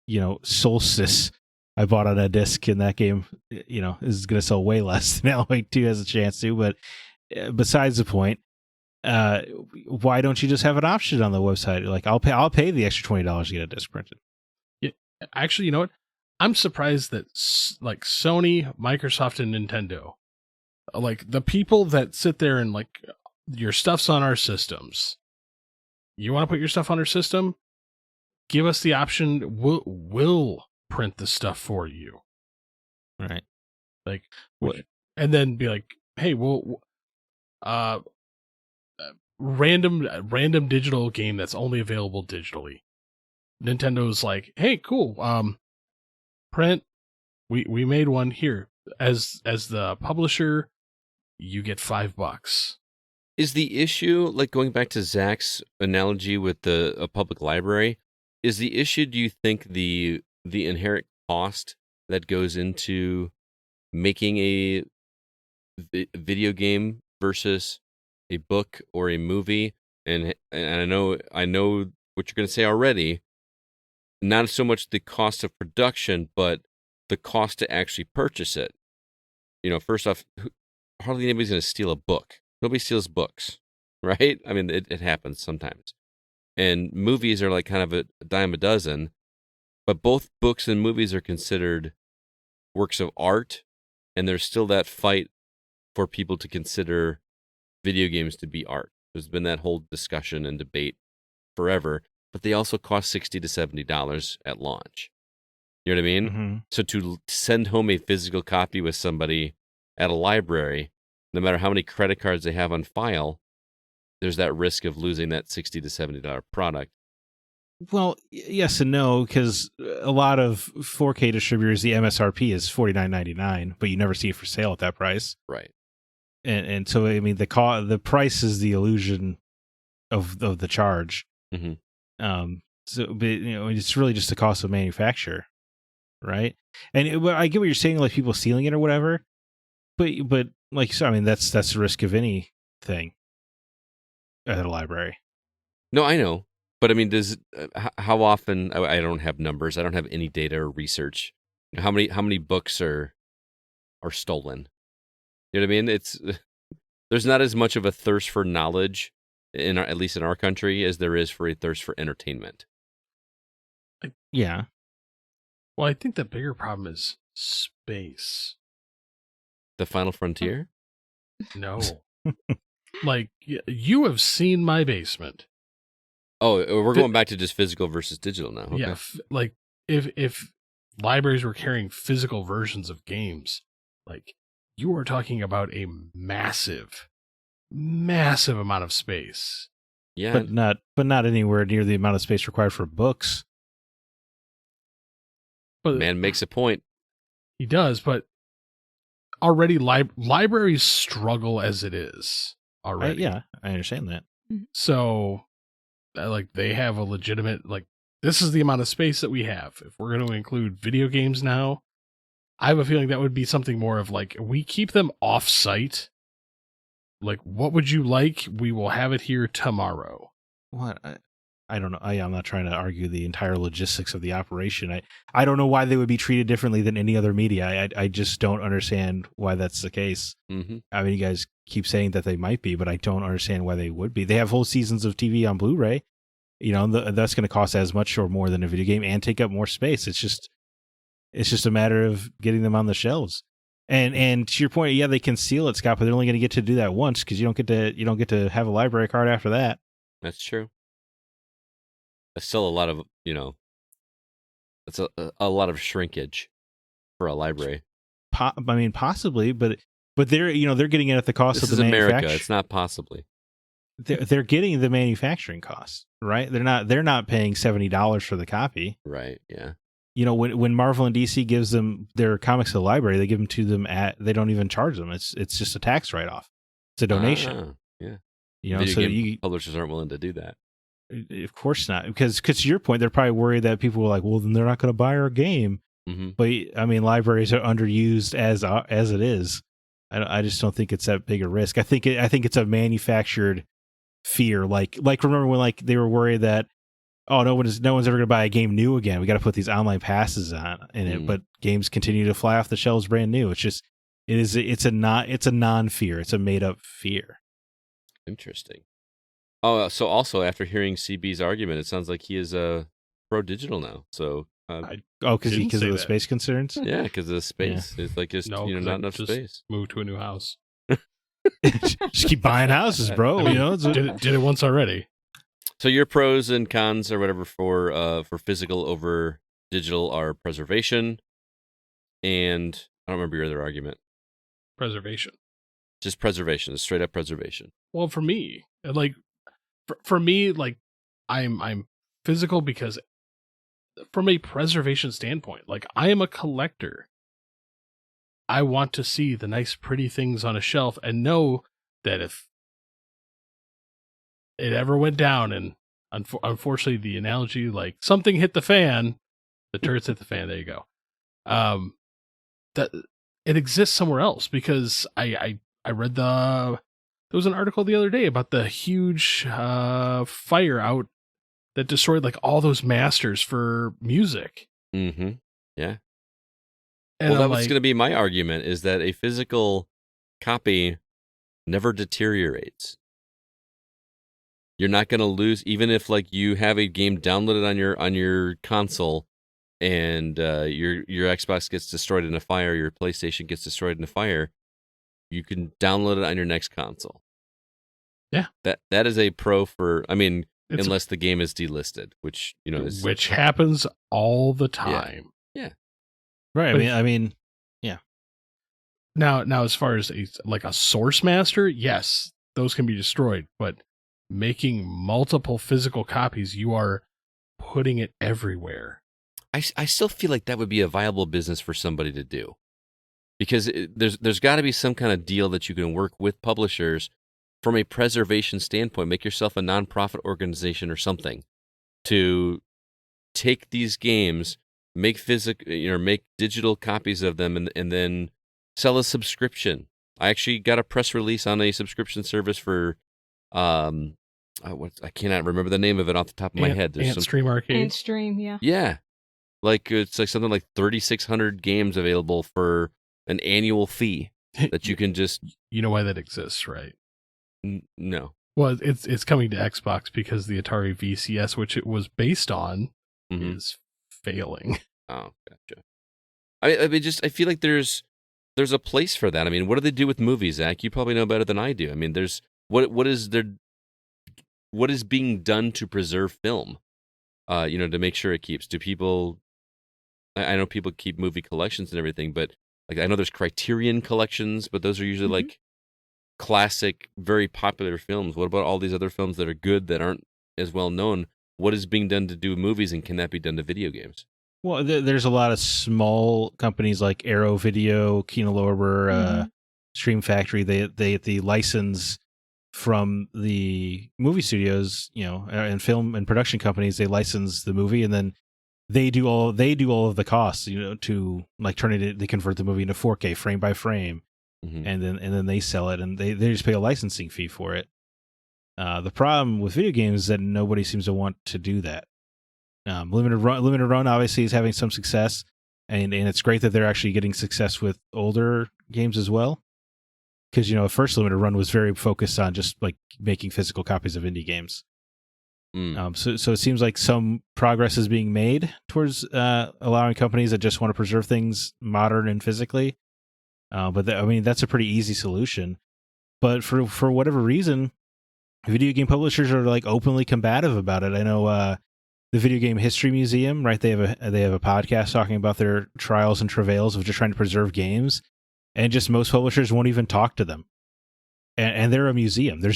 Solstice I bought on a disc, and that game is going to sell way less than Alan Wake 2 has a chance to. But besides the point, why don't you just have an option on the website? I'll pay the extra $20 to get a disc printed. Yeah, actually, you know what? I'm surprised that Sony, Microsoft, and Nintendo, the people that sit there and your stuff's on our systems. You want to put your stuff on our system? Give us the option. We'll print the stuff for you. Right. And then be like, hey, random digital game that's only available digitally. Nintendo's like, hey, cool. Print. We made one here. As the publisher, you get $5. Is the issue, going back to Zack's analogy with a public library, is the issue, do you think, the inherent cost that goes into making a video game versus a book or a movie? And I know what you're going to say already. Not so much the cost of production, but the cost to actually purchase it. First off, hardly anybody's going to steal a book. Nobody steals books, right? I mean, it happens sometimes. And movies are kind of a dime a dozen, but both books and movies are considered works of art, and there's still that fight for people to consider video games to be art. There's been that whole discussion and debate forever, but they also cost $60 to $70 at launch. You know what I mean? Mm-hmm. So to send home a physical copy with somebody at a library, no matter how many credit cards they have on file, there's that risk of losing that $60 to $70 product. Well, yes and no, because a lot of 4K distributors, the MSRP is $49.99, but you never see it for sale at that price. Right. And so, I mean, the price is the illusion of the charge. Mm-hmm. So, but it's really just the cost of manufacture, right? And I get what you're saying, people stealing it or whatever. But like so, I mean, that's the risk of anything at a library. No, I know. But I mean, how often? I don't have numbers. I don't have any data or research. How many books are stolen? You know what I mean? There's not as much of a thirst for knowledge at least in our country as there is for a thirst for entertainment. Yeah. Well, I think the bigger problem is space. The Final Frontier? No. Like, you have seen my basement. Oh, we're going back to just physical versus digital now. Okay. Yeah, like if libraries were carrying physical versions of games, like you are talking about a massive amount of space. Yeah, but not anywhere near the amount of space required for books. But man makes a point. He does, but already libraries struggle as it is already. I understand that. So, like, they have a legitimate, like, this is the amount of space that we have. If we're going to include video games now, I have a feeling that would be something more of like, we keep them off site. Like, what would you like? We will have it here tomorrow. What? I don't know. I'm not trying to argue the entire logistics of the operation. I don't know why they would be treated differently than any other media. I just don't understand why that's the case. Mm-hmm. I mean, you guys keep saying that they might be, but I don't understand why they would be. They have whole seasons of TV on Blu-ray. You know, that's going to cost as much or more than a video game and take up more space. It's just a matter of getting them on the shelves. And to your point, yeah, they can seal it, Scott, but they're only going to get to do that once because you don't get to have a library card after that. That's true. That's still a lot of, that's a lot of shrinkage for a library. I mean, possibly, but they're getting it at the cost This of the is America. manufacturer. It's not possibly. They're getting the manufacturing costs, right? They're not paying $70 for the copy, right? Yeah. You know, when Marvel and DC gives them their comics to the library, they give them to them they don't even charge them. It's just a tax write off. It's a donation. Yeah. You know, Video game publishers aren't willing to do that. Of course not, because to your point, they're probably worried that people were like, well, then they're not going to buy our game. Mm-hmm. But I mean, libraries are underused as it is. I just don't think it's that big a risk. I think it's a manufactured fear. Like remember when like they were worried that no one's ever going to buy a game new again. We got to put these online passes in it, but games continue to fly off the shelves brand new. It's a non-fear. It's a made up fear. Interesting. Oh, so also after hearing CB's argument, it sounds like he is pro digital now. So because of the space concerns. Yeah, because of the space. Yeah. It's like not enough space. Move to a new house. Just keep buying houses, bro. I mean, did it once already. So your pros and cons or whatever for physical over digital are preservation, and I don't remember your other argument. Preservation. Just preservation, straight up preservation. Well, for me, like for me, like I'm physical because from a preservation standpoint, like I am a collector. I want to see the nice, pretty things on a shelf and know that if it ever went down and unfortunately the analogy, like something hit the fan, the turds hit the fan, there you go. That it exists somewhere else because I read there was an article the other day about the huge fire out that destroyed like all those masters for music. Mm-hmm. Yeah. And that was going to be my argument, is that a physical copy never deteriorates. You're not going to lose, even if like you have a game downloaded on your console, and your Xbox gets destroyed in a fire, your PlayStation gets destroyed in a fire. You can download it on your next console. Yeah, that is a pro for. I mean, unless the game is delisted, which is which happens all the time. Yeah. Right. I mean, yeah. Now, as far as a source master, yes, those can be destroyed. But making multiple physical copies, you are putting it everywhere. I still feel like that would be a viable business for somebody to do, because there's got to be some kind of deal that you can work with publishers from a preservation standpoint. Make yourself a nonprofit organization or something to take these games. Make make digital copies of them, and then sell a subscription. I actually got a press release on a subscription service for, I cannot remember the name of it off the top of my head. There's Stream Arcade. And Stream, yeah. Yeah. Like, it's like something like 3,600 games available for an annual fee that you can just... You know why that exists, right? No. Well, it's coming to Xbox because the Atari VCS, which it was based on, is failing. Oh, gotcha. I feel like there's a place for that. I mean, what do they do with movies, Zach? You probably know better than I do. I mean, there's what is being done to preserve film? To make sure it keeps. Do people? I know people keep movie collections and everything, but like I know there's Criterion collections, but those are usually like classic, very popular films. What about all these other films that are good that aren't as well known? What is being done to do movies, and can that be done to video games? Well, there's a lot of small companies like Arrow Video, Kino Lorber, Stream Factory. They license from the movie studios, and film and production companies. They license the movie, and then they do all of the costs, to like they convert the movie into 4K frame by frame, and then they sell it, and they just pay a licensing fee for it. The problem with video games is that nobody seems to want to do that. Limited Run obviously is having some success, and it's great that they're actually getting success with older games as well. Because first Limited Run was very focused on just like making physical copies of indie games. So it seems like some progress is being made towards allowing companies that just want to preserve things modern and physically. But that's a pretty easy solution. But for whatever reason, video game publishers are like openly combative about it. I know the Video Game History Museum, right? They have a podcast talking about their trials and travails of just trying to preserve games, and just most publishers won't even talk to them. And they're a museum. They're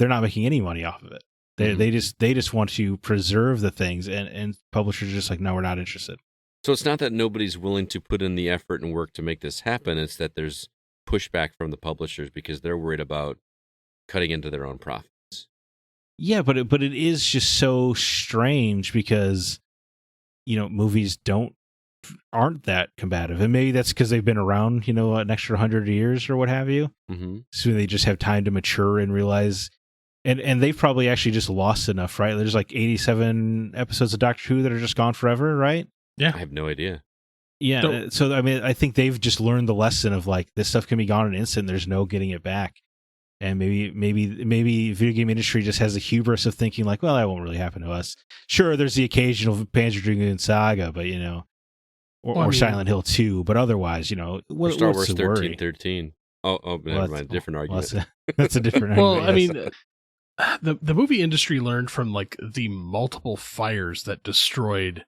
not making any money off of it. They just want to preserve the things, and publishers are just like, no, we're not interested. So it's not that nobody's willing to put in the effort and work to make this happen. It's that there's pushback from the publishers because they're worried about cutting into their own profits. Yeah, but it is just so strange because, movies aren't that combative, and maybe that's because they've been around, an extra 100 years or what have you. So they just have time to mature and realize, and they've probably actually just lost enough, right? There's like 87 episodes of Doctor Who that are just gone forever, right? Yeah, I have no idea. Yeah, so I think they've just learned the lesson of like this stuff can be gone in an instant. There's no getting it back. And maybe video game industry just has the hubris of thinking like, well, that won't really happen to us. Sure, there's the occasional Panzer Dragoon Saga, but or Silent Hill 2, but otherwise, Star Wars 1313. Oh, never mind. Different argument. That's a different argument. Well, the movie industry learned from like the multiple fires that destroyed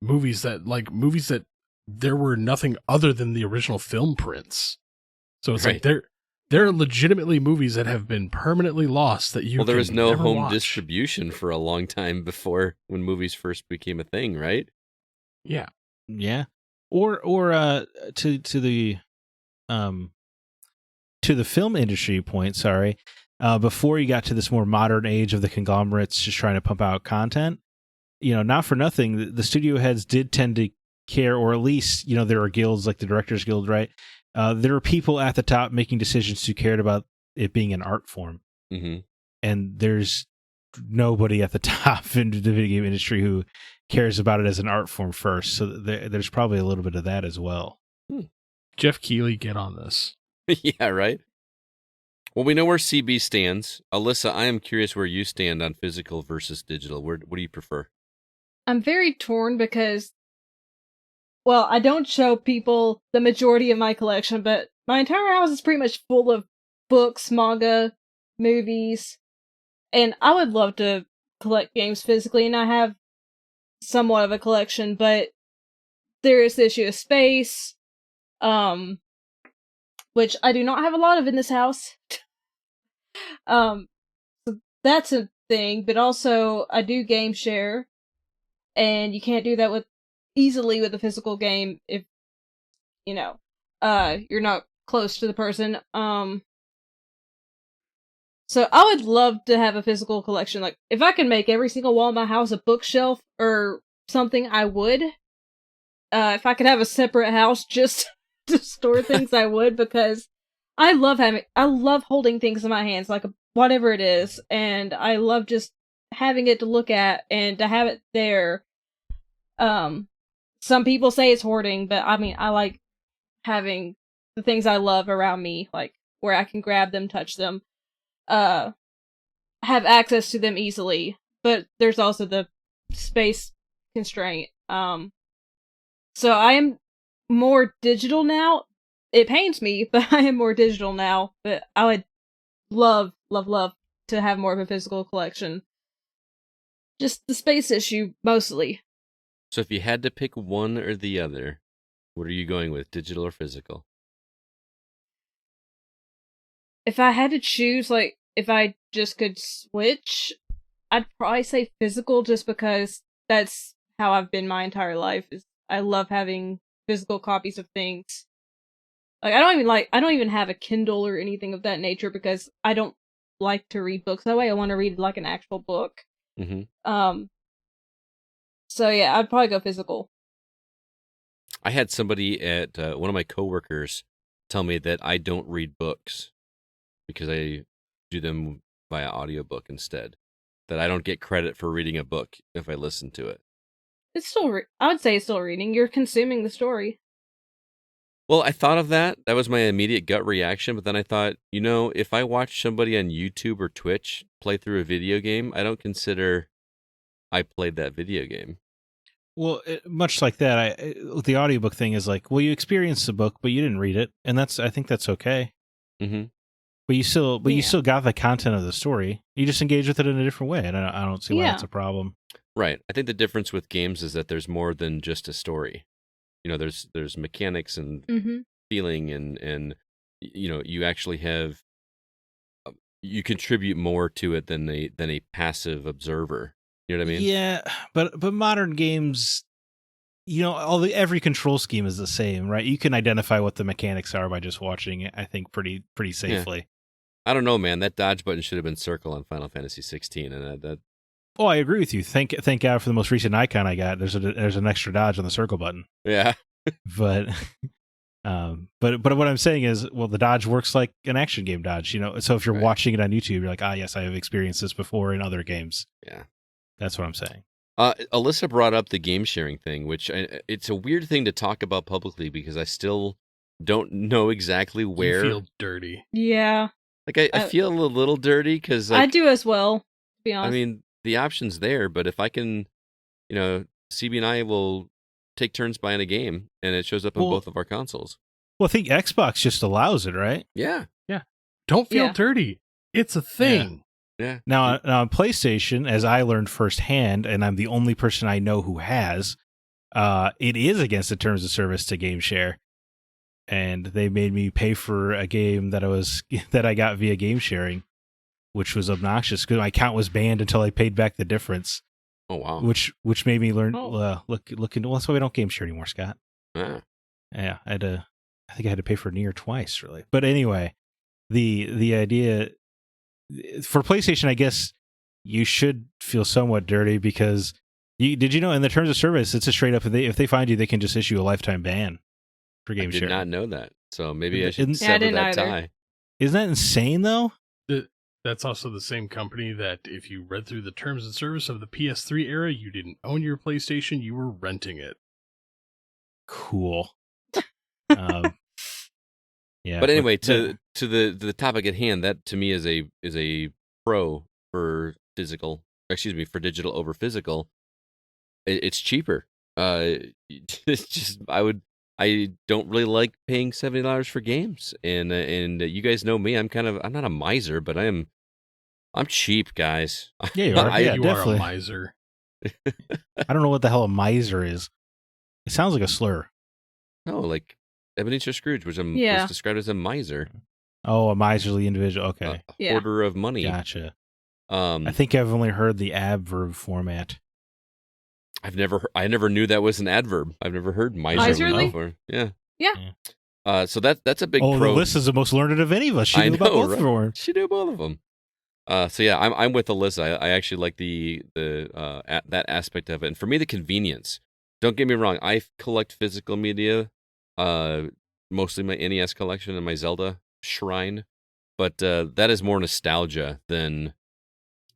movies that there were nothing other than the original film prints. So it's like there are legitimately movies that have been permanently lost that you. Well, there was no home watch. distribution for a long time before when movies first became a thing, right? Yeah, or to the film industry point. Sorry, before you got to this more modern age of the conglomerates just trying to pump out content, not for nothing, the studio heads did tend to care, or at least there are guilds like the Directors Guild, right? There are people at the top making decisions who cared about it being an art form. And there's nobody at the top in the video game industry who cares about it as an art form first. So there's probably a little bit of that as well. Jeff Keighley, get on this. Yeah, right? Well, we know where CB stands. Alyssa, I am curious where you stand on physical versus digital. What do you prefer? I'm very torn because, well, I don't show people the majority of my collection, but my entire house is pretty much full of books, manga, movies, and I would love to collect games physically, and I have somewhat of a collection, but there is the issue of space, which I do not have a lot of in this house. So that's a thing, but also I do game share, and you can't do that easily with a physical game if you're not close to the person. So I would love to have a physical collection. Like, if I can make every single wall in my house a bookshelf or something, I would. If I could have a separate house just to store things, I would, because I love holding things in my hands, like whatever it is, and I love just having it to look at and to have it there. Some people say it's hoarding, but I mean, I like having the things I love around me, like where I can grab them, touch them, have access to them easily. But there's also the space constraint. So I am more digital now. It pains me, but I am more digital now. But I would love to have more of a physical collection. Just the space issue, mostly. So if you had to pick one or the other, what are you going with, digital or physical? If I had to choose, like, if I just could switch, I'd probably say physical, just because that's how I've been my entire life. Is I love having physical copies of things. Like, I don't even have a Kindle or anything of that nature, because I don't like to read books that way. I want to read like an actual book. Mm-hmm. So yeah, I'd probably go physical. I had somebody at one of my coworkers tell me that I don't read books because I do them via audiobook instead. That I don't get credit for reading a book if I listen to it. It's still, I would say it's still reading. You're consuming the story. Well, I thought of that. That was my immediate gut reaction. But then I thought, if I watch somebody on YouTube or Twitch play through a video game, I don't consider I played that video game. Well, much like that, the audiobook thing is like, well, you experienced the book, but you didn't read it, and I think that's okay. Mm-hmm. But you still got the content of the story. You just engage with it in a different way, and I don't see why that's a problem. Right. I think the difference with games is that there's more than just a story. There's mechanics and feeling, and you actually have you contribute more to it than a passive observer. You know what I mean? Yeah, but modern games, every control scheme is the same, right? You can identify what the mechanics are by just watching it, I think, pretty safely. Yeah. I don't know, man. That dodge button should have been circle on Final Fantasy 16, and that. Oh, I agree with you. Thank God for the most recent icon I got. There's an extra dodge on the circle button. Yeah. but what I'm saying is, well, the dodge works like an action game dodge, So if you're watching it on YouTube, you're like, yes, I have experienced this before in other games. Yeah. That's what I'm saying. Alyssa brought up the game sharing thing, which it's a weird thing to talk about publicly because I still don't know exactly where. You feel dirty. Yeah. Like, I feel a little dirty because I do as well, to be honest. I mean, the option's there, but if I can, CB and I will take turns buying a game, and it shows up on both of our consoles. Well, I think Xbox just allows it, right? Yeah. Yeah. Don't feel dirty. It's a thing. Yeah. Now on PlayStation, as I learned firsthand, and I'm the only person I know who has, it is against the terms of service to game share. And they made me pay for a game that I got via game sharing, which was obnoxious because my account was banned until I paid back the difference. Oh wow! Which made me learn look into. Well, that's why we don't game share anymore, Scott. Ah. Yeah, I think I had to pay for Nier twice, really. But anyway, the idea for PlayStation, I guess you should feel somewhat dirty because did you know in the terms of service it's a straight up if they find you they can just issue a lifetime ban for game sharing. I did not know that, so maybe I should sever that tie. Isn't that insane though? That's also the same company that if you read through the terms and service of the PS3 era, you didn't own your PlayStation, you were renting it. Cool. Yeah. But anyway, to the topic at hand, that to me is a pro for digital over physical. It's cheaper. It's just I don't really like paying $70 for games, and you guys know me. I'm not a miser, but I'm cheap, guys. Yeah, you are. You definitely. are a miser. I don't know what the hell a miser is. It sounds like a slur. No, like Ebenezer Scrooge was described as a miser. Oh, a miserly individual. Okay, a hoarder of money. Gotcha. I think I've only heard the adverb format. I never knew that was an adverb. I've never heard miserly before. Yeah. So that's a big pro. Alyssa's the most learned of any of us. She knew about both of them. She knew both of them. So yeah, I'm with Alyssa. I actually like that aspect of it, and for me, the convenience. Don't get me wrong. I collect physical media, mostly my NES collection and my Zelda shrine. But that is more nostalgia than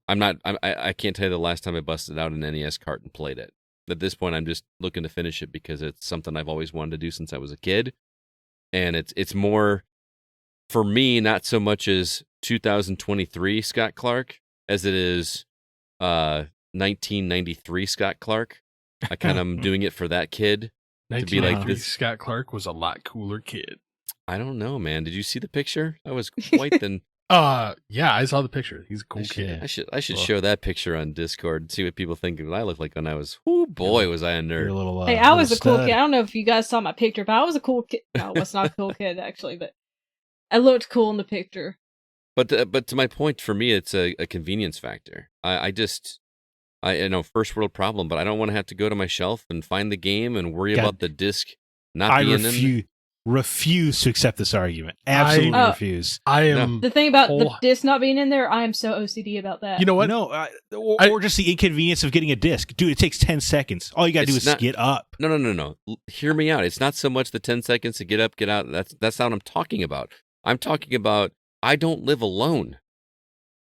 I can't tell you the last time I busted out an NES cart and played it. At this point, I'm just looking to finish it because it's something I've always wanted to do since I was a kid. And it's more, for me, not so much as 2023 Scott Clark as it is 1993 Scott Clark. I kind of am doing it for that kid. To be like this. Scott Clark was a lot cooler kid. I don't know, man. Did you see the picture? That was quite the... Yeah, I saw the picture. He's a cool kid. I should show that picture on Discord and see what people think of what I look like when I was... Oh, boy, was I a nerd. Hey, I was a cool kid. I don't know if you guys saw my picture, but I was a cool kid. No, I was not a cool kid, actually, but I looked cool in the picture. But to my point, for me, it's a convenience factor. I know, first world problem, but I don't want to have to go to my shelf and find the game and worry about the disc not being in. Refuse to accept this argument. Absolutely refuse. I am the thing about the disc not being in there. I am so OCD about that. You know what? No, or just the inconvenience of getting a disc, dude. It takes 10 seconds. All you gotta do is get up. No. Hear me out. It's not so much the 10 seconds to get up, get out. That's not what I'm talking about. I'm talking about I don't live alone,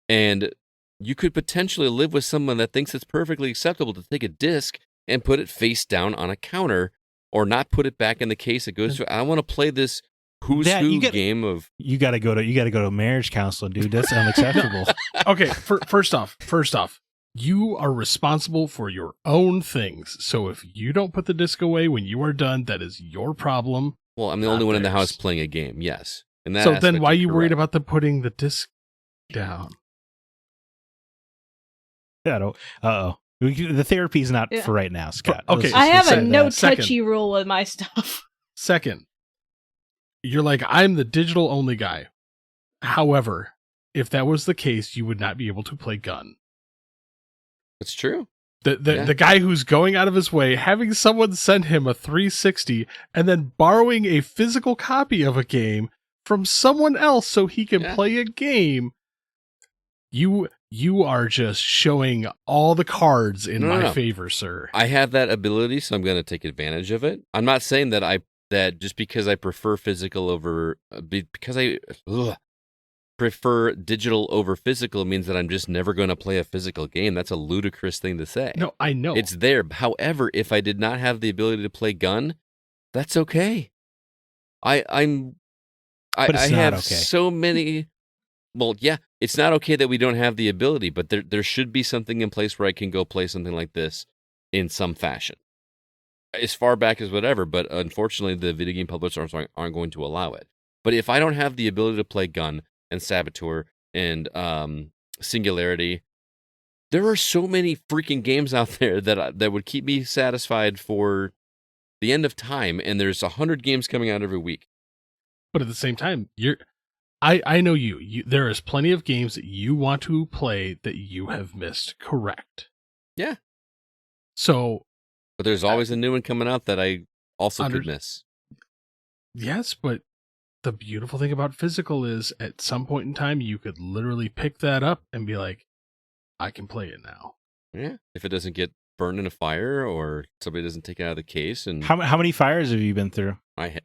and you could potentially live with someone that thinks it's perfectly acceptable to take a disc and put it face down on a counter. Or not put it back in the case it goes to. I want to play this who's who game of. You got to go to marriage counseling, dude. That's unacceptable. Okay, first off, you are responsible for your own things. So if you don't put the disc away when you are done, that is your problem. Well, I'm the only one in the house playing a game. Yes, and that. So then, why are you worried about them putting the disc down? Yeah. The therapy is not for right now, Scott. Okay, I have a no touchy rule with my stuff. Second, you're like, I'm the digital only guy. However, if that was the case, you would not be able to play Gun. It's true. The guy who's going out of his way, having someone send him a 360 and then borrowing a physical copy of a game from someone else so he can play a game. You are just showing all the cards in my favor, sir. I have that ability, so I'm going to take advantage of it. I'm not saying that just because I prefer physical over because I prefer digital over physical means that I'm just never going to play a physical game. That's a ludicrous thing to say. No, I know. It's there. However, if I did not have the ability to play Gun, that's okay. I have so many. Well, yeah, it's not okay that we don't have the ability, but there should be something in place where I can go play something like this in some fashion. As far back as whatever, but unfortunately the video game publishers aren't going to allow it. But if I don't have the ability to play Gun and Saboteur and Singularity, there are so many freaking games out there that would keep me satisfied for the end of time, and there's 100 games coming out every week. But at the same time, I know you. There is plenty of games that you want to play that you have missed. Correct. Yeah. So. But there's always a new one coming out that I also could miss. Yes, but the beautiful thing about physical is at some point in time, you could literally pick that up and be like, I can play it now. Yeah. If it doesn't get burned in a fire or somebody doesn't take it out of the case. And how many fires have you been through? I had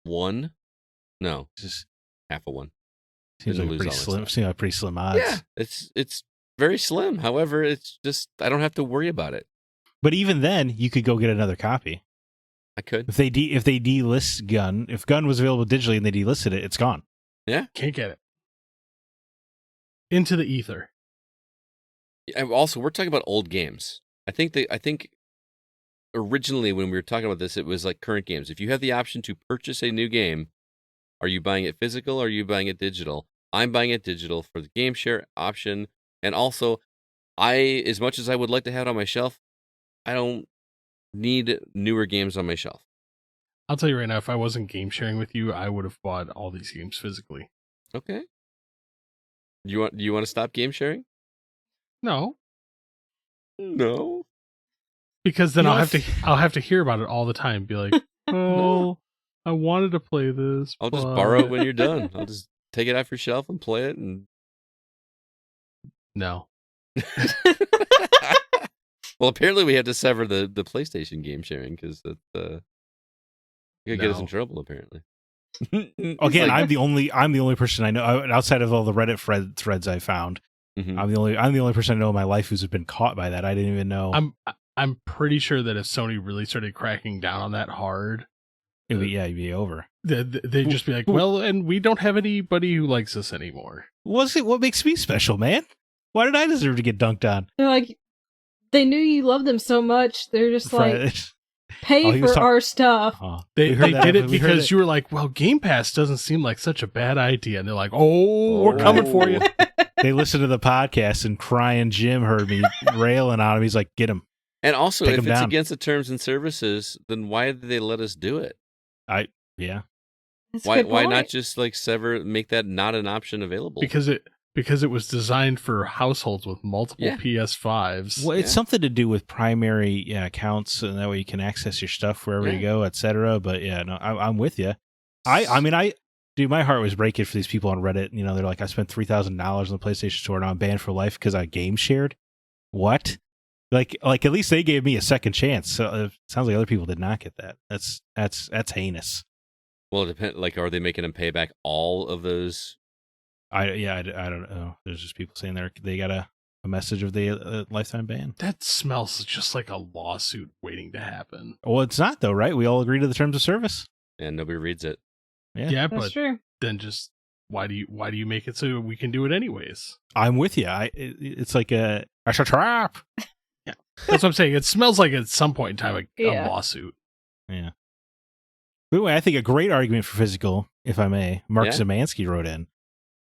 one. No, just half of one. Seems like pretty slim odds. Yeah, it's very slim. However, it's just I don't have to worry about it. But even then, you could go get another copy. I could. If they delist Gun, if Gun was available digitally and they delisted it, it's gone. Yeah, can't get it. Into the ether. Also, we're talking about old games. I think originally when we were talking about this, it was like current games. If you have the option to purchase a new game, are you buying it physical or are you buying it digital? I'm buying it digital for the game share option. And also, as much as I would like to have it on my shelf, I don't need newer games on my shelf. I'll tell you right now, if I wasn't game sharing with you, I would have bought all these games physically. Okay. You want to stop game sharing? No. No. Because then I'll have to hear about it all the time. Be like, oh, I wanted to play this. I'll just borrow it when you're done. I'll just take it off your shelf and play it. And no. Well, apparently we had to sever the PlayStation game sharing because You'll get us in trouble, apparently. Again, I'm the only person I know outside of all the Reddit threads I found. Mhm. I'm the only person I know in my life who's been caught by that. I didn't even know. I'm pretty sure that if Sony really started cracking down on that hard, it'd be over. They'd just be like, well, and we don't have anybody who likes us anymore. What makes me special, man? Why did I deserve to get dunked on? They're like, they knew you loved them so much. They're just like, pay he was for our stuff. Oh, They did it because you were like, well, Game Pass doesn't seem like such a bad idea. And they're like, we're coming for you. They listened to the podcast and crying Jim heard me railing on him. He's like, get him. And also, Take if them it's down. against the terms and services, then why did they let us do it? Yeah. That's a Why good not point. just like make that not an option available? Because it was designed for households with multiple Yeah. PS5s. Well, it's something to do with primary accounts, and that way you can access your stuff wherever you go, etc. But yeah, no, I'm with you. Dude, my heart was breaking for these people on Reddit. You know, they're like, I spent $3,000 on the PlayStation Store, and I'm banned for life because I game shared. What? Like at least they gave me a second chance. So it sounds like other people did not get that. That's heinous. Well, it depends. Like, are they making them pay back all of those? I don't know. There's just people saying they got a message of the lifetime ban. That smells just like a lawsuit waiting to happen. Well, it's not though, right? We all agree to the terms of service. And nobody reads it. Yeah, That's but true. then just why do you make it so we can do it anyways? I'm with you. It's like a trap. That's what I'm saying. It smells like at some point in time a Yeah. lawsuit. Yeah. But anyway, I think a great argument for physical, if I may, Mark Yeah. Zemansky wrote in.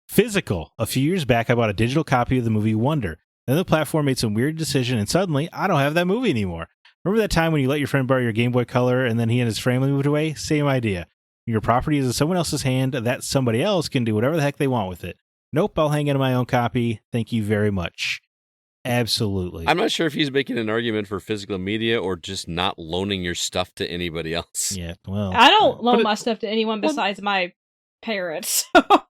Physical. A few years back, I bought a digital copy of the movie Wonder. Then the platform made some weird decision, and suddenly, I don't have that movie anymore. Remember that time when you let your friend borrow your Game Boy Color, and then he and his family moved away? Same idea. Your property is in someone else's hand, that somebody else can do whatever the heck they want with it. Nope, I'll hang on to my own copy. Thank you very much. Absolutely. I'm not sure if he's making an argument for physical media or just not loaning your stuff to anybody else. Yeah, well. I don't loan But my stuff to anyone besides my parents. Well,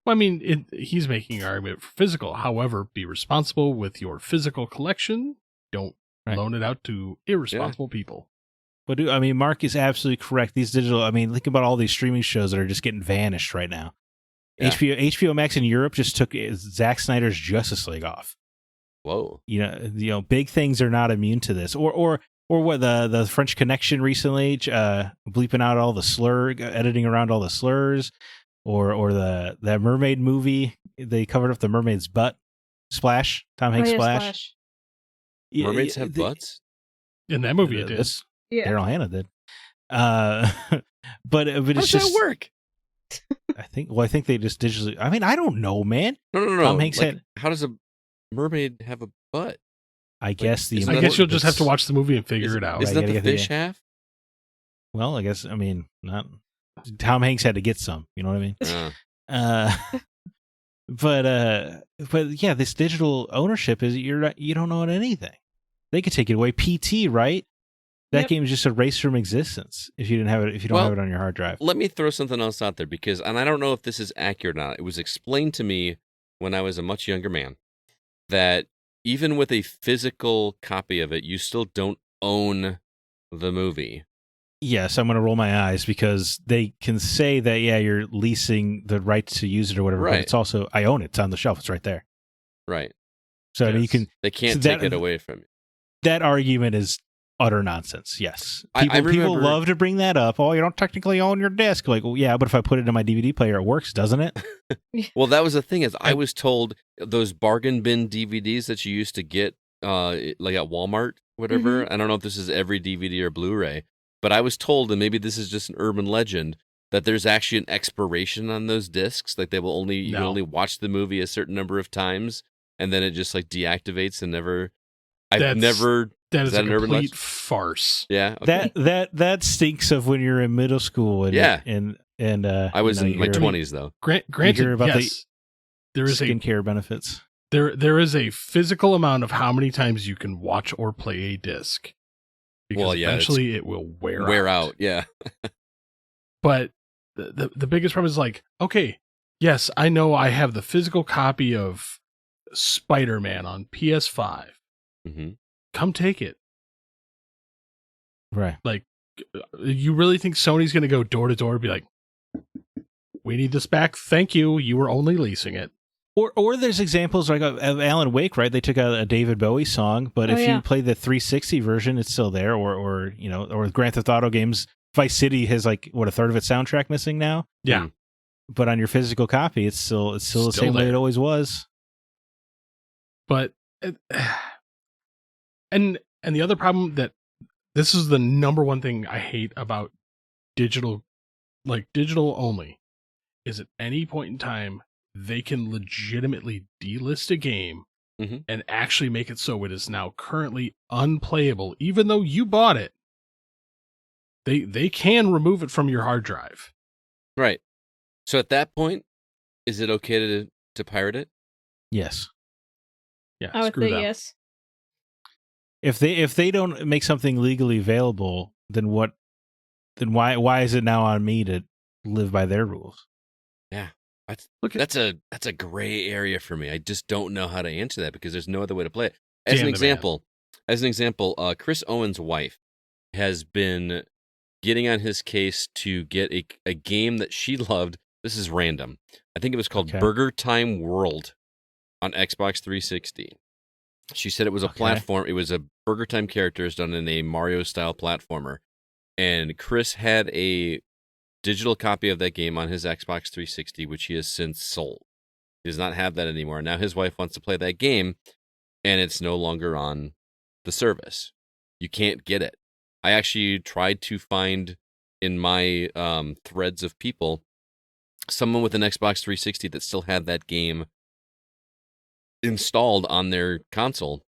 I mean, he's making an argument for physical. However, be responsible with your physical collection. Don't loan it out to irresponsible people. But Mark is absolutely correct. These digital, think about all these streaming shows that are just getting vanished right now. Yeah. HBO Max in Europe just took Zack Snyder's Justice League off. Whoa. Big things are not immune to this. Or what the French Connection recently bleeping out all the editing around all the slurs, or that mermaid movie they covered up the mermaid's butt. Splash, Tom Hanks Splash. Yeah, Mermaids have butts? In that movie, it did. Yeah. Daryl Hannah did. But How it's does just that work? I think they just digitally. I don't know, man. No. Tom Hanks had. How does a mermaid have a butt? I guess the. I guess you'll just have to watch the movie and figure it out. Isn't Right, that you the gotta get fish half? Well, I guess not. Tom Hanks had to get some. You know what I mean? But yeah, this digital ownership is you don't own anything. They could take it away. PT, right? That game is just erased from existence if you didn't have it. If you don't have it on your hard drive. Let me throw something else out there and I don't know if this is accurate or not. It was explained to me when I was a much younger man that even with a physical copy of it, you still don't own the movie. Yes, I'm going to roll my eyes because they can say that, you're leasing the right to use it or whatever, but it's also, I own it. It's on the shelf. It's right there. Right. So, you can... They can't take it away from you. That argument is utter nonsense, yes. I remember, people love to bring that up. Oh, you don't technically own your disc. Like, well, yeah, but if I put it in my DVD player, it works, doesn't it? Well, that was the thing is I was told those bargain bin DVDs that you used to get like at Walmart, whatever. I don't know if this is every DVD or Blu-ray, but I was told, and maybe this is just an urban legend, that there's actually an expiration on those discs. Like you can only watch the movie a certain number of times, and then it just like deactivates and never. That is a an urban complete legend? farce. Yeah. Okay. That stinks of when you're in middle school. And I was in my 20s though. Granted, hear about there is skincare benefits. There is a physical amount of how many times you can watch or play a disc. Because eventually it will wear out. Yeah. But the biggest problem is like, okay, yes, I know I have the physical copy of Spider-Man on PS5. Mm-hmm. Come take it. Right. Like, You really think Sony's going to go door to door and be like, we need this back. Thank you. You were only leasing it. Or there's examples like of Alan Wake, right? They took a David Bowie song, but if you play the 360 version, it's still there. Or Grand Theft Auto games, Vice City has like a third of its soundtrack missing now. Yeah, but on your physical copy, it's still the same way it always was. But and the other problem that this is the number one thing I hate about digital only, is at any point in time they can legitimately delist a game and actually make it so it is now currently unplayable, even though you bought it. They can remove it from your hard drive. Right. So at that point, is it okay to pirate it? Yes. Yeah, I would screw say them. yes. If they don't make something legally available, then why is it now on me to live by their rules? Yeah. That's a gray area for me. I just don't know how to answer that because there's no other way to play it. As an example, Chris Owen's wife has been getting on his case to get a game that she loved. This is random. I think it was called Burger Time World on Xbox 360. She said it was a platform. It was a Burger Time characters done in a Mario-style platformer. And Chris had a digital copy of that game on his Xbox 360, which he has since sold. He does not have that anymore. Now his wife wants to play that game, and it's no longer on the service. You can't get it. I actually tried to find in my threads of people someone with an Xbox 360 that still had that game installed on their console.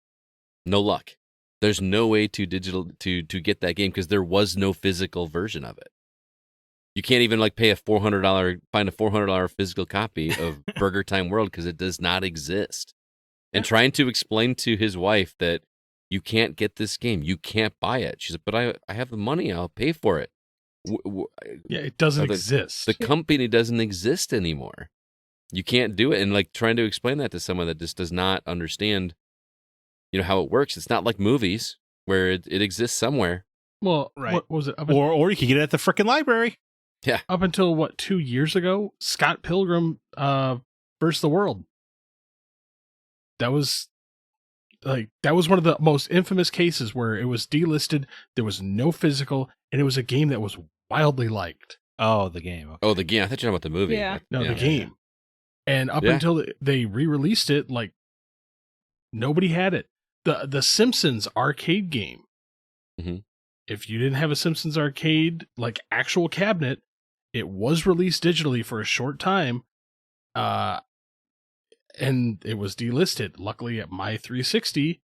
No luck. There's no way to get that game because there was no physical version of it. You can't even pay find a $400 physical copy of Burger Time World because it does not exist. And trying to explain to his wife that you can't get this game, you can't buy it. She said, "But I have the money, I'll pay for it." Yeah, it doesn't exist. The company doesn't exist anymore. You can't do it. And trying to explain that to someone that just does not understand, how it works. It's not like movies where it exists somewhere. Well, right. What was it? Or you could get it at the frickin' library. Yeah. Up until 2 years ago, Scott Pilgrim versus the World. That was one of the most infamous cases where it was delisted, there was no physical, and it was a game that was wildly liked. Oh, the game. Okay. Oh, the game. I thought you were talking about the movie. Yeah. No, the game. And up until they re-released it, nobody had it. The Simpsons arcade game. Mm-hmm. If you didn't have a Simpsons arcade, actual cabinet, it was released digitally for a short time. And it was delisted. Luckily, at my 360,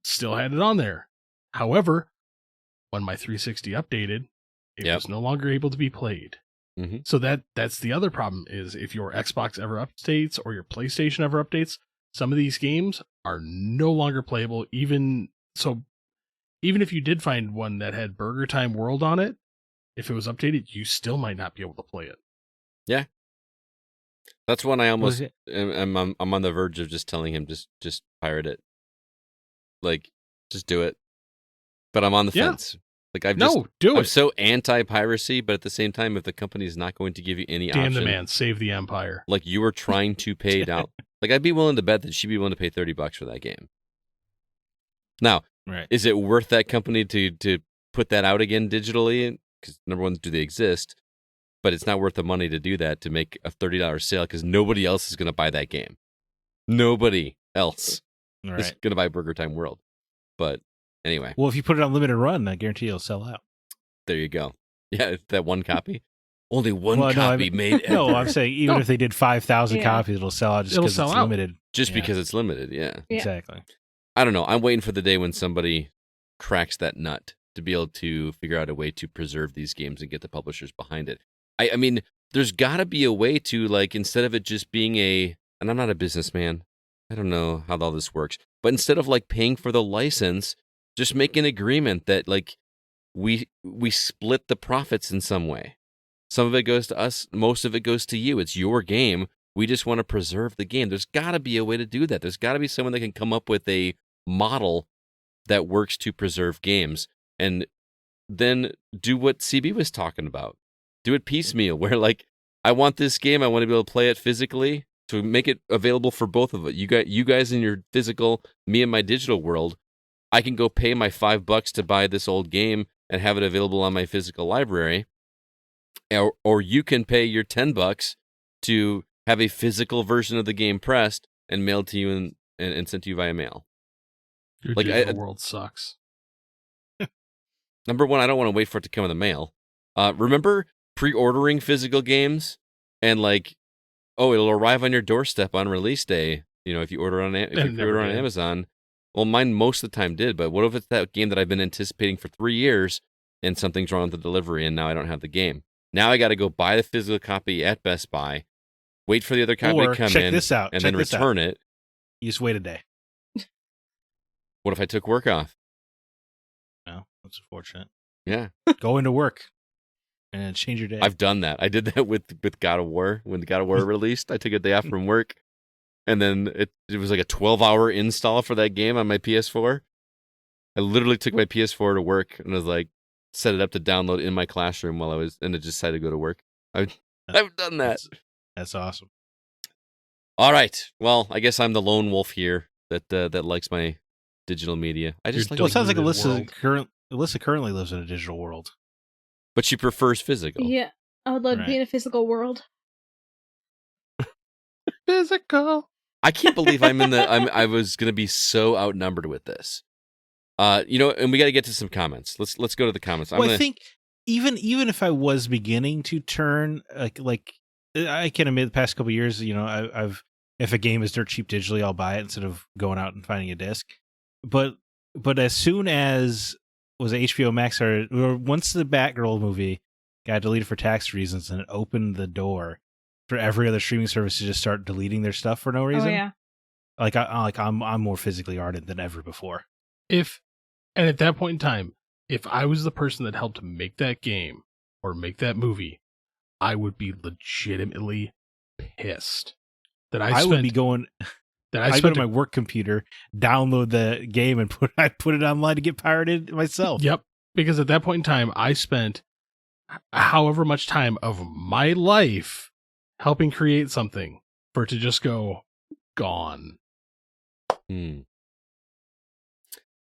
still had it on there. However, when my 360 updated, it was no longer able to be played. Mm-hmm. So that's the other problem is if your Xbox ever updates or your PlayStation ever updates, some of these games are no longer playable. Even if you did find one that had Burger Time World on it, if it was updated, you still might not be able to play it. Yeah. That's one I almost I'm on the verge of just telling him just pirate it. Just do it. But I'm on the fence. Do it. I'm so anti-piracy, but at the same time, if the company is not going to give you any option, damn the man, save the empire. You were trying to pay down. I'd be willing to bet that she'd be willing to pay $30 for that game. Now, is it worth that company to put that out again digitally? Because number one, do they exist? But it's not worth the money to do that, to make a $30 sale, because nobody else is going to buy that game. Nobody else is going to buy Burger Time World. But anyway. Well, if you put it on limited run, I guarantee it'll sell out. There you go. Yeah, that one copy. Only one copy made ever. No, I'm saying even if they did 5,000 copies, it'll sell out just because it's limited. Just because it's limited, yeah. Exactly. I don't know. I'm waiting for the day when somebody cracks that nut to be able to figure out a way to preserve these games and get the publishers behind it. I mean, there's got to be a way to, instead of it just being and I'm not a businessman, I don't know how all this works, but instead of paying for the license, just make an agreement that we split the profits in some way. Some of it goes to us, most of it goes to you. It's your game. We just want to preserve the game. There's got to be a way to do that. There's got to be someone that can come up with a model that works to preserve games. And then do what CB was talking about. Do it piecemeal, where like, I want this game, I want to be able to play it physically, to make it available for both of it. You guys in your physical, me in my digital world. I can go pay my $5 to buy this old game and have it available on my physical library, or you can pay your $10 to have a physical version of the game pressed and mailed to you and sent to you via mail. Your Like, digital world sucks. Number one, I don't want to wait for it to come in the mail. Remember pre-ordering physical games and like, oh, it'll arrive on your doorstep on release day. You know, if you order on Amazon. Well, mine most of the time did, but what if it's that game that I've been anticipating for 3 years and something's wrong with the delivery and now I don't have the game? Now I got to go buy the physical copy at Best Buy, wait for the other copy to come in, and then return it. You just wait a day. What if I took work off? No, that's unfortunate. Yeah. Go into work and change your day. I've done that. I did that with God of War. When God of War released, I took a day off from work. And then it was like a 12-hour install for that game on my PS4. I literally took my PS4 to work and was like, set it up to download in my classroom while I was, and it just decided to go to work. I've done that. That's awesome. All right. Well, I guess I'm the lone wolf here that likes my digital media. I just Well, it sounds like Alyssa currently lives in a digital world, but she prefers physical. Yeah, I would love to be in a physical world. Physical. I can't believe I was going to be so outnumbered with this. And we got to get to some comments. Let's go to the comments. I think even if I was beginning to turn like I can admit the past couple of years, I've if a game is dirt cheap digitally, I'll buy it instead of going out and finding a disc. But as soon as was HBO Max or once the Batgirl movie got deleted for tax reasons, and it opened the door for every other streaming service to just start deleting their stuff for no reason. Oh, yeah. I'm more physically ardent than ever before. And at that point in time, if I was the person that helped make that game or make that movie, I would be legitimately pissed that I would be going. That I spent on my work computer, download the game, and put it online to get pirated myself. Yep, because at that point in time, I spent however much time of my life helping create something for it to just go gone.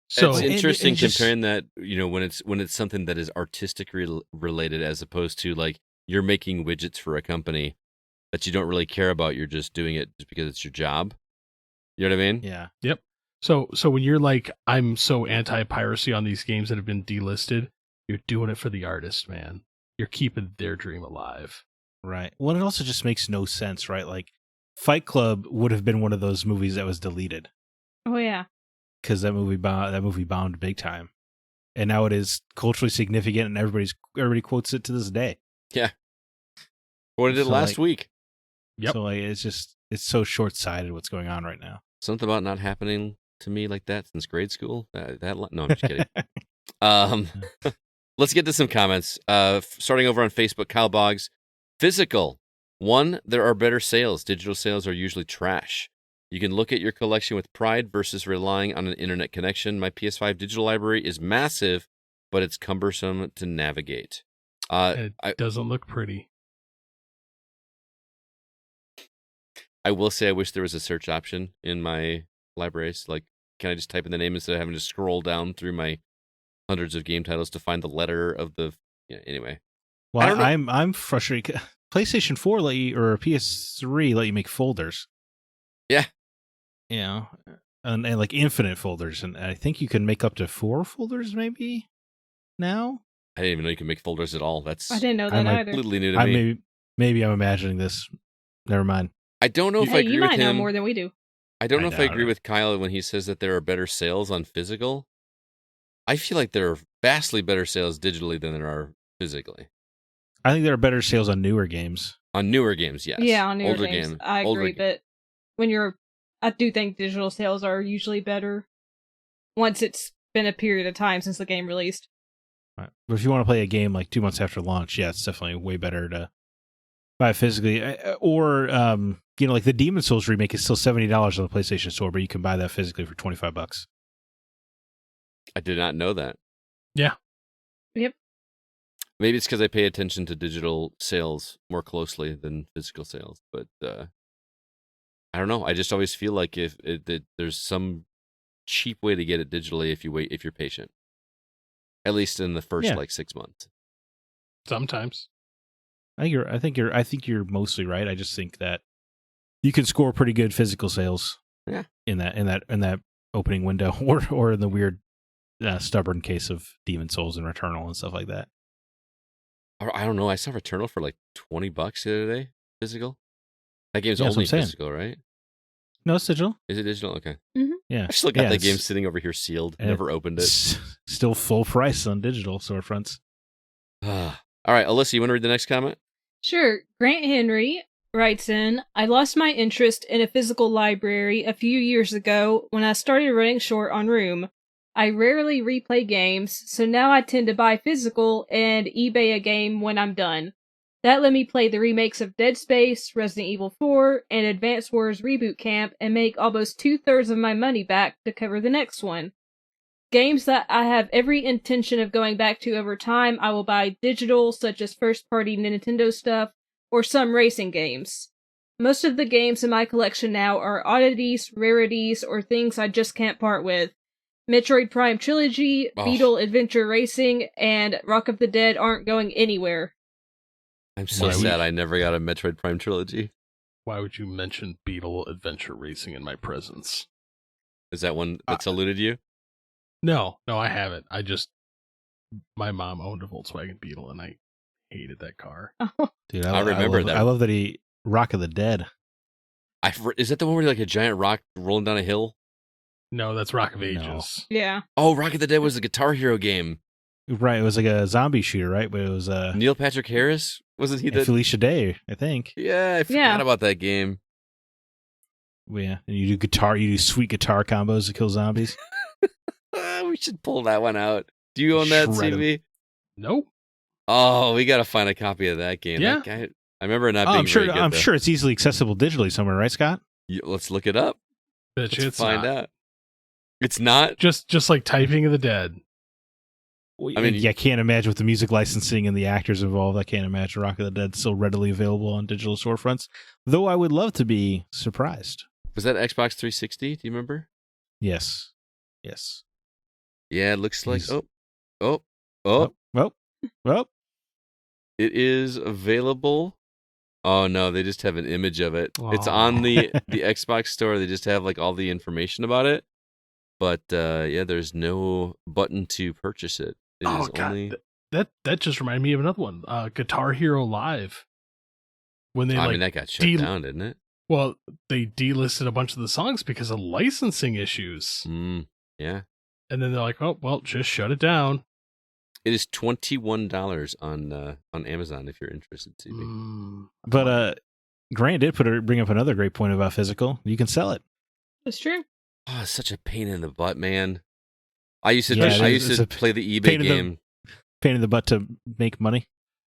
So it's interesting comparing that, when it's something that is artistic related, as opposed to like you're making widgets for a company that you don't really care about. You're just doing it just because it's your job. You know what I mean? Yeah. Yep. So when you're like, I'm so anti-piracy on these games that have been delisted, you're doing it for the artist, man. You're keeping their dream alive. Right. Well, it also just makes no sense, right? Like, Fight Club would have been one of those movies that was deleted. Oh, yeah. Because that movie bombed big time. And now it is culturally significant, and everybody quotes it to this day. Yeah. Quoted it last week. Yep. So it's so short-sighted what's going on right now. Something about not happening to me like that since grade school. No, I'm just kidding. Let's get to some comments. Starting over on Facebook, Kyle Boggs. Physical. 1, there are better sales. Digital sales are usually trash. You can look at your collection with pride versus relying on an internet connection. My PS5 digital library is massive, but it's cumbersome to navigate. It doesn't look pretty. I will say I wish there was a search option in my libraries. Like, can I just type in the name instead of having to scroll down through my hundreds of game titles to find the letter of the... anyway. Well, I'm frustrated. PlayStation 4 let you, or PS3 let you make folders. Yeah. And like infinite folders. And I think you can make up to 4 folders maybe now. I didn't even know you can make folders at all. I didn't know that either. Completely new to me. Maybe I'm imagining this. Never mind. I don't know if I agree with him. You might know more than we do. I don't know if I agree with Kyle when he says that there are better sales on physical. I feel like there are vastly better sales digitally than there are physically. I think there are better sales on newer games. On newer games, yes. Yeah, on newer games. I agree, but I do think digital sales are usually better once it's been a period of time since the game released. Right. But if you want to play a game like 2 months after launch, yeah, it's definitely way better to buy it physically. Or, like the Demon's Souls remake is still $70 on the PlayStation Store, but you can buy that physically for $25. I did not know that. Yeah. Yep. Maybe it's because I pay attention to digital sales more closely than physical sales, but I don't know. I just always feel like that there's some cheap way to get it digitally if you're patient. At least in the first 6 months. Sometimes. I think you're mostly right. I just think that you can score pretty good physical sales. Yeah. In that opening window, or in the weird stubborn case of Demon Souls and Returnal and stuff like that. I don't know. I saw Returnal for like $20 the other day, physical. That game's Yeah, that's what only I'm saying. physical, right? No, it's digital. Is it digital? Okay. Mm-hmm. Yeah. I still got that it's- game sitting over here sealed. Never opened it. Still full price on digital storefronts. All right, Alyssa, you want to read the next comment? Sure. Grant Henry writes in, I lost my interest in a physical library a few years ago when I started running short on room. I rarely replay games, so now I tend to buy physical and eBay a game when I'm done. That let me play the remakes of Dead Space, Resident Evil 4, and Advance Wars Reboot Camp and make almost 2/3 of my money back to cover the next one. Games that I have every intention of going back to over time, I will buy digital, such as first-party Nintendo stuff, or some racing games. Most of the games in my collection now are oddities, rarities, or things I just can't part with. Metroid Prime Trilogy, Beetle Adventure Racing, and Rock of the Dead aren't going anywhere. I'm so sad I never got a Metroid Prime trilogy. Why would you mention Beetle Adventure Racing in my presence? Is that one that's eluded you? No, I haven't. My mom owned a Volkswagen Beetle, and I hated that car. Dude, I remember that. I love that he Rock of the Dead. Is that the one where like a giant rock rolling down a hill? No, that's Rock of Ages. Yeah. Oh, Rock of the Dead was a Guitar Hero game. Right, it was like a zombie shooter, right? But it was Neil Patrick Harris? Wasn't he the... Felicia Day, I think. Yeah, I forgot about that game. Yeah, and you do sweet guitar combos to kill zombies. We should pull that one out. Do you own that, CB? Nope. Oh, we got to find a copy of that game. Yeah. That guy, I remember it not being very good, I'm though. sure it's easily accessible digitally somewhere, right, Scott? Let's look it up. Bitch, Let's find out. It's not? Just like Typing of the Dead. I mean, I can't imagine with the music licensing and the actors involved. I can't imagine Rock of the Dead so readily available on digital storefronts. Though I would love to be surprised. Was that Xbox 360? Do you remember? Yes. Yeah, it looks like... Oh. It is available. Oh, no, they just have an image of it. Aww. It's on the Xbox store. They just have like all the information about it. But yeah, there's no button to purchase it. It is only... That just reminded me of another one. Guitar Hero Live. When they that got shut down, didn't it? Well, they delisted a bunch of the songs because of licensing issues. Yeah. And then they're like, oh, well, just shut it down. It is $21 on Amazon if you're interested, CB. But Grant did bring up another great point about physical. You can sell it. That's true. Oh, it's such a pain in the butt, man. I used to play the eBay game. Pain in the butt to make money.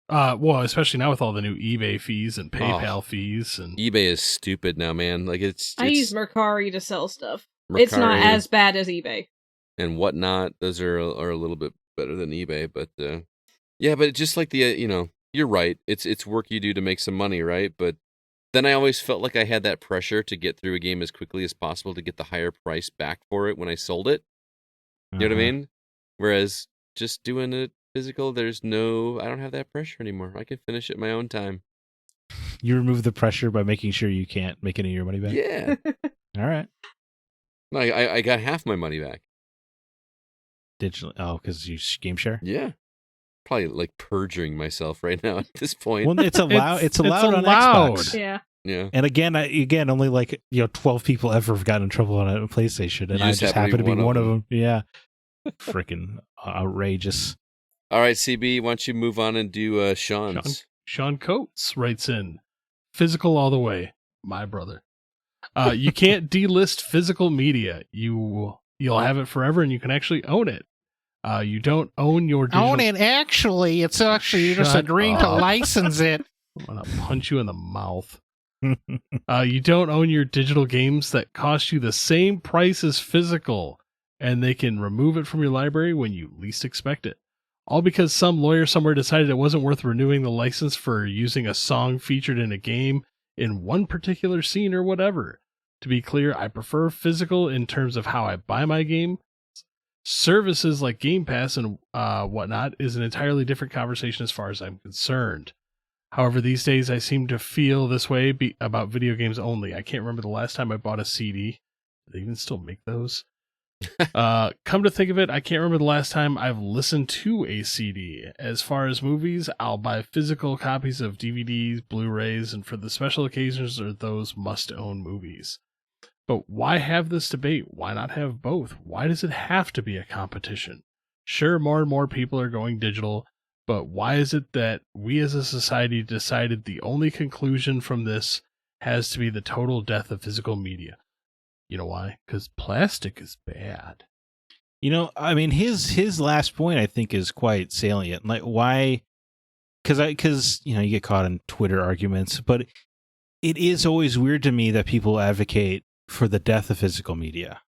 Well, especially now with all the new eBay fees and PayPal fees, and eBay is stupid now, man. Like I use Mercari to sell stuff. Mercari, it's not as bad as eBay and whatnot. Those are a little bit better than eBay, but yeah, but it's just like the you're right. It's work you do to make some money, right? But then I always felt like I had that pressure to get through a game as quickly as possible to get the higher price back for it when I sold it. You know what I mean? Whereas just doing it physical, I don't have that pressure anymore. I can finish it my own time. You remove the pressure by making sure you can't make any of your money back? Yeah. All right. No, I got half my money back. Digitally? Oh, because you game share? Yeah. Probably like perjuring myself right now at this point. Well, it's allowed on Xbox. Yeah. Yeah. And again, only 12 people ever have gotten in trouble on a PlayStation, and I just happen to be one of them. Yeah. Freaking outrageous. All right, CB, why don't you move on and do Sean's? Sean Coates writes in, physical all the way, my brother. You can't delist physical media. You'll have it forever, and you can actually own it. You don't own your digital... Own it, actually. It's actually you're just agreeing to license it. I'm going to punch you in the mouth. You don't own your digital games that cost you the same price as physical, and they can remove it from your library when you least expect it. All because some lawyer somewhere decided it wasn't worth renewing the license for using a song featured in a game in one particular scene or whatever. To be clear, I prefer physical in terms of how I buy my game. Services like Game Pass and whatnot is an entirely different conversation as far as I'm concerned. However, these days I seem to feel this way about video games only. I can't remember the last time I bought a CD. Do they even still make those? Come to think of it, I can't remember the last time I've listened to a CD. As far as movies, I'll buy physical copies of DVDs, Blu-rays, and for the special occasions are those must-own movies. But why have this debate? Why not have both? Why does it have to be a competition? Sure, more and more people are going digital, but why is it that we as a society decided the only conclusion from this has to be the total death of physical media? You know why? Because plastic is bad. You know, I mean, his last point I think is quite salient. Like, why? Because you know, you get caught in Twitter arguments, but it is always weird to me that people advocate for the death of physical media.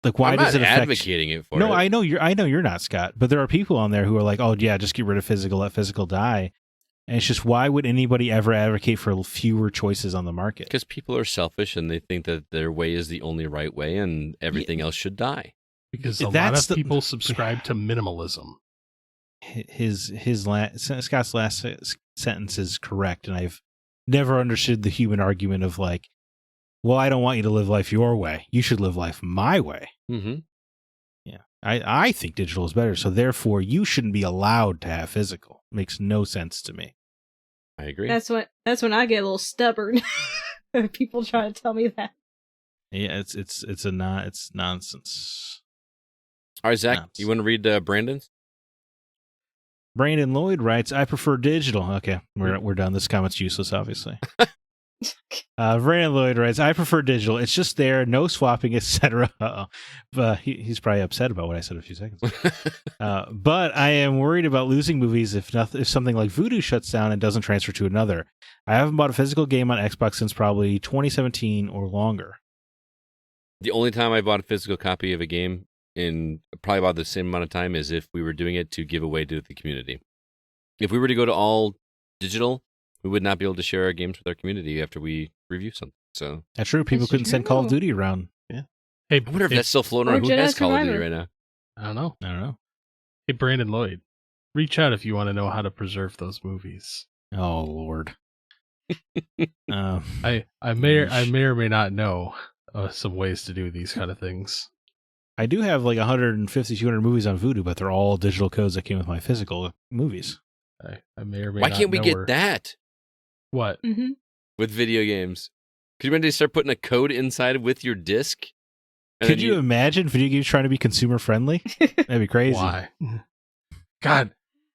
Like, why does it affect? Advocating it for? No, it. I know you're not, Scott. But there are people on there who are like, oh yeah, just get rid of physical, let physical die. And it's just, why would anybody ever advocate for fewer choices on the market? Because people are selfish and they think that their way is the only right way and everything else should die. Because a lot of people subscribe to minimalism. Scott's last sentence is correct, and I've never understood the human argument of like, well, I don't want you to live life your way. You should live life my way. Mm-hmm. Yeah, I think digital is better, so therefore you shouldn't be allowed to have physical. Makes no sense to me. I agree. That's when I get a little stubborn. People try to tell me that. Yeah, it's nonsense. All right, Zach, you want to read Brandon's? Brandon Lloyd writes, "I prefer digital." Okay, we're done. This comment's useless, obviously. Brandon Lloyd writes, "I prefer digital. It's just there, no swapping, etc." He's probably upset about what I said a few seconds ago. But I am worried about losing movies if something like Vudu shuts down and doesn't transfer to another. I haven't bought a physical game on Xbox since probably 2017 or longer. The only time I bought a physical copy of a game in probably about the same amount of time is if we were doing it to give away to the community. If we were to go to all digital, we would not be able to share our games with our community after we review something. So that's true. People couldn't send Call of Duty around. Yeah. Hey, I wonder if that's still floating around. Who has Call of Duty right now? I don't know. Hey, Brandon Lloyd, reach out if you want to know how to preserve those movies. Oh Lord. I may or may not know some ways to do these kind of things. I do have like 150, 200 movies on Vudu, but they're all digital codes that came with my physical movies. I may or may Why not can't we know get that? What? Mm-hmm. With video games. Could you imagine start putting a code inside with your disc? Could you imagine video games trying to be consumer friendly? That'd be crazy. Why? God.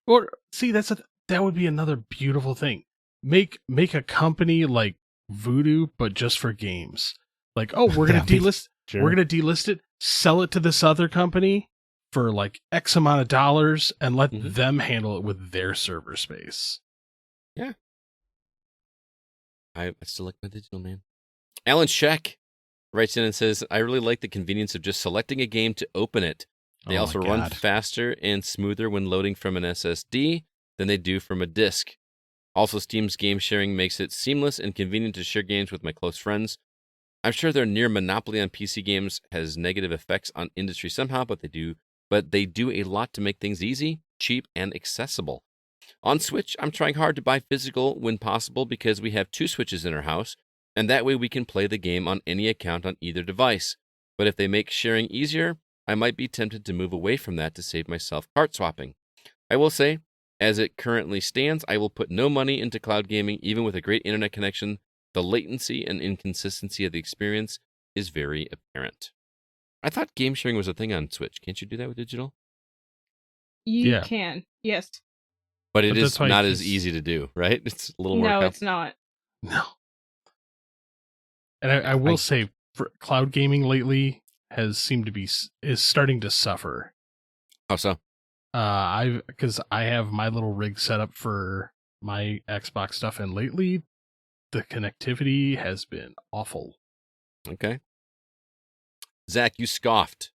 Or see, that would be another beautiful thing. Make a company like Vudu, but just for games. Like, oh, we're gonna delist. Sure. We're gonna delist it, sell it to this other company for like X amount of dollars, and let them handle it with their server space. Yeah. I still like my digital, man. Alan Sheck writes in and says, "I really like the convenience of just selecting a game to open it. They also run faster and smoother when loading from an SSD than they do from a disk. Also, Steam's game sharing makes it seamless and convenient to share games with my close friends. I'm sure their near monopoly on PC games has negative effects on industry somehow, but they do a lot to make things easy, cheap, and accessible. On Switch, I'm trying hard to buy physical when possible because we have 2 Switches in our house, and that way we can play the game on any account on either device. But if they make sharing easier, I might be tempted to move away from that to save myself cart swapping. I will say, as it currently stands, I will put no money into cloud gaming, even with a great internet connection. The latency and inconsistency of the experience is very apparent." I thought game sharing was a thing on Switch. Can't you do that with digital? You can, yes. But it is not as easy to do, right? It's a little more complicated. No, it's not. No. And I will say, for cloud gaming lately has seemed to is starting to suffer. How so? Because I have my little rig set up for my Xbox stuff, and lately the connectivity has been awful. Okay. Zach, you scoffed.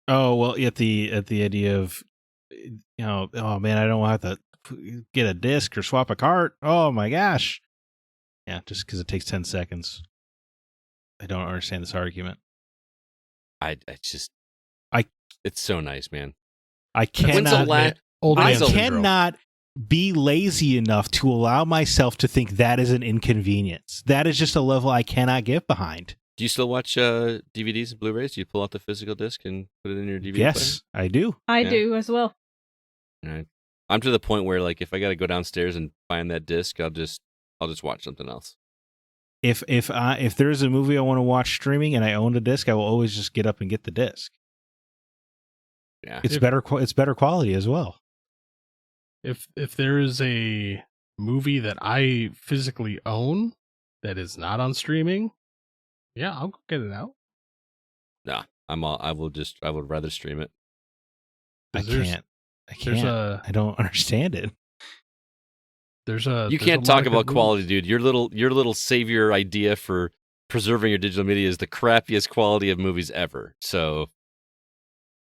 Oh well, at the idea of, oh man, I don't have to get a disc or swap a cart. Oh my gosh, yeah, just because it takes 10 seconds. I don't understand this argument. It's so nice, man. I cannot be lazy enough to allow myself to think that is an inconvenience. That is just a level I cannot get behind. Do you still watch DVDs and Blu-rays? Do you pull out the physical disc and put it in your DVD Yes, I do. I do as well. player? Right. I'm to the point where, like, if I got to go downstairs and find that disc, I'll just watch something else. If there's a movie I want to watch streaming and I own the disc, I will always just get up and get the disc. Yeah, It's better quality as well. If there is a movie that I physically own that is not on streaming, yeah, I'll go get it out. Nah, I would rather stream it. I can't. I don't understand it. You can't talk about quality, dude. Your little savior idea for preserving your digital media is the crappiest quality of movies ever. So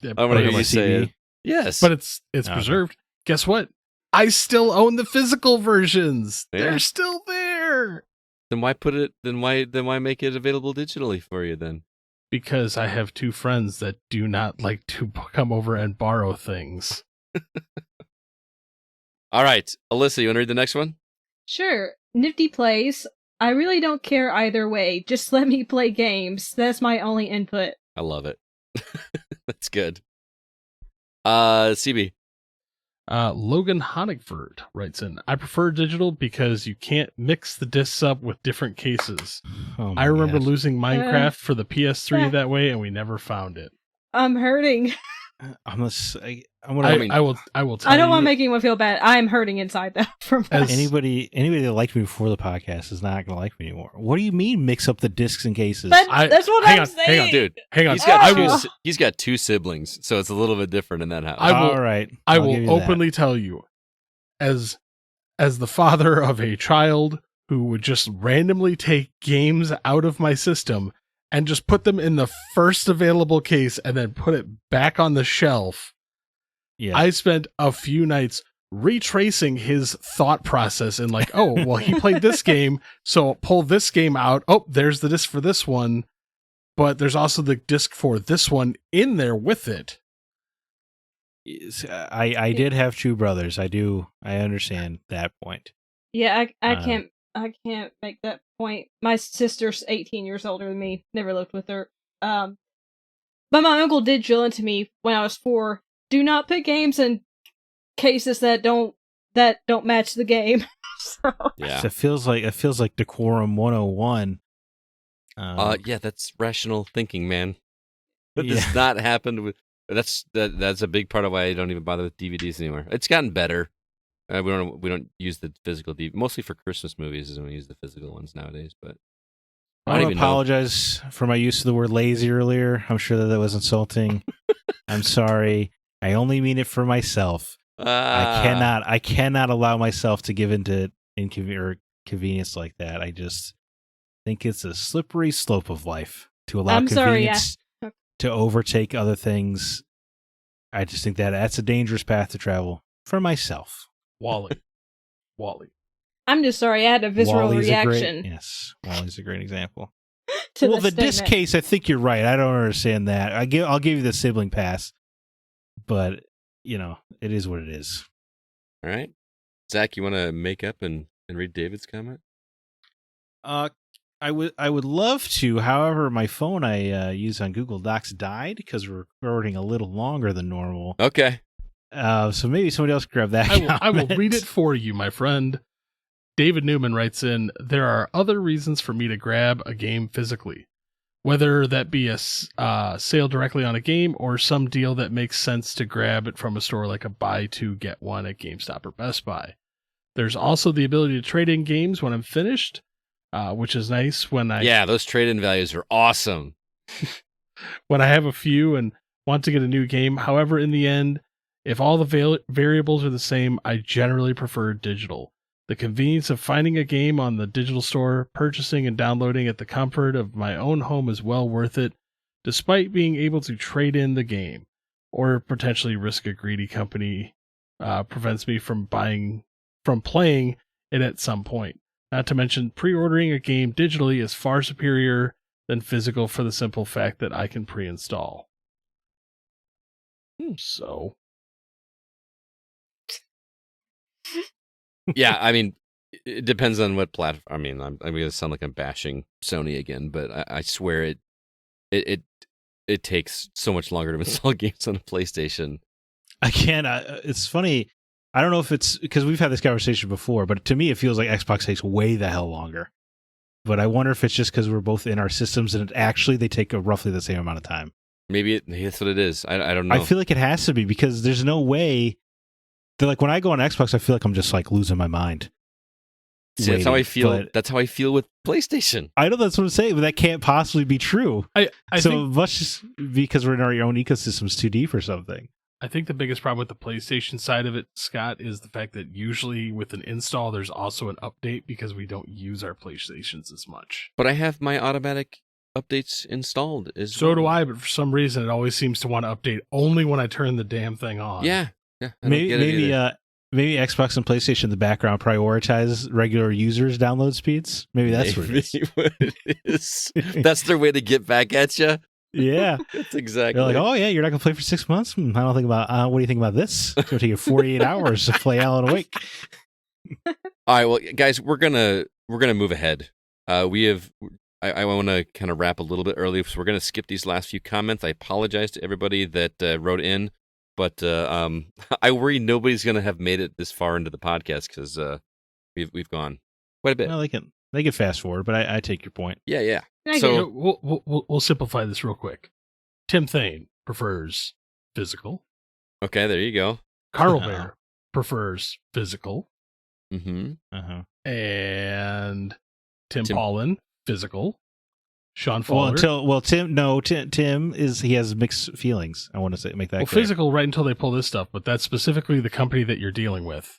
Yeah, I'm gonna Put it hear on you say CD? it. Yes, but it's Okay. preserved. Guess what? I still own the physical versions. Yeah. They're still there. then why put it? Then why make it available digitally for you then? Because I have two friends that do not like to come over and borrow things. All right, Alyssa, you want to read the next one? Sure. Nifty plays. I really don't care either way. Just let me play games. That's my only input. I love it. That's good. CB. Logan Honigford writes in, I prefer digital because you can't mix the discs up with different cases. Oh my I remember gosh. losing Minecraft for the PS3 that way, and we never found it. I'm hurting. I will tell I will tell I don't you, want to make anyone feel bad. I'm hurting inside though from that. As- anybody that liked me before the podcast is not going to like me anymore. What do you mean mix up the discs and cases? That's what hang I'm on, saying. hang on, Dude, hang on. he's got two siblings, so it's a little bit different in that house. All right. I I'll give you will that. openly tell you, as the father of a child who would just randomly take games out of my system and just put them in the first available case and then put it back on the shelf. Yeah. I spent a few nights retracing his thought process and like, oh, well, he played this game, so pull this game out. Oh, there's the disc for this one, but there's also the disc for this one in there with it. I did have two brothers. I understand that point. Yeah, I can't make that point. My sister's 18 years older than me. Never lived with her. But my uncle did drill into me when I was 4. Do not put games in cases that don't match the game. So. Yeah. So it feels like decorum 101. Yeah, that's rational thinking, man. That Yeah. does not happen with. That's a big part of why I don't even bother with DVDs anymore. It's gotten better. We don't use the physical DVD mostly for Christmas movies. Is when we use the physical ones nowadays. But I I don't want even to apologize for my use of the word lazy earlier. I'm sure that was insulting. I'm sorry. I only mean it for myself. I cannot allow myself to give into inconvenience like that. I just think it's a slippery slope of life to allow I'm sorry, convenience to overtake other things. I just think that that's a dangerous path to travel for myself. Wally. I'm just sorry I had a visceral Wally's reaction Wally's a great example. to Well, the disc statement. case, I think you're right. I don't understand that. I'll give you the sibling pass, but it is what it is. All right, Zach, you want to make up and read David's comment? I would love to. However, my phone I use on Google Docs died because we're recording a little longer than normal. Okay. So maybe somebody else grab that. I will comment. read it for you, my friend. David Newman writes in, there are other reasons for me to grab a game physically, whether that be a sale directly on a game or some deal that makes sense to grab it from a store like a buy two, get one at GameStop or Best Buy. There's also the ability to trade in games when I'm finished, which is nice when Yeah, those trade-in values are awesome. when I have a few and want to get a new game. However, in the end, if all the variables are the same, I generally prefer digital. The convenience of finding a game on the digital store, purchasing and downloading at the comfort of my own home is well worth it, despite being able to trade in the game or potentially risk a greedy company prevents me from playing it at some point. Not to mention, pre-ordering a game digitally is far superior than physical for the simple fact that I can pre-install. So, Yeah, I mean, it depends on what platform. I mean, I'm going to sound like I'm bashing Sony again, but I swear it takes so much longer to install games on a PlayStation. I can't. It's funny. I don't know if it's because we've had this conversation before, but to me, it feels like Xbox takes way the hell longer. But I wonder if it's just because we're both in our systems and they take roughly the same amount of time. Maybe that's what it is. I don't know. I feel like it has to be because there's no way. Like when I go on Xbox, I feel like I'm just like losing my mind. See, that's how I feel. That's how I feel with PlayStation. I know that's what I'm saying, but that can't possibly be true. I so think, much just because we're in our own ecosystems too deep or something. I think the biggest problem with the PlayStation side of it, Scott, is the fact that usually with an install, there's also an update because we don't use our PlayStations as much. But I have my automatic updates installed as So well. do I, but for some reason, it always seems to want to update only when I turn the damn thing on. Yeah. Maybe Xbox and PlayStation in the background prioritize regular users' download speeds. Maybe that's what it is. That's their way to get back at you. Yeah, that's exactly. They're like, oh yeah, you're not gonna play for 6 months. I don't think about. What do you think about this? It's gonna take you 48 hours to play Alan Wake. All right, well, guys, we're gonna move ahead. I want to kind of wrap a little bit early, so we're gonna skip these last few comments. I apologize to everybody that wrote in, but I worry nobody's gonna have made it this far into the podcast because we've gone quite a bit. Well, they can fast forward, but I take your point. Yeah. So we'll simplify this real quick. Tim Thane prefers physical. Okay, there you go. Carl Bear prefers physical. Mm-hmm. And Tim Paulin, physical. Sean Fowler. Tim he has mixed feelings. I want to make that clear. Physical right until they pull this stuff, but that's specifically the company that you're dealing with.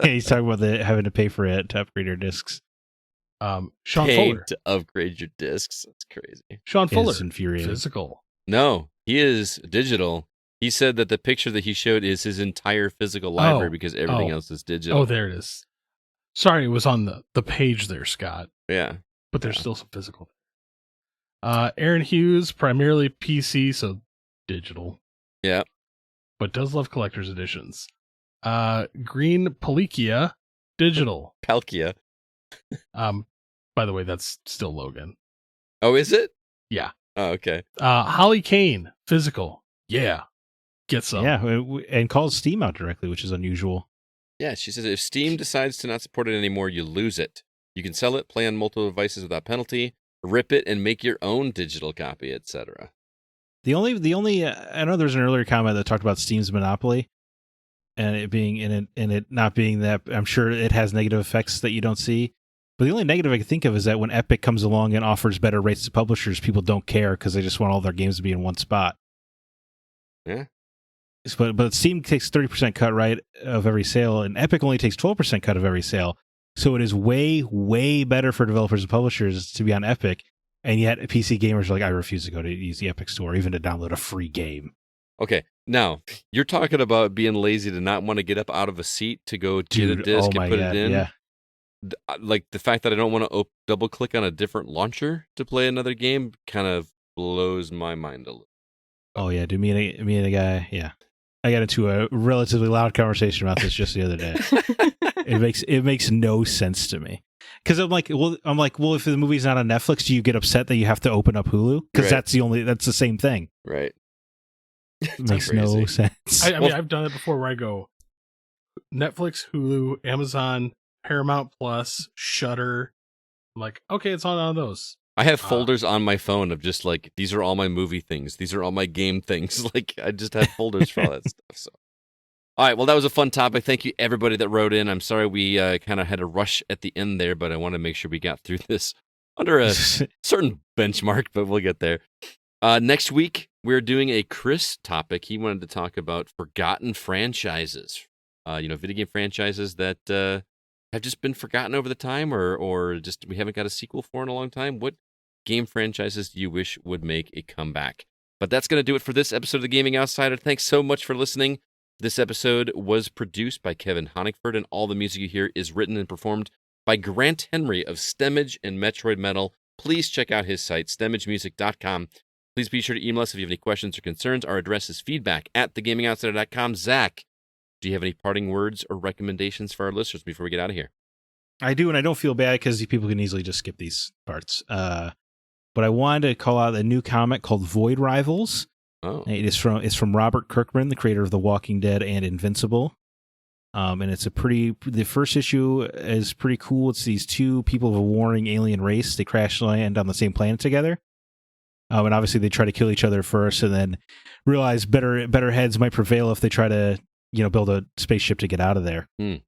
He's talking about having to pay for it to upgrade your discs. Sean Paying Fuller to upgrade your discs. That's crazy. Sean Fuller, infuriating. physical. No, he is digital. He said that the picture that he showed is his entire physical library because everything else is digital. Oh, there it is. Sorry, it was on the page there, Scott. Yeah. But there's still some physical. Aaron Hughes, primarily PC, so digital. Yeah. But does love collector's editions. Green Palikia, digital. Palkia. By the way, that's still Logan. Oh, is it? Yeah. Oh, okay. Holly Kane, physical. Yeah. Get some. Yeah, and calls Steam out directly, which is unusual. Yeah, she says if Steam decides to not support it anymore, you lose it. You can sell it, play on multiple devices without penalty, rip it, and make your own digital copy, etc. The only I know there's an earlier comment that talked about Steam's monopoly, and it being it not being that. I'm sure it has negative effects that you don't see. But the only negative I can think of is that when Epic comes along and offers better rates to publishers, people don't care because they just want all their games to be in one spot. Yeah. But Steam takes 30% cut right of every sale, and Epic only takes 12% cut of every sale. So it is way, way better for developers and publishers to be on Epic, and yet PC gamers are like, I refuse to go to use the Epic Store, even to download a free game. Okay, now, you're talking about being lazy to not want to get up out of a seat to go get a disc and put it in. Yeah. Like the fact that I don't want to double click on a different launcher to play another game kind of blows my mind a little. Oh yeah, dude, me and a guy, yeah. I got into a relatively loud conversation about this just the other day. It makes no sense to me. Because I'm like, well, if the movie's not on Netflix, do you get upset that you have to open up Hulu? Because that's the same thing. Right. It makes no sense. I mean, I've done it before where I go Netflix, Hulu, Amazon, Paramount Plus, Shudder. I'm like, okay, it's on all those. I have folders on my phone of just like, these are all my movie things. These are all my game things. Like, I just have folders for all that stuff. So, all right, well, that was a fun topic. Thank you, everybody that wrote in. I'm sorry we kind of had a rush at the end there, but I want to make sure we got through this under a certain benchmark, but we'll get there. Next week, we're doing a Chris topic. He wanted to talk about forgotten franchises. Video game franchises that have just been forgotten over the time or just we haven't got a sequel for in a long time. What game franchises do you wish would make a comeback? But that's going to do it for this episode of The Gaming Outsider. Thanks so much for listening. This episode was produced by Kevin Honigford, and all the music you hear is written and performed by Grant Henry of Stemmage and Metroid Metal. Please check out his site, stemmagemusic.com. Please be sure to email us if you have any questions or concerns. Our address is feedback@thegamingoutsider.com. Zach, do you have any parting words or recommendations for our listeners before we get out of here? I do, and I don't feel bad because people can easily just skip these parts. But I wanted to call out a new comic called Void Rivals. Oh, It's from Robert Kirkman, the creator of The Walking Dead and Invincible. And it's the first issue is pretty cool. It's these two people of a warring alien race. They crash land on the same planet together. And obviously they try to kill each other first and then realize better heads might prevail if they try to, build a spaceship to get out of there. Mm.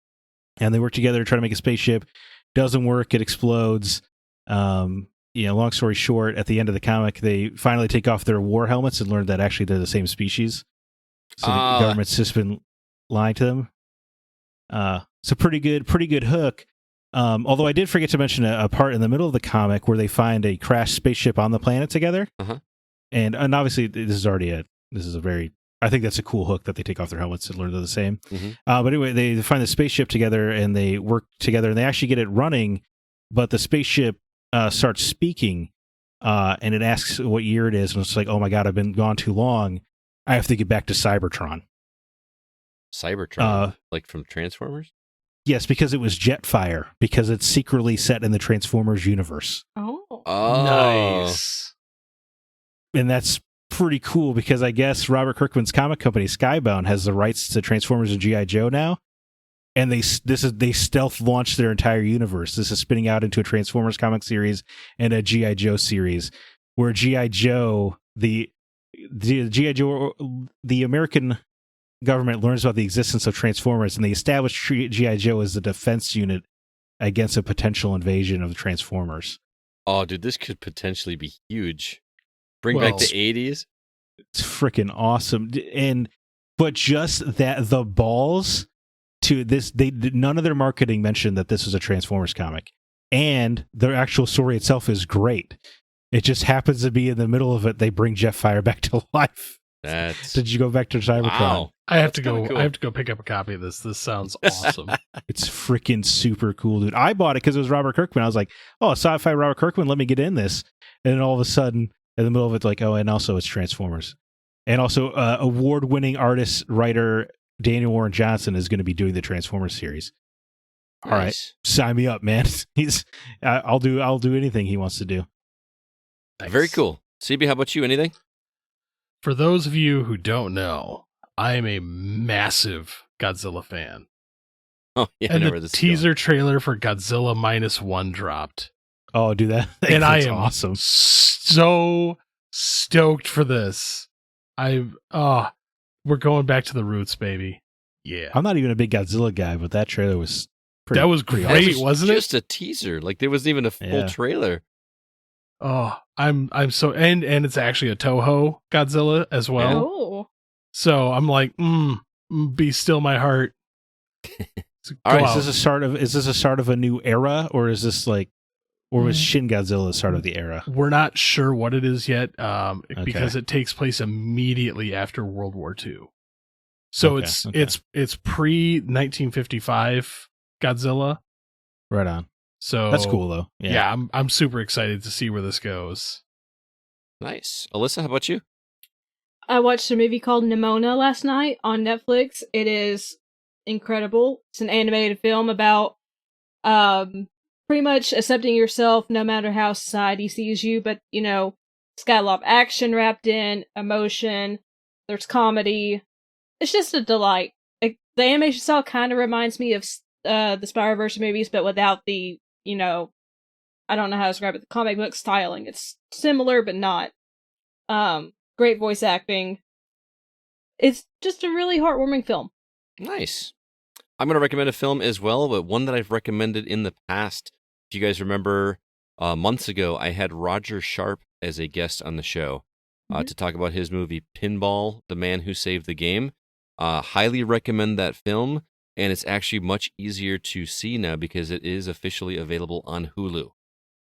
And they work together to try to make a spaceship. Doesn't work. It explodes. Long story short, at the end of the comic, they finally take off their war helmets and learn that actually they're the same species. So the government's just been lying to them. So pretty good hook. Although I did forget to mention a part in the middle of the comic where they find a crashed spaceship on the planet together. Uh-huh. And obviously I think that's a cool hook that they take off their helmets and learn they're the same. Mm-hmm. But anyway, they find the spaceship together and they work together and they actually get it running, but the spaceship starts speaking and it asks what year it is. And it's like, oh my God, I've been gone too long. I have to get back to Cybertron. Cybertron? Like from Transformers? Yes, because it was Jetfire, because it's secretly set in the Transformers universe. Oh. Nice. And that's pretty cool because I guess Robert Kirkman's comic company, Skybound, has the rights to Transformers and G.I. Joe now. And they stealth launched their entire universe. This is spinning out into a Transformers comic series and a G.I. Joe series, where G.I. Joe, the American government learns about the existence of Transformers, and they establish G.I. Joe as the defense unit against a potential invasion of the Transformers. Oh, dude, this could potentially be huge. Bring back the 80s. It's freaking awesome. But just that, the balls to this, none of their marketing mentioned that this was a Transformers comic. And their actual story itself is great. It just happens to be in the middle of it, they bring Jetfire back to life. Did you go back to Cybertron? Wow. I have to go. Cool. I have to go pick up a copy of this. This sounds awesome. It's freaking super cool, dude. I bought it because it was Robert Kirkman. I was like, oh, sci-fi Robert Kirkman, let me get in this. And then all of a sudden, in the middle of it, like, oh, and also it's Transformers. And also, award-winning artist, writer Daniel Warren Johnson is going to be doing the Transformers series. Nice. All right, sign me up, man. I'll do anything he wants to do. Nice. Very cool. CB, how about you? Anything? For those of you who don't know, I am a massive Godzilla fan. Oh, yeah, And I know where the this is teaser trailer for Godzilla -1 dropped. Oh, do that. And I am awesome. So stoked for this. We're going back to the roots, baby. Yeah. I'm not even a big Godzilla guy, but that trailer was That was pretty great, awesome. wasn't it? Just a teaser. Like, there wasn't even a full Yeah. trailer. Oh, I'm so and it's actually a Toho Godzilla as well. Oh. So I'm like, be still my heart. So All right, go Is out. this a start of a new era, or is this or was Shin Godzilla the start of the era? We're not sure what it is yet, because it takes place immediately after World War II. So Okay. it's pre 1955 Godzilla. Right on. So That's cool though. Yeah, I'm super excited to see where this goes. Nice. Alyssa, how about you? I watched a movie called Nimona last night on Netflix. It is incredible. It's an animated film about pretty much accepting yourself no matter how society sees you, but it's got a lot of action wrapped in, emotion, there's comedy. It's just a delight. The animation style kind of reminds me of the Spider-Verse movies, but without the, I don't know how to describe it, the comic book styling. It's similar, but not. Great voice acting. It's just a really heartwarming film. Nice. I'm going to recommend a film as well, but one that I've recommended in the past. If you guys remember, months ago, I had Roger Sharp as a guest on the show to talk about his movie Pinball, The Man Who Saved the Game. Highly recommend that film, and it's actually much easier to see now because it is officially available on Hulu.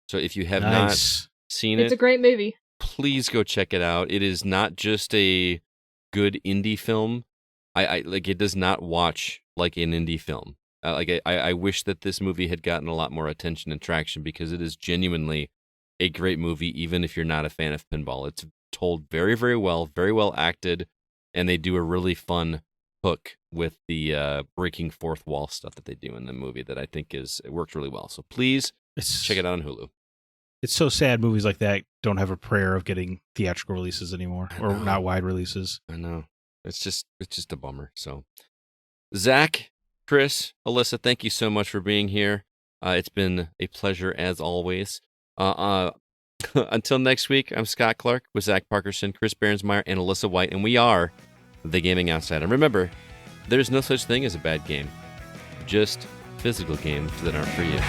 So if you have not seen It's it, a great movie. please go check it out. It is not just a good indie film. I like it does not watch like an indie film. I wish that this movie had gotten a lot more attention and traction because it is genuinely a great movie, even if you're not a fan of pinball. It's told very, very well acted, and they do a really fun hook with the breaking fourth wall stuff that they do in the movie that I think it works really well. So please check it out on Hulu. It's so sad movies like that don't have a prayer of getting theatrical releases anymore, or not wide releases. I know. It's just a bummer. So, Zach, Chris, Alyssa, thank you so much for being here. It's been a pleasure as always. Until next week, I'm Scott Clark with Zach Parkerson, Chris Behrensmeyer, and Alyssa White, and we are The Gaming Outsider. And remember, there's no such thing as a bad game, just physical games that aren't for you.